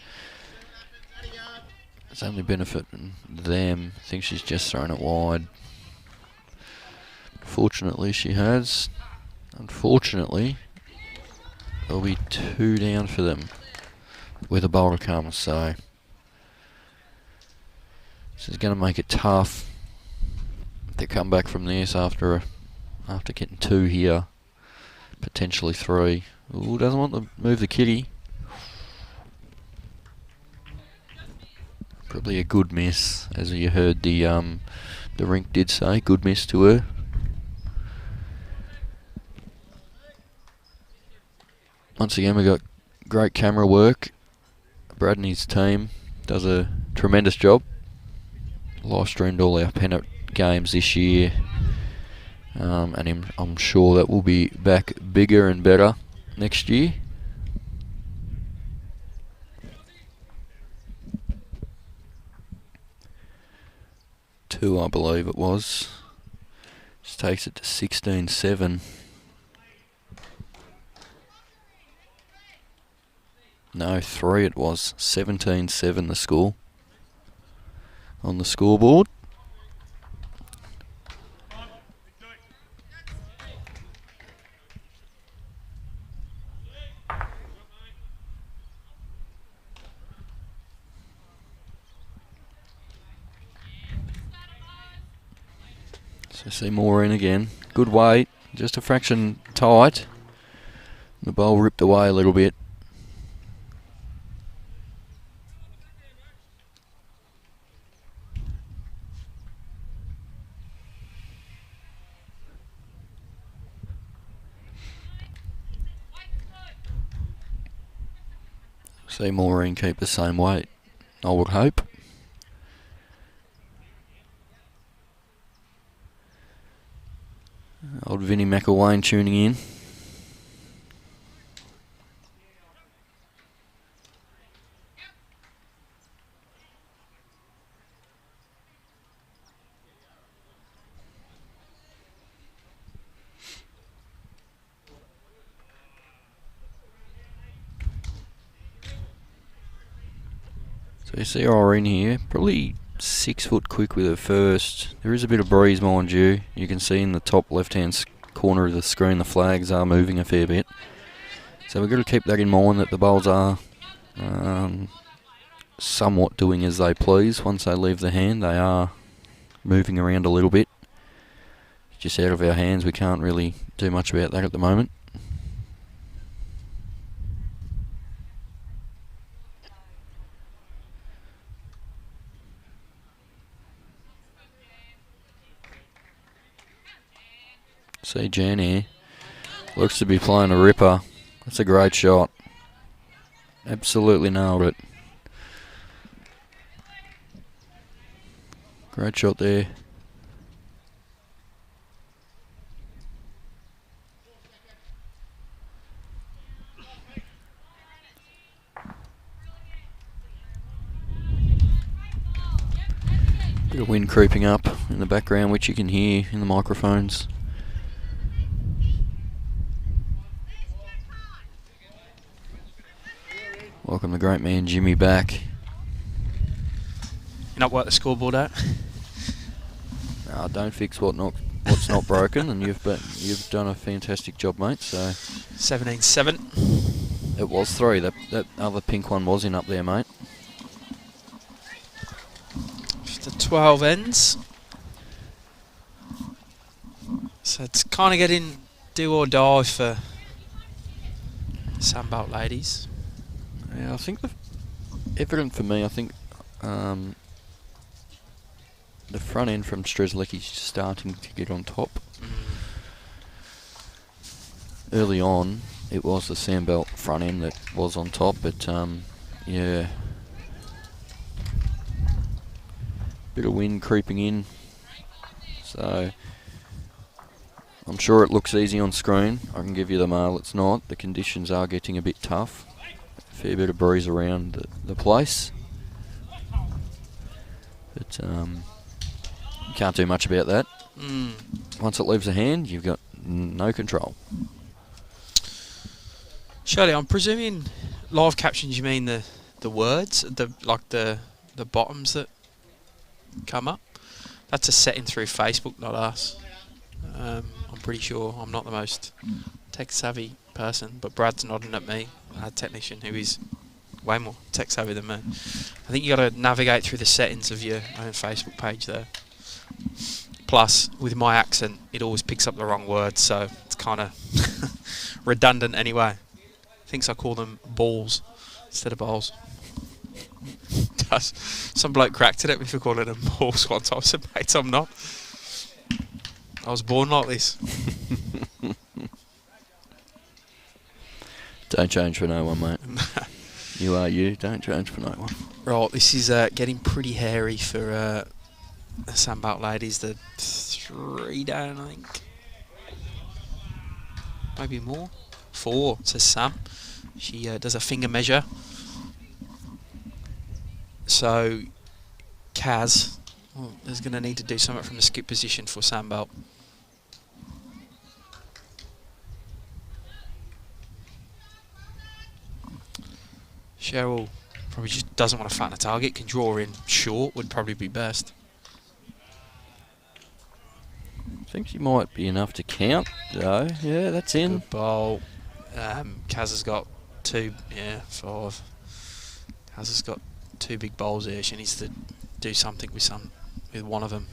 it's only benefiting them. I think she's just thrown it wide. Fortunately, she has. Unfortunately, there'll be 2 down for them where the bowler comes. So this is going to make it tough. They come back from this after getting 2 here, potentially 3. Ooh, doesn't want to move the kitty. Probably a good miss, as you heard the rink did say. Good miss to her. Once again, we got great camera work. Brad and his team does a tremendous job. Live streamed all our pennant games this year, and I'm sure that will be back bigger and better next year. Two, I believe it was. Just takes it to 16-7. No, 3 it was. 17-7 the score on the scoreboard. So see Maureen again. Good weight, just a fraction tight. The bowl ripped away a little bit. See Maureen keep the same weight, I would hope. Old Vinnie McElwain tuning in. So you see Irene here, probably 6 foot quick with her first. There is a bit of breeze, mind you. You can see in the top left-hand corner of the screen the flags are moving a fair bit. So we've got to keep that in mind, that the bowls are somewhat doing as they please. Once they leave the hand, they are moving around a little bit. Just out of our hands, we can't really do much about that at the moment. See Jan here. Looks to be playing a ripper. That's a great shot. Absolutely nailed it. Great shot there. Bit of wind creeping up in the background, which you can hear in the microphones. Welcome the great man Jimmy back. You not work the scoreboard out? Don't fix what's not broken, and you've done a fantastic job, mate. So 17-7. It was 3. That other pink one was in up there, mate. After 12 ends. So it's kind of getting do or die for Sandbelt ladies. Yeah, I think evident for me, I think the front end from Strzelecki's starting to get on top. Early on, it was the Sandbelt front end that was on top, but yeah. Bit of wind creeping in, so I'm sure it looks easy on screen. I can give you the mail, it's not. The conditions are getting a bit tough. Fair bit of breeze around the place, but you can't do much about that. Once it leaves the hand, you've got no control. Shirley, I'm presuming live captions, you mean the words, the bottoms that come up? That's a setting through Facebook, not us. I'm pretty sure I'm not the most tech savvy person, but Brad's nodding at me, our technician, who is way more tech savvy than me. I think you got to navigate through the settings of your own Facebook page there. Plus, with my accent, it always picks up the wrong words, so it's kind of redundant anyway. Thinks I call them balls instead of bowls. Some bloke cracked at it for calling them balls once. I said, mate, I'm not. I was born like this. Don't change for no one, mate. You are you. Don't change for no one. Right, this is getting pretty hairy for the Sandbelt ladies. The 3 down, I think. Maybe more. 4, says Sam. She does a finger measure. So, Kaz is going to need to do something from the skip position for Sandbelt. Sheryl probably just doesn't want to fatten the target. Can draw in short would probably be best. I think she might be enough to count, though. Yeah, that's in. Good bowl. Kaz has got 2, 5. Kaz has got 2 big bowls here. She needs to do something with one of them.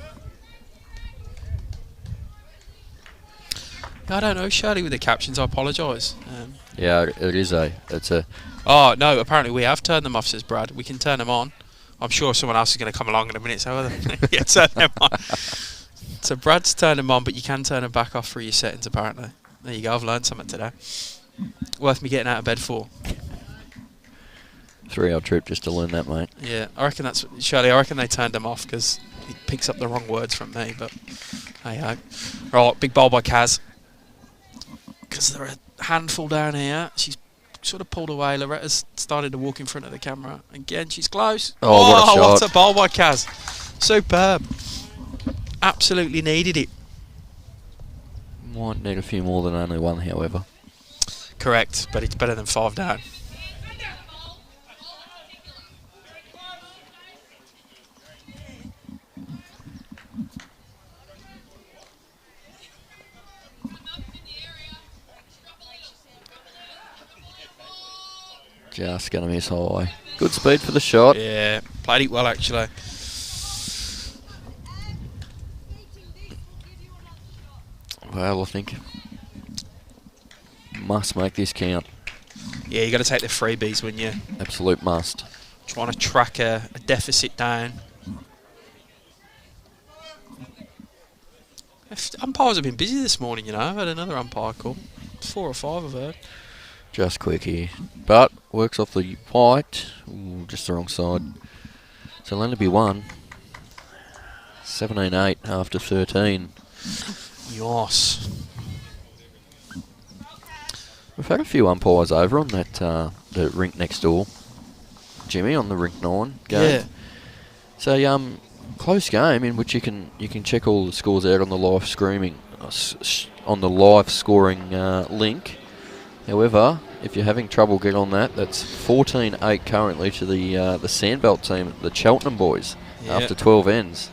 I don't know, Shirley, with the captions. I apologise. Yeah, it's a. Oh no! Apparently we have turned them off, says Brad. We can turn them on. I'm sure someone else is going to come along in a minute. So yeah, turn them on. So Brad's turned them on, but you can turn them back off through your settings. Apparently, there you go. I've learned something today. Worth me getting out of bed for. 3-hour trip just to learn that, mate. Yeah, I reckon that's Shirley. I reckon they turned them off because he picks up the wrong words from me. But hey ho. Right, big bowl by Kaz. Because they're a handful down here. She's sort of pulled away. Loretta's started to walk in front of the camera. Again, she's close. Oh, what a shot. What a bowl by Kaz. Superb. Absolutely needed it. Might need a few more than only one, however. Correct, but it's better than 5 down. Just going to miss high. Good speed for the shot. Yeah, played it well actually. Well, I think must make this count. Yeah, you got to take the freebies when you're Absolute must. trying to track a deficit down. Umpires have been busy this morning, you know. I've had another umpire call. 4 or 5 I've heard. Just quick here. But works off the white. Ooh, just the wrong side. So it'll only be one. 17-8 after 13. Yes. We've had a few umpires over on that the rink next door. Jimmy on the rink 9 game. Yeah. So close game in which you can check all the scores out on the live streaming on the live scoring link. However, if you're having trouble, get on that. That's 14-8 currently to the Sandbelt team, the Cheltenham boys, after 12 ends.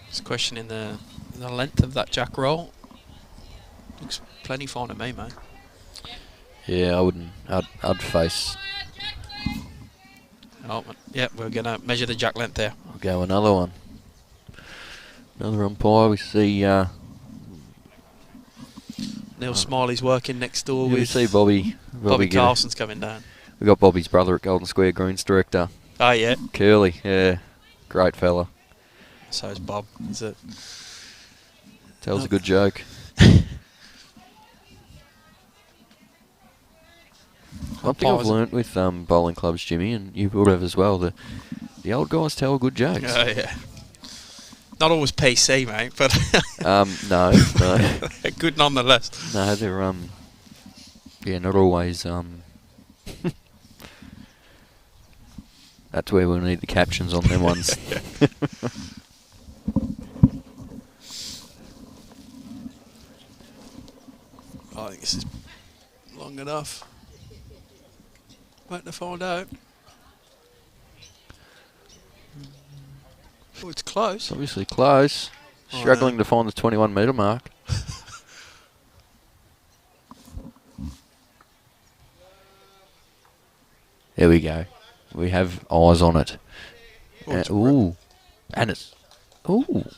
Just questioning the length of that jack roll. Looks plenty fine to me, mate. Yeah, I wouldn't. I'd face. Oh, yeah, we're going to measure the jack length there. I'll go another one. Another umpire. We see. Neil Smiley's working next door We with see Bobby Carlson's coming down. We got Bobby's brother at Golden Square Greens director. Oh, yeah. Curly, yeah, great fella. So is Bob. Is it? Tells a good joke. One thing I've learnt with bowling clubs, Jimmy, and you would have as well, the old guys tell good jokes. Oh, yeah. Not always PC, mate, but no. good nonetheless. No, they're yeah, not always That's where we'll need the captions on them ones. I think this is long enough. Waiting to find out. Oh, it's close. It's obviously close. Struggling to find the 21 metre mark. There we go. We have eyes on it. Ooh. And it's... Ooh.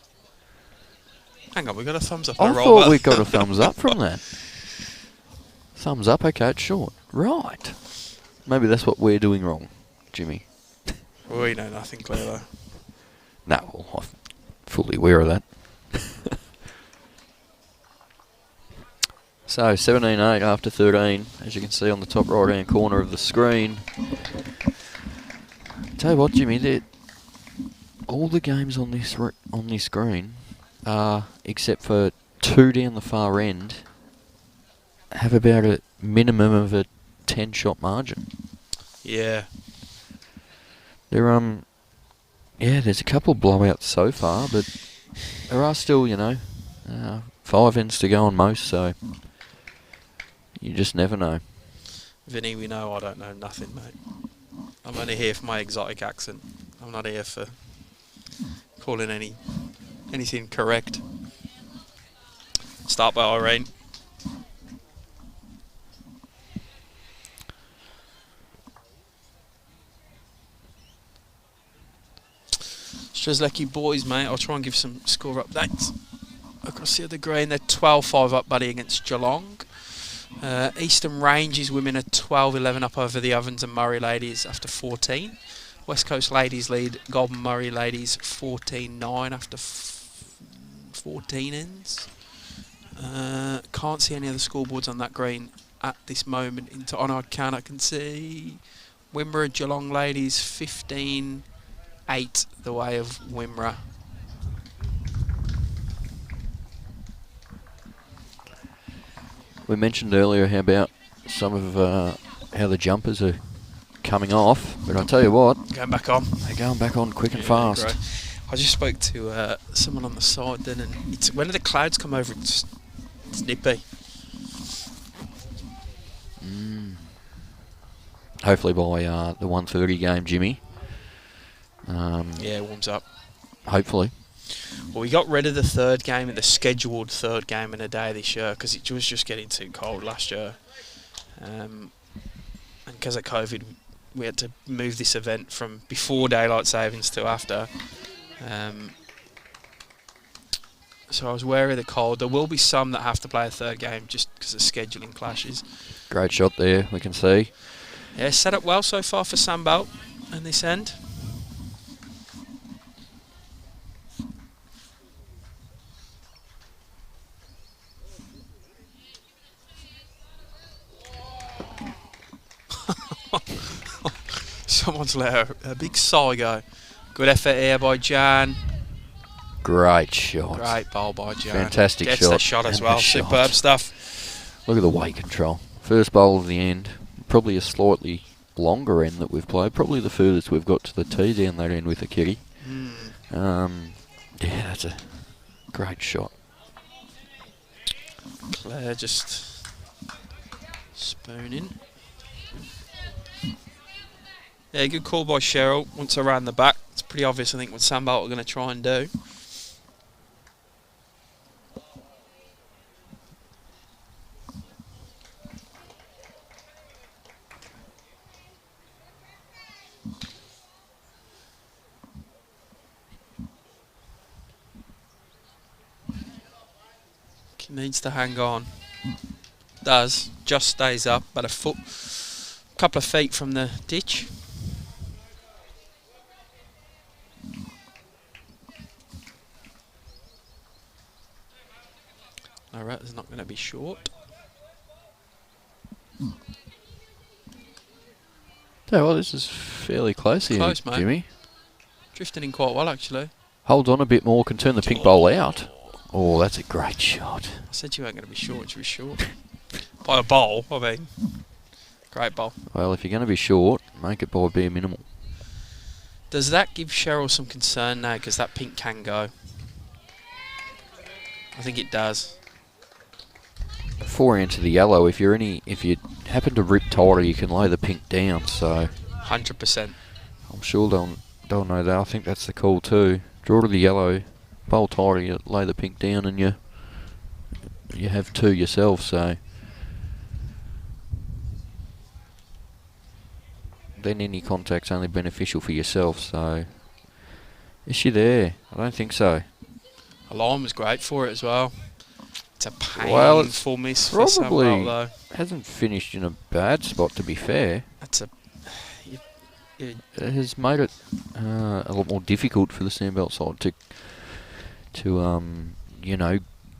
Hang on, we got a thumbs up. I thought we got a thumbs up from that. Thumbs up, okay, it's short. Right. Maybe that's what we're doing wrong, Jimmy. We know nothing, clearly. No, well, I'm fully aware of that. So, 17-8 after 13, as you can see on the top right-hand corner of the screen. Tell you what, Jimmy, all the games on this screen, except for 2 down the far end, have about a minimum of a 10-shot margin. Yeah. Yeah, there's a couple of blowouts so far, but there are still, 5 ends to go on most, so you just never know. Vinny, we know I don't know nothing, mate. I'm only here for my exotic accent. I'm not here for calling anything correct. Start by Irene. Strzelecki boys, mate. I'll try and give some score updates across the other green. They're 12-5 up, buddy, against Geelong. Eastern Ranges women are 12-11 up over the Ovens and Murray ladies after 14. West Coast ladies lead Golden Murray ladies 14-9 after 14 ends. Can't see any other scoreboards on that green at this moment. On our count, I can see Wimmera Geelong ladies 15-8 the way of Wimmera. We mentioned earlier how about some of how the jumpers are coming off, but I'll tell you what, Going back on. they're going back on quick and fast. Great. I just spoke to someone on the side then, and it's when the clouds come over, it's nippy. Hopefully by the 1:30 game, Jimmy. Yeah, warms up. Hopefully. Well, we got rid of the third game, the scheduled third game in a day this year, because it was just getting too cold last year. And because of COVID, we had to move this event from before daylight savings to after. So I was wary of the cold. There will be some that have to play a third game just because of scheduling clashes. Great shot there, we can see. Yeah, set up well so far for Sandbelt in this end. Someone's let a big sigh go. Good effort here by Jan. Great shot. Great bowl by Jan. Fantastic Gets shot. the shot as And well. the shot. Superb stuff. Look at the weight control. First bowl of the end. Probably a slightly longer end that we've played. Probably the furthest we've got to the tee down that end with a kitty. Yeah, that's a great shot. Claire just spooning. Yeah, good call by Sheryl. Once around the back, it's pretty obvious, I think, what Sandbelt are going to try and do. He needs to hang on. Does. Just stays up, about a couple of feet from the ditch. Loretta's not going to be short. Yeah, well, this is fairly close here, Close, mate. Jimmy. Drifting in quite well, actually. Holds on a bit more, can turn the pink bowl out. Oh, that's a great shot. I said you weren't going to be short, she was short. By a bowl, I mean. Great bowl. Well, if you're going to be short, make it by bare minimal. Does that give Sheryl some concern now, because that pink can go? I think it does. 4 into the yellow. If you happen to rip tighter, you can lay the pink down. So 100%. I'm sure they'll know that. I think that's the call too. Draw to the yellow, bowl tighter, you lay the pink down, and you have 2 yourself. So then any contact's only beneficial for yourself. So is she there? I don't think so. Alarm was great for it as well. It's a Well, painful miss for probably Sandbelt, though. hasn't finished in a bad spot, to be fair. That's a... It has made it a lot more difficult for the Sandbelt side to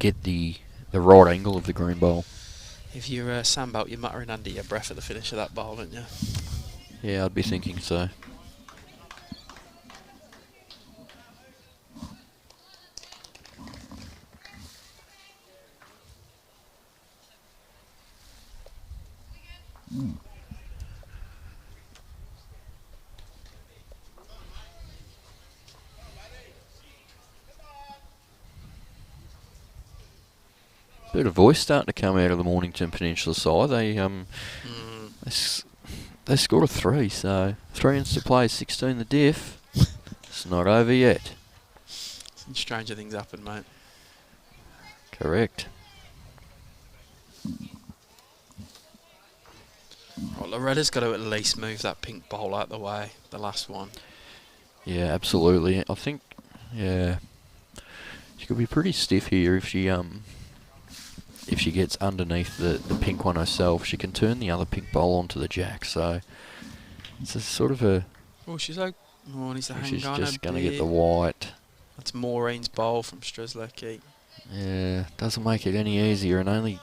get the right angle of the green bowl. If you're Sandbelt, you're muttering under your breath at the finish of that bowl, aren't you? Yeah, I'd be thinking so. bit of voice starting to come out of the Mornington Peninsula side. They scored a 3, so 3 ends to play, 16 the diff. It's not over yet. Stranger things happen, mate. Correct. Well, Loretta's got to at least move that pink bowl out the way, the last one. Yeah, absolutely. I think, yeah, she could be pretty stiff here if she gets underneath the pink one herself. She can turn the other pink bowl onto the jack. So it's a sort of a. Oh, she's like, needs to hang She's on just a going to bit. get the white. That's Maureen's bowl from Strzelecki. Yeah, doesn't make it any easier, and only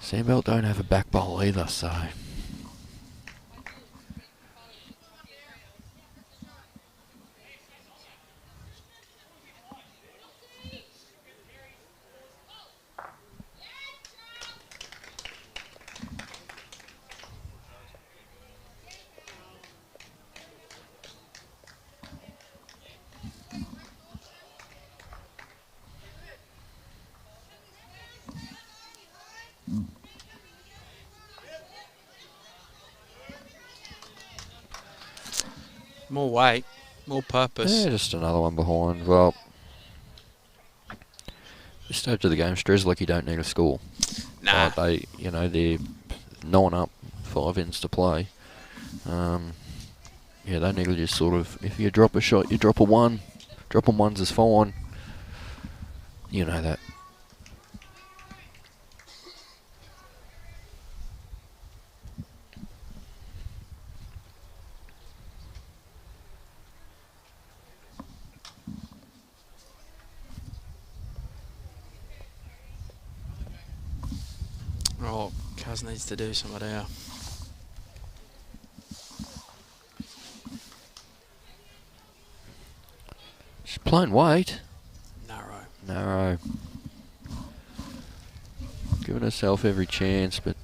Sandbelt don't have a back bowl either, so. More weight, more purpose. Yeah, just another one behind. Well, this stage of the game, Strzelecki don't need a score. Nah. They're 9 up, 5 ends to play. Yeah, they need to just sort of, if you drop a shot, you drop a 1. Dropping 1s is fine. You know that. Oh, Kaz needs to do something there. She's playing weight. Narrow. Giving herself every chance, but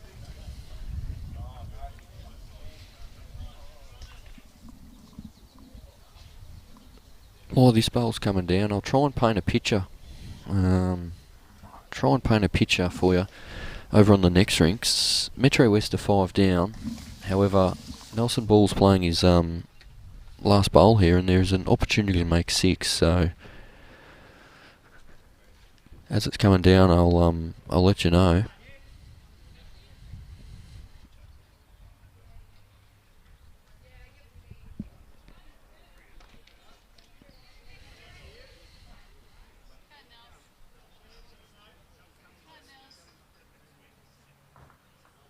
while this bowl's coming down, I'll try and paint a picture. For you over on the next rinks. Metro West are 5 down. However, Nelson Ball's playing his last bowl here, and there's an opportunity to make 6. So as it's coming down, I'll let you know.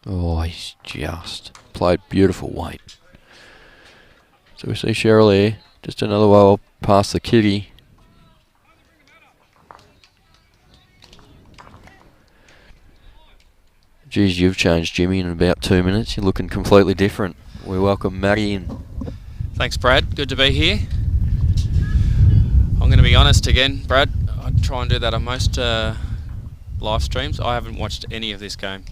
Oh, he's just played beautiful weight. So we see Sheryl here, just another well past the kitty. Geez, you've changed, Jimmy, in about 2 minutes. You're looking completely different. We welcome Maddie in. Thanks, Brad. Good to be here. I'm going to be honest again, Brad. I try and do that on most live streams. I haven't watched any of this game.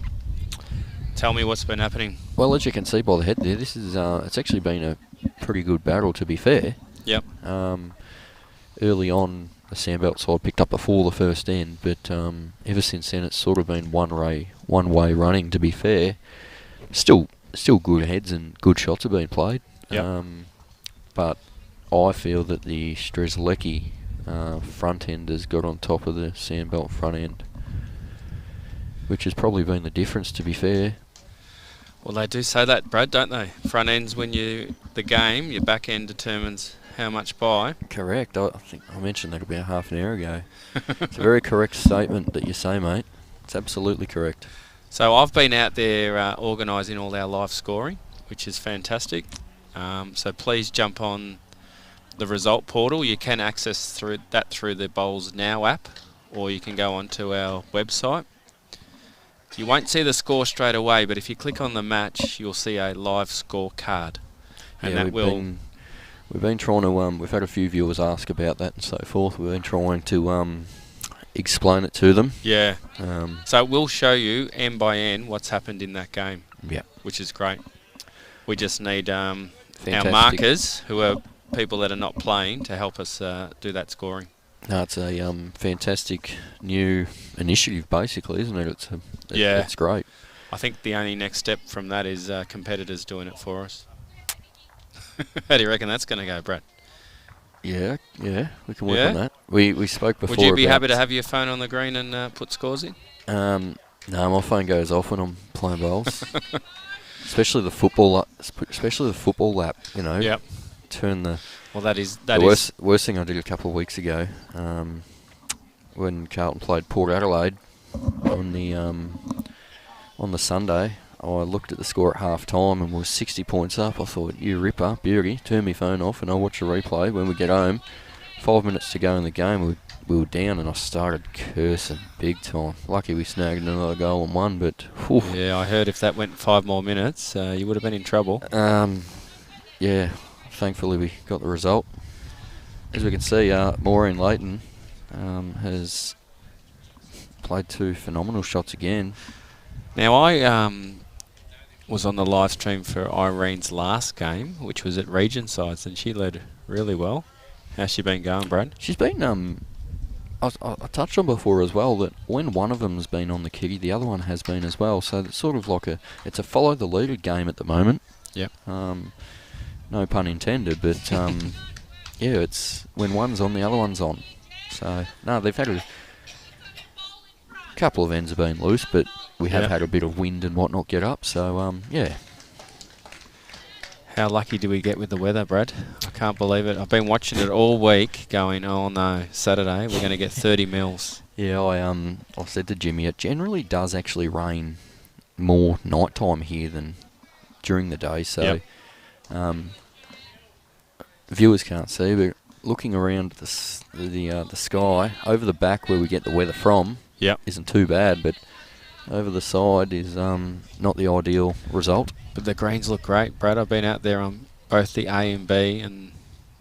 Tell me what's been happening. Well, as you can see by the head there, this is it's actually been a pretty good battle, to be fair. Yep. Early on, the Sandbelt side picked up the 4 the first end, but ever since then it's sort of been one-way running, to be fair. Still good heads and good shots are being played. Yep. But I feel that the Strzelecki front end has got on top of the Sandbelt front end, which has probably been the difference, to be fair. Well, they do say that, Brad, don't they? Front ends when the game, your back end determines how much by. Correct. I think I mentioned that about half an hour ago. It's a very correct statement that you say, mate. It's absolutely correct. So I've been out there organising all our live scoring, which is fantastic. So please jump on the result portal. You can access through the Bowls Now app, or you can go onto our website. You won't see the score straight away, but if you click on the match, you'll see a live score card. And Yeah, that we've been trying to we've had a few viewers ask about that and so forth. We've been trying to explain it to them. Yeah. So it will show you end by end what's happened in that game. Yeah. Which is great. We just need our Fantastic. markers, who are people that are not playing, to help us do that scoring. No, it's a fantastic new initiative, basically, isn't it? Yeah. It's great. I think the only next step from that is competitors doing it for us. How do you reckon that's going to go, Brad? Yeah, we can work Yeah? on that. We spoke before. Would you be about, happy to have your phone on the green and put scores in? No, my phone goes off when I'm playing bowls. Especially the football, lap. You know. Yep. Turn the. Well, that is worst thing I did a couple of weeks ago, when Carlton played Port Adelaide on the Sunday. I looked at the score at half time and was 60 points up. I thought, you ripper, beauty, turn my phone off and I'll watch a replay when we get home. 5 minutes to go in the game, we were down and I started cursing big time. Lucky we snagged another goal and won, but... Whew. Yeah, I heard if that went 5 more minutes, you would have been in trouble. Yeah, thankfully we got the result. As we can see, Maureen Leighton has played 2 phenomenal shots again. Now, I was on the live stream for Irene's last game, which was at Region Sides, and she led really well. How's she been going, Brad? She's been, I touched on before as well, that when one of them's been on the kitty, the other one has been as well. So it's sort of like it's a follow the leader game at the moment. Yep. No pun intended, but yeah, it's when one's on, the other one's on. So no, they've had a couple of ends have been loose, but we have had a bit of wind and whatnot get up. So yeah. How lucky do we get with the weather, Brad? I can't believe it. I've been watching it all week going, oh no, Saturday we're going to get 30 mils. Yeah, I said to Jimmy, it generally does actually rain more nighttime here than during the day. So viewers can't see, but looking around the sky, over the back where we get the weather from isn't too bad, but over the side is not the ideal result. But the greens look great, Brad. I've been out there on both the A and B, and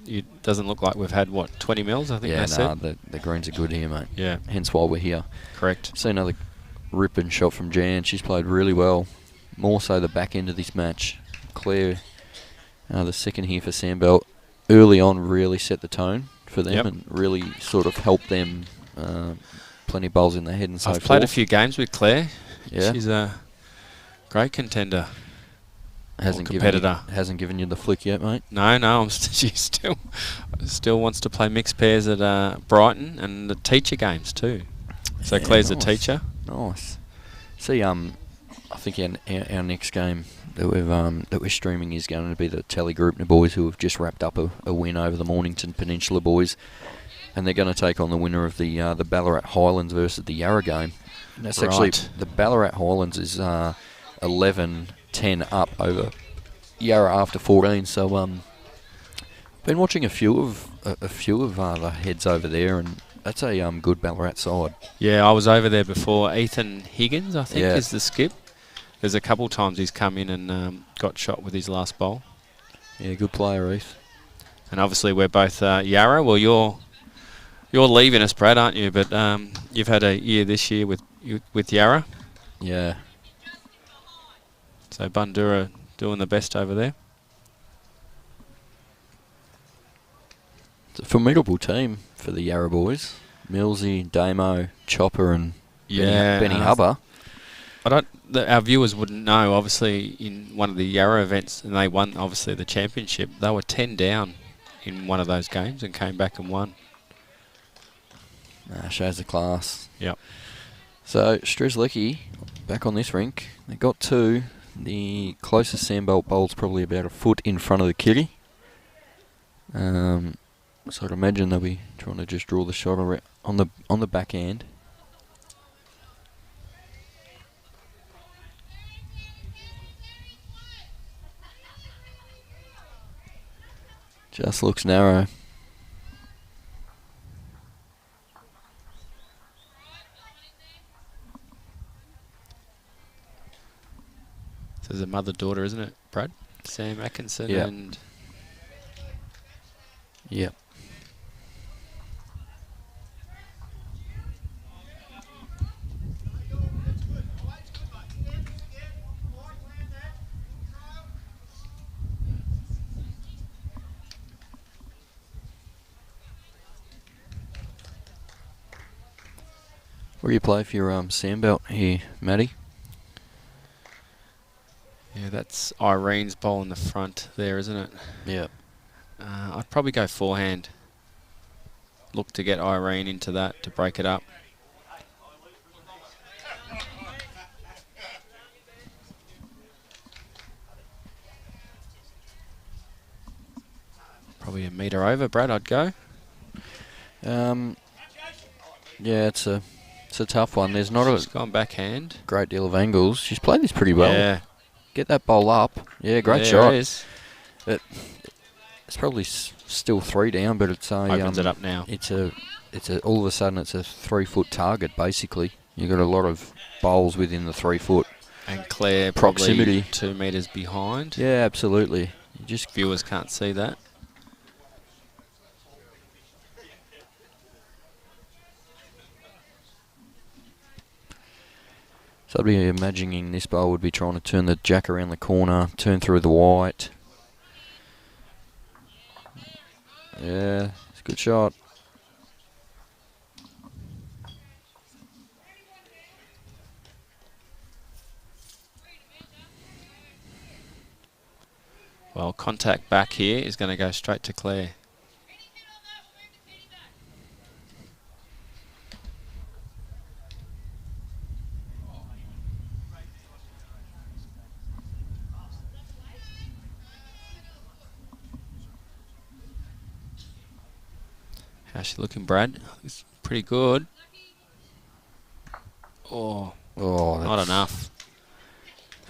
it doesn't look like we've had, 20 mils, I think they said? Yeah, the greens are good here, mate. Yeah. Hence why we're here. Correct. See another ripping shot from Jan. She's played really well. More so the back end of this match. Claire, the second here for Sandbelt, early on really set the tone for them and really sort of helped them plenty of bowls in their head and so forth. I've played a few games with Claire. Yeah. She's a great contender. Hasn't given you the flick yet, mate? No. She still wants to play mixed pairs at Brighton and the teacher games too. So Claire's a teacher. Nice. See, I think our next game that we're streaming is going to be the Tally Group boys, who have just wrapped up a win over the Mornington Peninsula boys, and they're going to take on the winner of the Ballarat Highlands versus the Yarra game. And that's actually the Ballarat Highlands is 11-10 up over Yarra after 14. So been watching a few of the heads over there, and that's a good Ballarat side. Yeah, I was over there before. Ethan Higgins, I think, is the skip. There's a couple times he's come in and got shot with his last bowl. Yeah, good player, Heath. And obviously we're both Yarra. Well, you're leaving us, Brad, aren't you? But you've had a year this year with Yarra. Yeah. So Bundura doing the best over there. It's a formidable team for the Yarra boys. Millsy, Damo, Chopper, and Benny Hubber. Our viewers wouldn't know. Obviously, in one of the Yarra events, and they won obviously the championship. They were 10 down in one of those games and came back and won. Shows the class. Yep. So Strzelecki back on this rink. They got 2. The closest Sandbelt bowl's probably about a foot in front of the kitty. So I'd imagine they'll be trying to just draw the shot on the back end. Just looks narrow. So there's a mother-daughter, isn't it, Brad? Sam Atkinson and... Yep. What do you play for your Sandbelt here, Matty? Yeah, that's Irene's bowl in the front there, isn't it? Yeah. I'd probably go forehand. Look to get Irene into that to break it up. Probably a metre over, Brad, I'd go. Yeah, it's a tough one. There's not She's gone backhand. great deal of angles. She's played this pretty well. Yeah. Get that bowl up. Yeah, great There shot. it is. It's probably still 3 down, but it's a Opens it up now. It's a all of a sudden it's a 3-foot target basically. You got a lot of bowls within the 3 foot. And Claire Proximity. probably 2 metres behind. Yeah, absolutely. You just Viewers can't see that. So I'd be imagining this bowl would be trying to turn the jack around the corner, turn through the white. Yeah, it's a good shot. Well, contact back here is going to go straight to Claire. How's she looking, Brad? It's pretty good. Oh, not that's enough.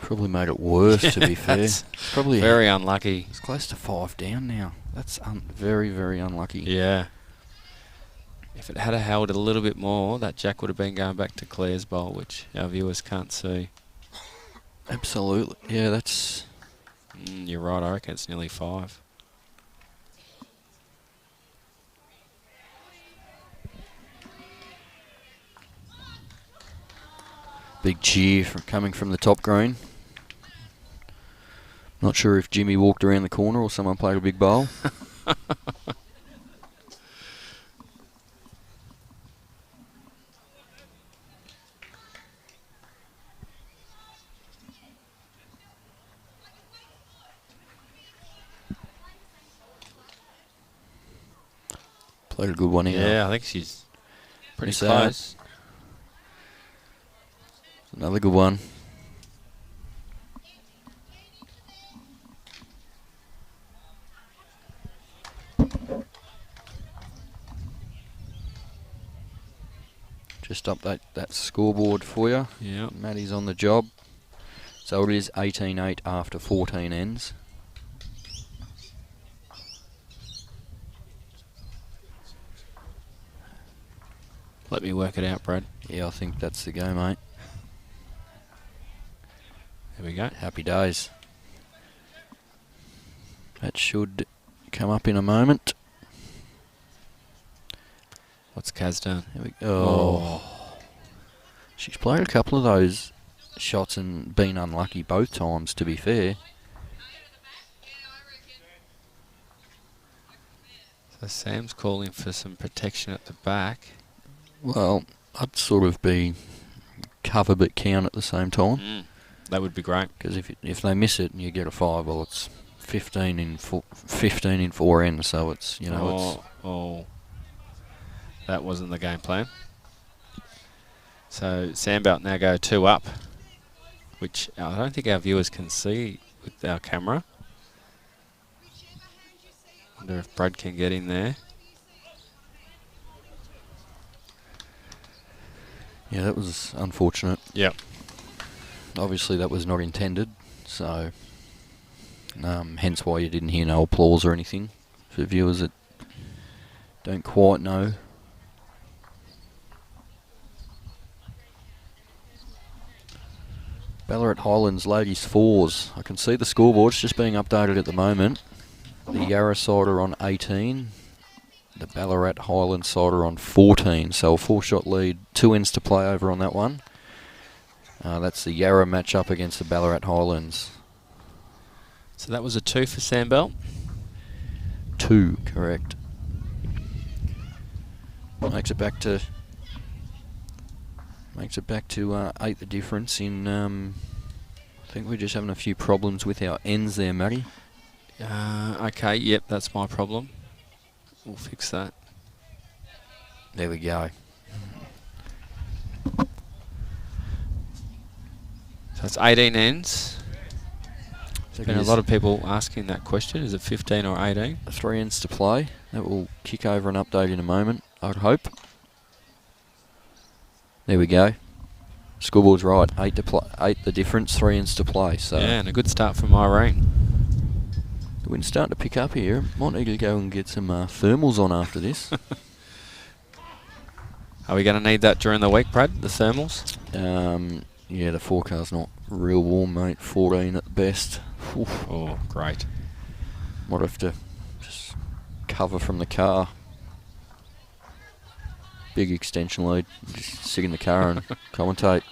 Probably made it worse, to be fair. That's It's probably very unlucky. It's close to 5 down now. That's very, very unlucky. Yeah. If it had held a little bit more, that jack would have been going back to Claire's bowl, which our viewers can't see. Absolutely. Yeah, that's... You're right, I reckon it's nearly 5. Big cheer coming from the top green. Not sure if Jimmy walked around the corner or someone played a big bowl. Played a good one here. Yeah, I think she's pretty Miss out. close. Another good one. Just update that scoreboard for you. Yeah. Matty's on the job. So it is 18-8 after 14 ends. Let me work it out, Brad. Yeah, I think that's the go, mate. There we go. Happy days. That should come up in a moment. What's Kaz done? There we go. Oh. She's played a couple of those shots and been unlucky both times, to be fair. So Sam's calling for some protection at the back. Well, I'd sort of be cover but count at the same time. That would be great. Because if they miss it and you get a 5, well, it's 15 in 4 ends, so it's, you know, it's... That wasn't the game plan. So Sandbelt now go 2 up, which I don't think our viewers can see with our camera. Wonder if Brad can get in there. Yeah, that was unfortunate. Yep. Obviously, that was not intended, so hence why you didn't hear no applause or anything. For viewers that don't quite know. Ballarat Highlands Ladies 4s. I can see the scoreboard's just being updated at the moment. The Yarra side are on 18. The Ballarat Highlands side are on 14. So a 4-shot lead, 2 ends to play over on that one. That's the Yarra match up against the Ballarat Highlands. So that was a 2 for Sandbelt. 2, correct. Makes it back to Makes it back to 8 the difference in... I think we're just having a few problems with our ends there, Matty. Okay, yep, that's my problem. We'll fix that. There we go. So it's 18 ends. So Been a lot of people asking that question. Is it 15 or 18? 3 ends to play. That will kick over and update in a moment, I'd hope. There we go. Scoreboard's right. 8 to play. 8 the difference. 3 ends to play. So Yeah, and a good start from Irene. the wind's starting to pick up here. Might need to go and get some thermals on after this. Are we going to need that during the week, Brad? The thermals? Yeah, the forecast's not real warm, mate. 14 at the best. Oof. Oh, great. Might have to just cover from the car. Big extension lead. Just sit in the car and commentate.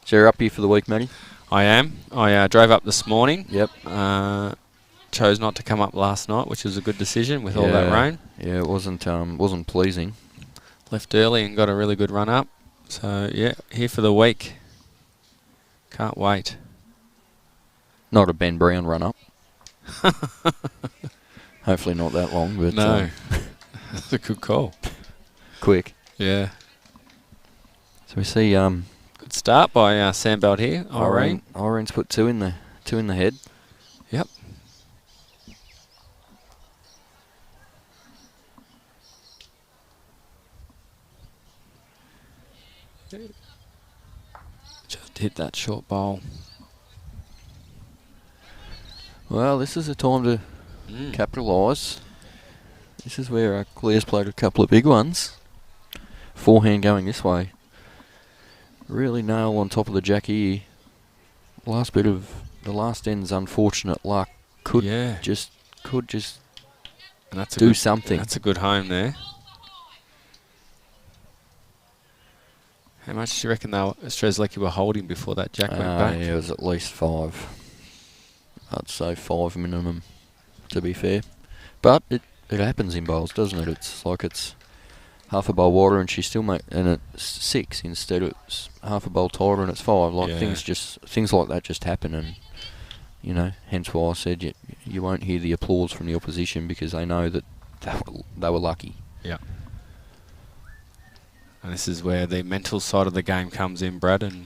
So you're up here for the week, Matty? I am. I drove up this morning. Yep. Chose not to come up last night, which was a good decision with all that rain. Yeah, it wasn't pleasing. Left early and got a really good run up. So, yeah, here for the week. Can't wait. Not a Ben Brown run up. Hopefully not that long, but no. That's a good call. Quick. Yeah. So we see Good start by Sandbelt here. Irene. Irene's put 2 in the head. Yep. Just hit that short bowl. Well, this is a time to capitalise. This is where Claire's played a couple of big ones. Forehand going this way. Really nail on top of the jack here. The last end's unfortunate luck. Could just and that's do something. That's a good home there. How much do you reckon Strzelecki were holding before that jack went back? Yeah, it was at least 5. I'd say 5 minimum, to be fair. But it happens in bowls, doesn't it? It's like it's half a bowl wider and she still and it's 6 instead of half a bowl tighter and it's 5. Like things like that just happen, and hence why I said you won't hear the applause from the opposition because they know that they were lucky. Yeah. And this is where the mental side of the game comes in, Brad, and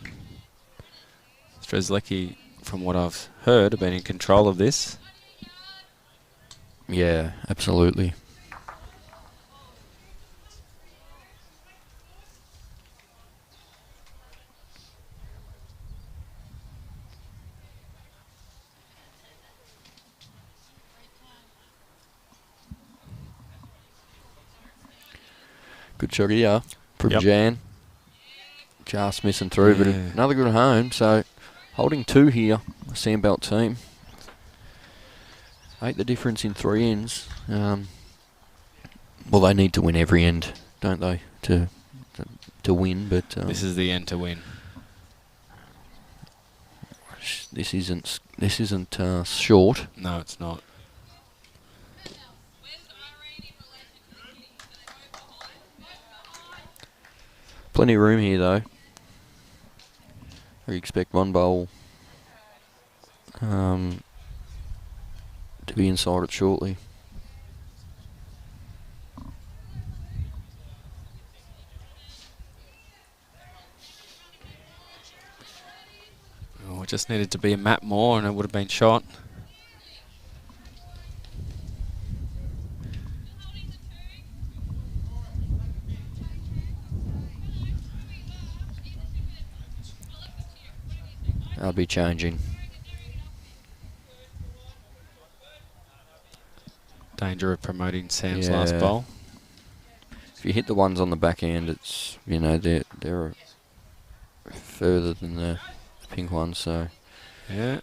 Strzelecki, from what I've heard, have been in control of this. Yeah, absolutely. Good shot here from Jan. Just missing through, but another good home. So holding 2 here, the Sandbelt team. 8 the difference in 3 ends. Well, they need to win every end, don't they, to win? But this is the end to win. This isn't short. No, it's not. Plenty of room here, though. I expect one bowl to be inside it shortly. Oh, it just needed to be a map more and it would have been shot. I'll be changing. Danger of promoting Sam's last bowl. If you hit the ones on the back end, it's they're further than the pink ones. So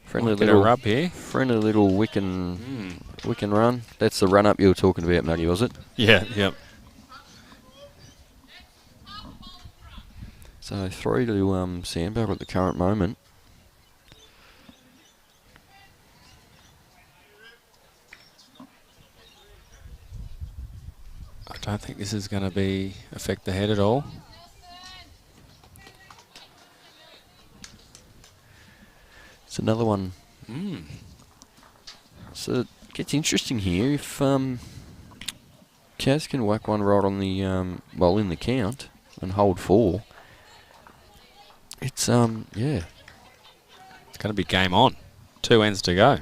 friendly little rub here. Friendly little wick and run. That's the run up you were talking about, Matty, was it? Yeah. Yep. So 3 to Sandbelt at the current moment. I don't think this is going to affect the head at all. It's another one. Mm. So it gets interesting here. If Kaz can whack one right on the in the count and hold 4, it's yeah. It's going to be game on. 2 ends to go.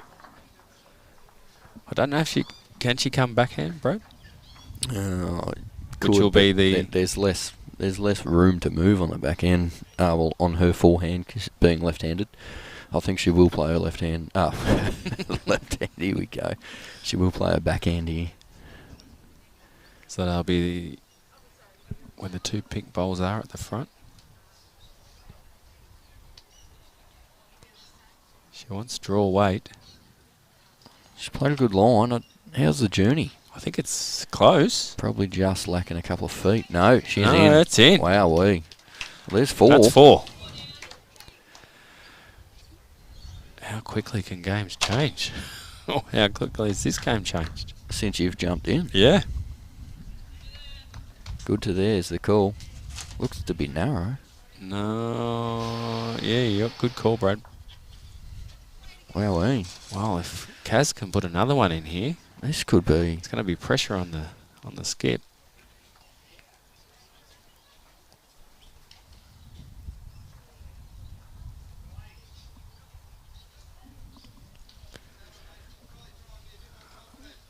I don't know if she come backhand, Brad? Which will be the... There's less room to move on the back end. On her forehand, 'cause being left-handed. I think she will play her left hand. Left hand, here we go. She will play her backhand here. So that'll be where the 2 pink bowls are at the front. She wants draw weight. She's played a good line. How's the journey? I think it's close. Probably just lacking a couple of feet. No, she's No, in. that's in. Wowee. Well, there's 4. That's 4. How quickly can games change? How quickly has this game changed? Since you've jumped in. Yeah. Good to there's the call. Looks to be narrow. No. Yeah, you got good call, Brad. Wowee. Well, if Kaz can put another one in here, This could be. it's going to be pressure on the skip.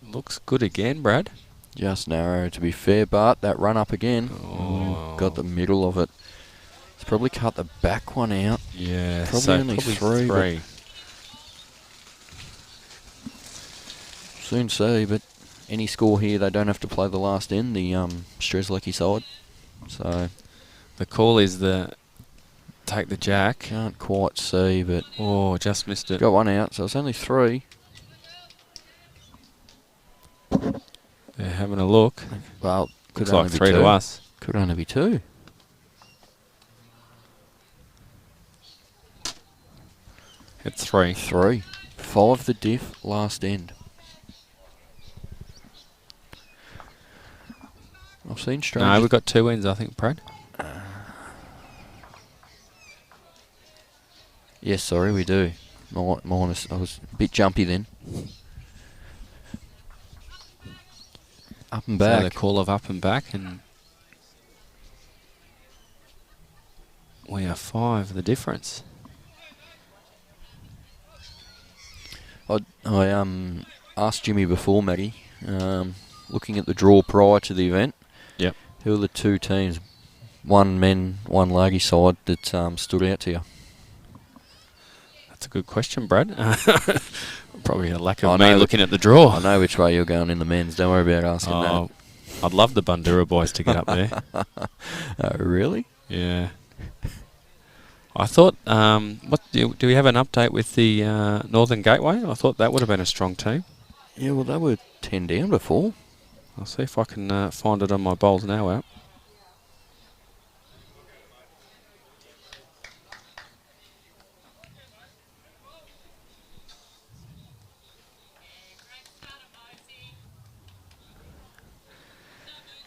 Looks good again, Brad. Just narrow to be fair, but that run up again. Oh. Got the middle of it. It's probably cut the back one out. Yeah, Probably so only probably 3. Soon see, but any score here, they don't have to play the last end, the Strzelecki side. So The call is take the jack. can't quite see, but Oh, just missed it. got one out, so it's only 3. They're having a look. Well, could Looks only like be 3 2. to us. Could only be 2. It's 3. 3. 5 the diff, last end. I've seen strange. No, we've got 2 ends, I think, Brad. Yes, sorry, we do. I was a bit jumpy then. Up and So back. the call of up and back, and we are 5 the difference. I asked Jimmy before, Matty, looking at the draw prior to the event. Yep. Who are the 2 teams, one men, one lady side, that stood out to you? That's a good question, Brad. Probably a lack I of me know looking at the draw. I know which way you're going in the men's. Don't worry about asking Oh, I'd love the Bundura boys to get up there. that. Oh, really? Yeah. I thought, what do we have an update with the Northern Gateway? I thought that would have been a strong team. Yeah, well, they were 10 down before. I'll see if I can find it on my bowls now app.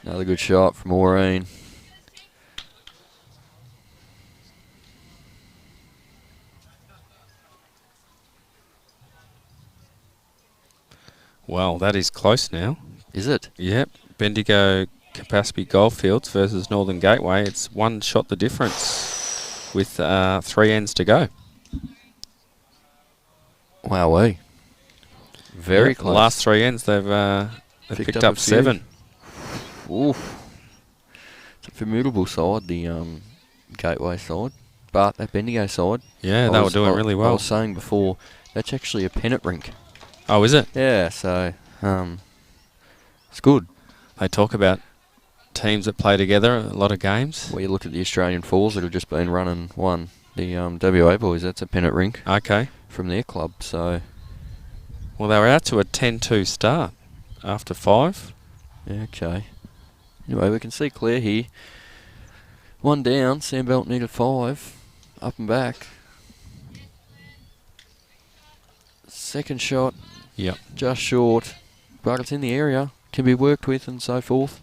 Another good shot from Maureen. Well, that is close now. Is it? Yep. Bendigo Capaspy Goldfields versus Northern Gateway. It's 1 shot the difference with 3 ends to go. Wowee. Very Yep, close. The last 3 ends, they've picked up a few. 7. Oof. It's a formidable side, the Gateway side. But that Bendigo side. Yeah, they were doing really I well. was saying before, that's actually a pennant rink. Oh, is it? Yeah, so it's good. They talk about teams that play together, a lot of games. Where you look at the Australian Falls that have just been running one. The WA boys, that's a pennant rink Okay. from their club. So Well, they were out to a 10-2 start after 5. yeah, okay. Anyway, we can see clear here. 1 down, Sandbelt needed 5. Up and back. Second shot, Yep. just short, but it's in the area, can be worked with and so forth.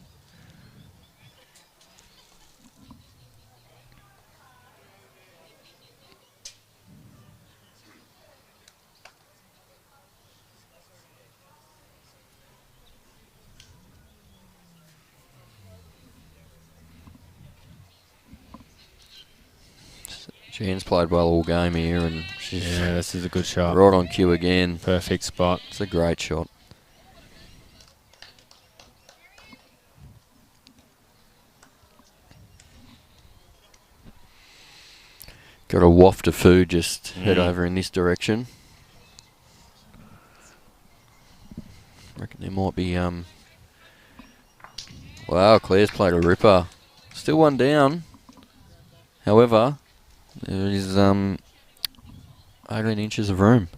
Jan's played well all game here, and she's this is a good shot. right on cue again. Perfect spot. It's a great shot. Got a waft of food, just head over in this direction. Reckon there might be, wow, Claire's played a ripper. Still one down. However, there is 18 inches of room.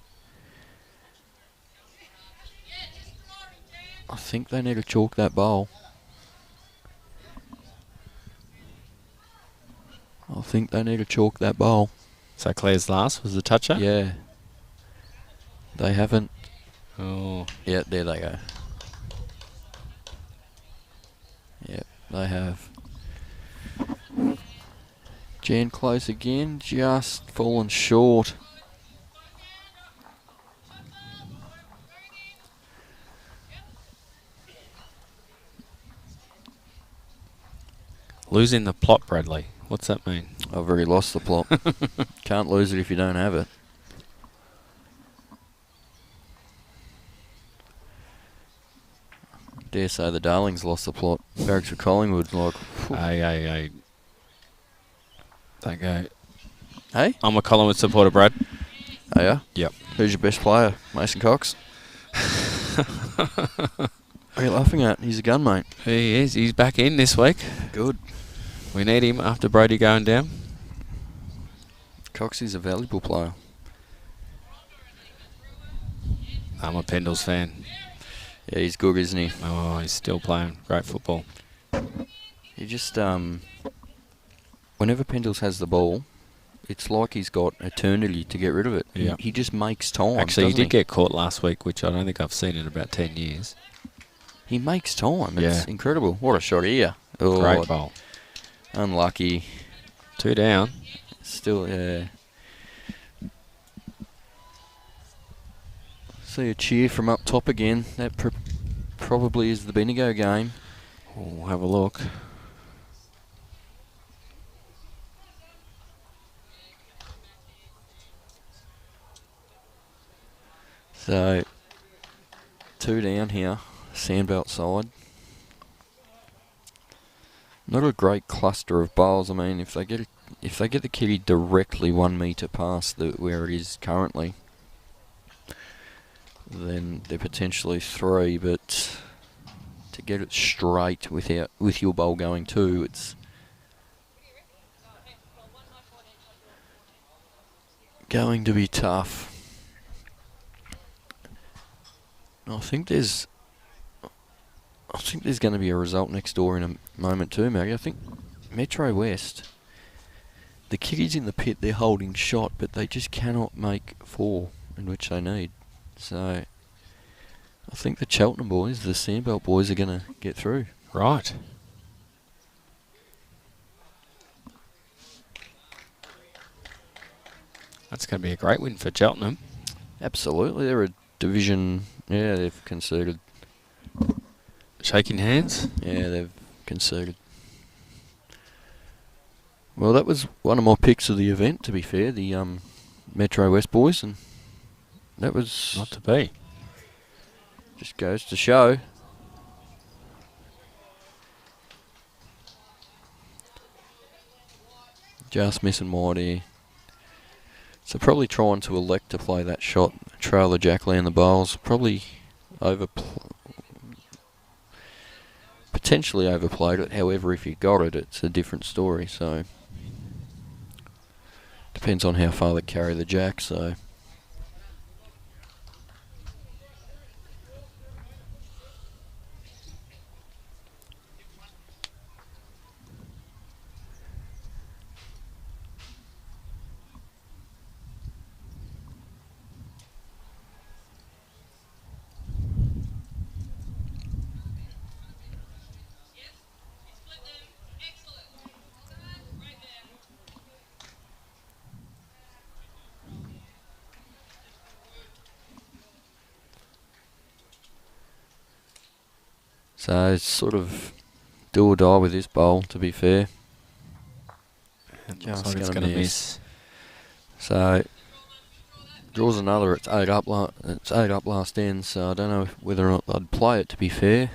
I think they need to chalk that bowl. So Claire's last was the toucher? Yeah. They haven't. Oh. Yeah, there they go. Yep, they have. Jan close again, just fallen short. Losing the plot, Bradley. What's that mean? I've already lost the plot. Can't lose it if you don't have it. Dare say the Darlings lost the plot. Barracks for Collingwood, like. Hey. Don't go. Hey? I'm a Collingwood supporter, Brad. Oh, yeah? Yep. Who's your best player? Mason Cox? What are you laughing at? He's a gun, mate. He is. He's back in this week. Good. We need him after Brody going down. Cox is a valuable player. I'm a Pendles fan. Yeah, he's good, isn't he? Oh, he's still playing great football. He just, whenever Pendles has the ball, it's like he's got eternity to get rid of it. Yeah. He just makes time. Actually, he doesn't did get caught last week, which I don't think I've seen in about 10 years. He makes time. It's Yeah. incredible. What a shot here. Oh, Great bowl. unlucky. 2 down. Still, yeah. See a cheer from up top again. That probably is the Bendigo game. We'll have a look. So, 2 down here, Sandbelt side. Not a great cluster of bowls. I mean, if they get the kitty directly 1 metre past where it is currently, then they're potentially 3. But to get it straight with your bowl going 2, it's going to be tough. I think there's going to be a result next door in a moment too, Mary. I think Metro West, the kiddies in the pit, they're holding shot, but they just cannot make 4, in which they need. So I think the Cheltenham boys, the Sandbelt boys, are going to get through. Right. That's going to be a great win for Cheltenham. Absolutely, they're a division. Yeah, they've conceded. Shaking hands. Yeah, they've conceded. Well, that was one of my picks of the event, to be fair, the Metro West boys, and that was... Not to be. Just goes to show. Just missing wide here. So probably trying to elect to play that shot, trail the Jackley and the bowls, probably potentially overplayed it. However, if you got it, it's a different story. So depends on how far they carry the jack. So So it's sort of do or die with this bowl, to be fair. It looks Just like it's gonna going to miss. miss. So draws another. It's 8 up. It's 8 up last end. So I don't know whether or not they'd play it. To be fair.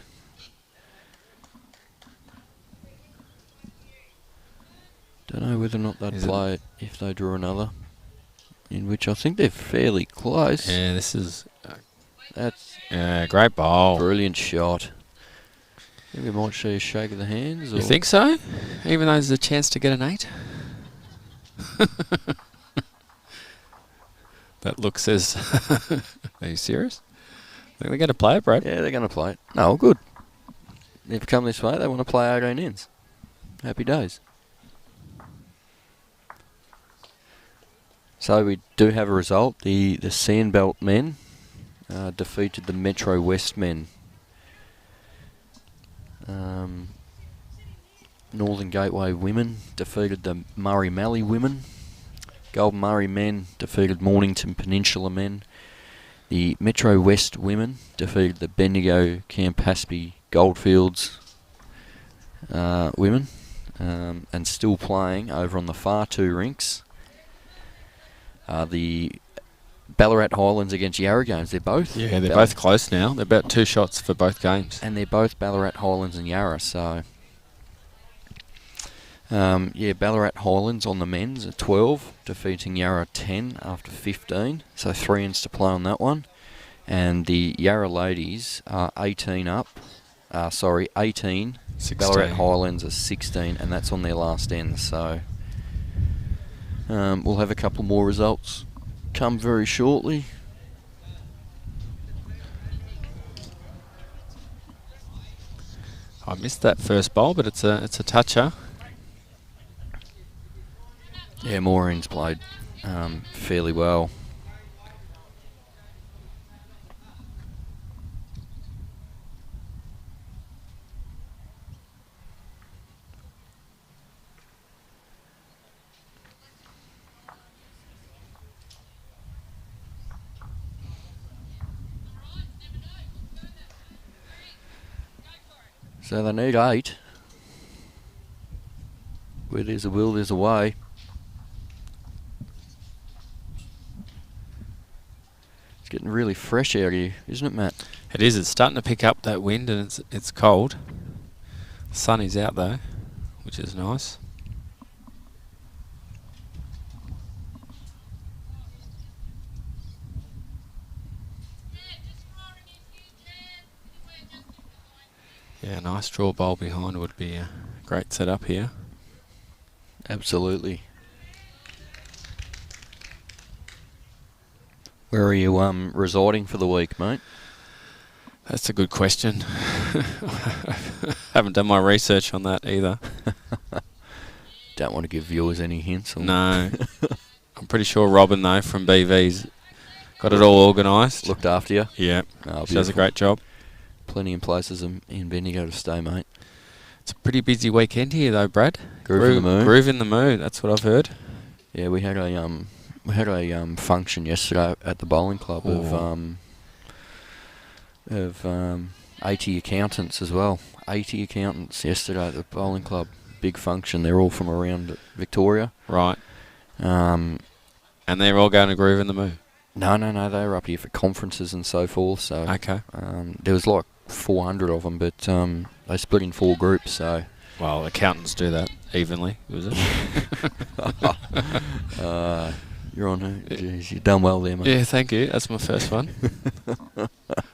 Don't know whether or not they'd play it if they draw another. In which I think they're fairly close. Yeah, this is... That's great bowl. brilliant shot. Maybe we might see a shake of the hands. You think so? Even though there's a chance to get an 8? That look says... Are you serious? I think they're going to play it, Brad. Yeah, they're going to play it. No, good. They've come this way. They want to play 18 ends. Happy days. So we do have a result. The Sandbelt men defeated the Metro West men. Northern Gateway women defeated the Murray Mallee women. Golden Murray men defeated Mornington Peninsula men. The Metro West women defeated the Bendigo Campaspe Goldfields women. And still playing over on the far 2 rinks. The Ballarat Highlands against Yarra games. They're both. Yeah, they're both close now. They're about 2 shots for both games. And they're both Ballarat Highlands and Yarra. So, Ballarat Highlands on the men's at 12, defeating Yarra 10 after 15. So 3 ends to play on that one. And the Yarra ladies are 18 up. 18. 16. Ballarat Highlands are 16, and that's on their last end. So we'll have a couple more results come very shortly. I missed that first bowl, but it's a toucher. Yeah, Maureen's played fairly well. So they need 8. Where there's a will, there's a way. It's getting really fresh out here, isn't it, Matt? It is. It's starting to pick up that wind, and it's cold. The sun is out though, which is nice. Yeah, a nice draw bowl behind would be a great setup here. Absolutely. Where are you residing for the week, mate? That's a good question. Haven't done my research on that either. Don't want to give viewers any hints. No. I'm pretty sure Robin, though, from BV's got it all organised. Looked after you. Yeah. Oh, she does a great job. Plenty of places in Bendigo to stay, mate. It's a pretty busy weekend here, though, Brad. Groove in the mood. Groove in the mood. That's what I've heard. Yeah, we had a function yesterday at the bowling club of 80 accountants as well. 80 accountants yesterday at the bowling club. Big function. They're all from around Victoria. Right. And they're all going to Groove in the mood. No. They were up here for conferences and so forth. So okay. There was like 400 of them, but they split in 4 groups. So. Well, accountants do that evenly, was it? You're on. Jeez, you've done well there, mate. Yeah, thank you. That's my first one.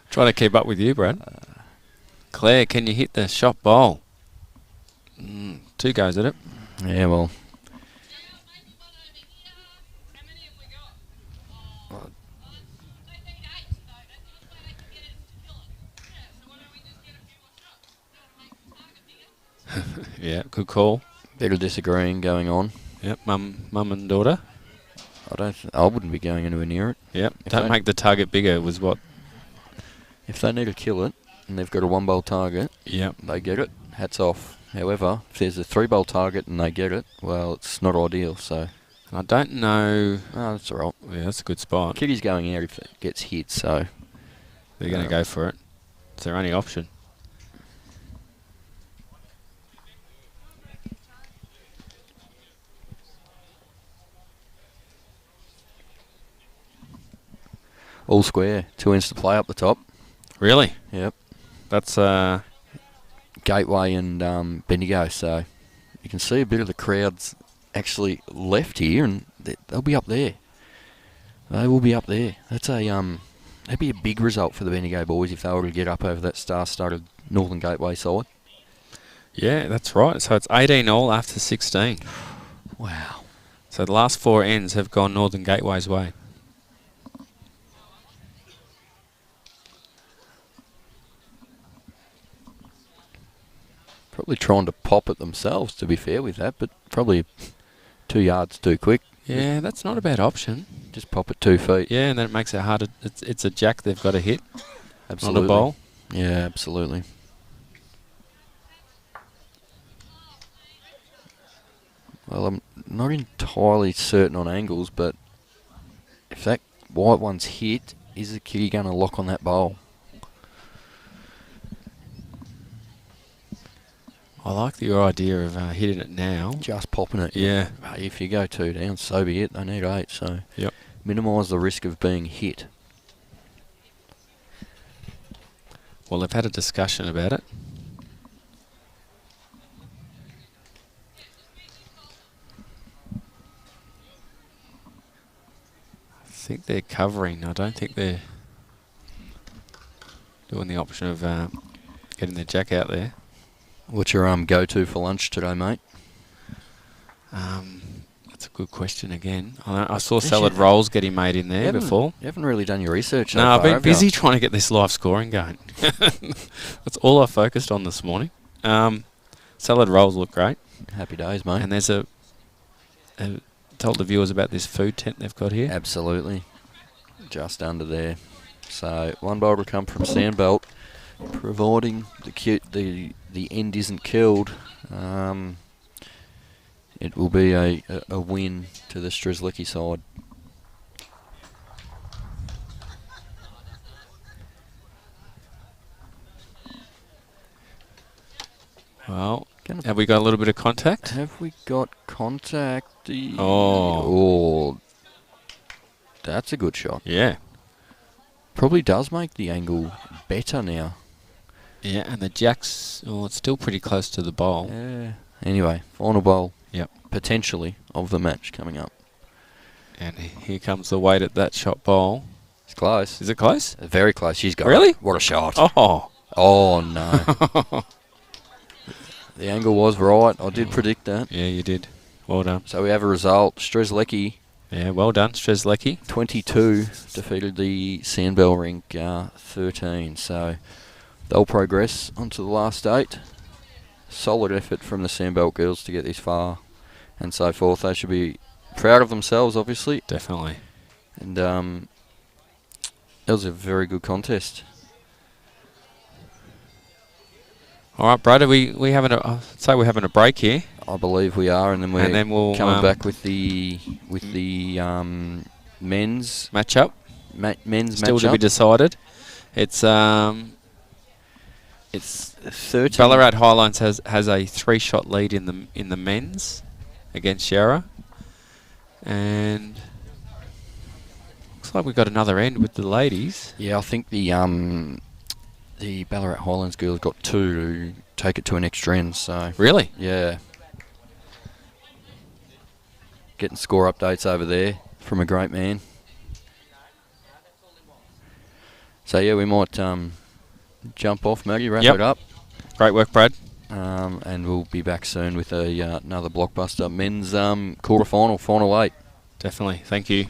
Trying to keep up with you, Brad. Claire, can you hit the shot bowl? 2 goes at it. Yeah, well. Yeah, good call. Bit of disagreeing going on. Yep, mum and daughter. I wouldn't be going anywhere near it. Yep, don't make the target bigger was what. If they need to kill it and they've got a 1-bowl target, yep, they get it. Hats off. However, if there's a 3-bowl target and they get it, well, it's not ideal. So. I don't know. Oh, that's all right. Yeah, that's a good spot. Kitty's going out if it gets hit, so. They're going to go for it. It's their only option. All square. 2 ends to play up the top. Really? Yep. That's Gateway and Bendigo. So you can see a bit of the crowds actually left here, and they'll be up there. They will be up there. That's that'd be a big result for the Bendigo boys if they were to get up over that star-studded Northern Gateway side. yeah, that's right. So it's 18 all after 16. Wow. So the last 4 ends have gone Northern Gateway's way. Probably trying to pop it themselves, to be fair with that, but probably 2 yards too quick. Yeah, that's not a bad option. Just pop it 2 feet. Yeah, and then it makes it harder. It's a jack they've got to hit Absolutely. on the bowl. Yeah, absolutely. Well, I'm not entirely certain on angles, but if that white one's hit, is the kitty going to lock on that bowl? I like your idea of hitting it now. Just popping it. Yeah. If you go 2 down, so be it. They need 8, so Yep. minimise the risk of being hit. Well, they've had a discussion about it. I think they're covering. I don't think they're doing the option of getting their jack out there. What's your go-to for lunch today, mate? That's a good question again. I saw salad rolls getting made in there before. You haven't really done your research so No, far, I've been have you? busy trying to get this live scoring going. That's all I focused on this morning. Salad rolls look great. Happy days, mate. And there's told the viewers about this food tent they've got here. Absolutely. Just under there. So, one bowl will come from Sandbelt, providing the end isn't killed. It will be a win to the Strzelecki side. Well, have we got a little bit of contact? Have we got contact? Oh. That's a good shot. Yeah. Probably does make the angle better now. Yeah, and the jack's, it's still pretty close to the bowl. Yeah. Anyway, final bowl. Yep. Potentially of the match coming up. And here comes the weight at that shot bowl. It's close. Is it close? Very close. She's got Really? it. What a shot. Oh. Oh, no. The angle was right. I did predict that. Yeah, you did. Well done. So we have a result. Strzelecki, Yeah, well done, Strzelecki. 22, defeated the Sandbelt Rink 13. So they'll progress onto the last 8. Solid effort from the Sandbelt girls to get this far and so forth. They should be proud of themselves, obviously. Definitely. And that was a very good contest. All right, Brad, we having say we're having a break here. I believe we are, and then we'll coming back with the men's matchup. Men's Still matchup. to be decided. It's 13. Ballarat Highlands has a 3-shot lead in the men's against Sheryl, and looks like we've got another end with the ladies. Yeah, I think the Ballarat Highlands girls got 2 to take it to an extra end. So Really? yeah, getting score updates over there from a great man. So yeah, we might jump off, Maggie, wrap it up. Great work, Brad. And we'll be back soon with another blockbuster men's quarter final, final 8. Definitely. Thank you.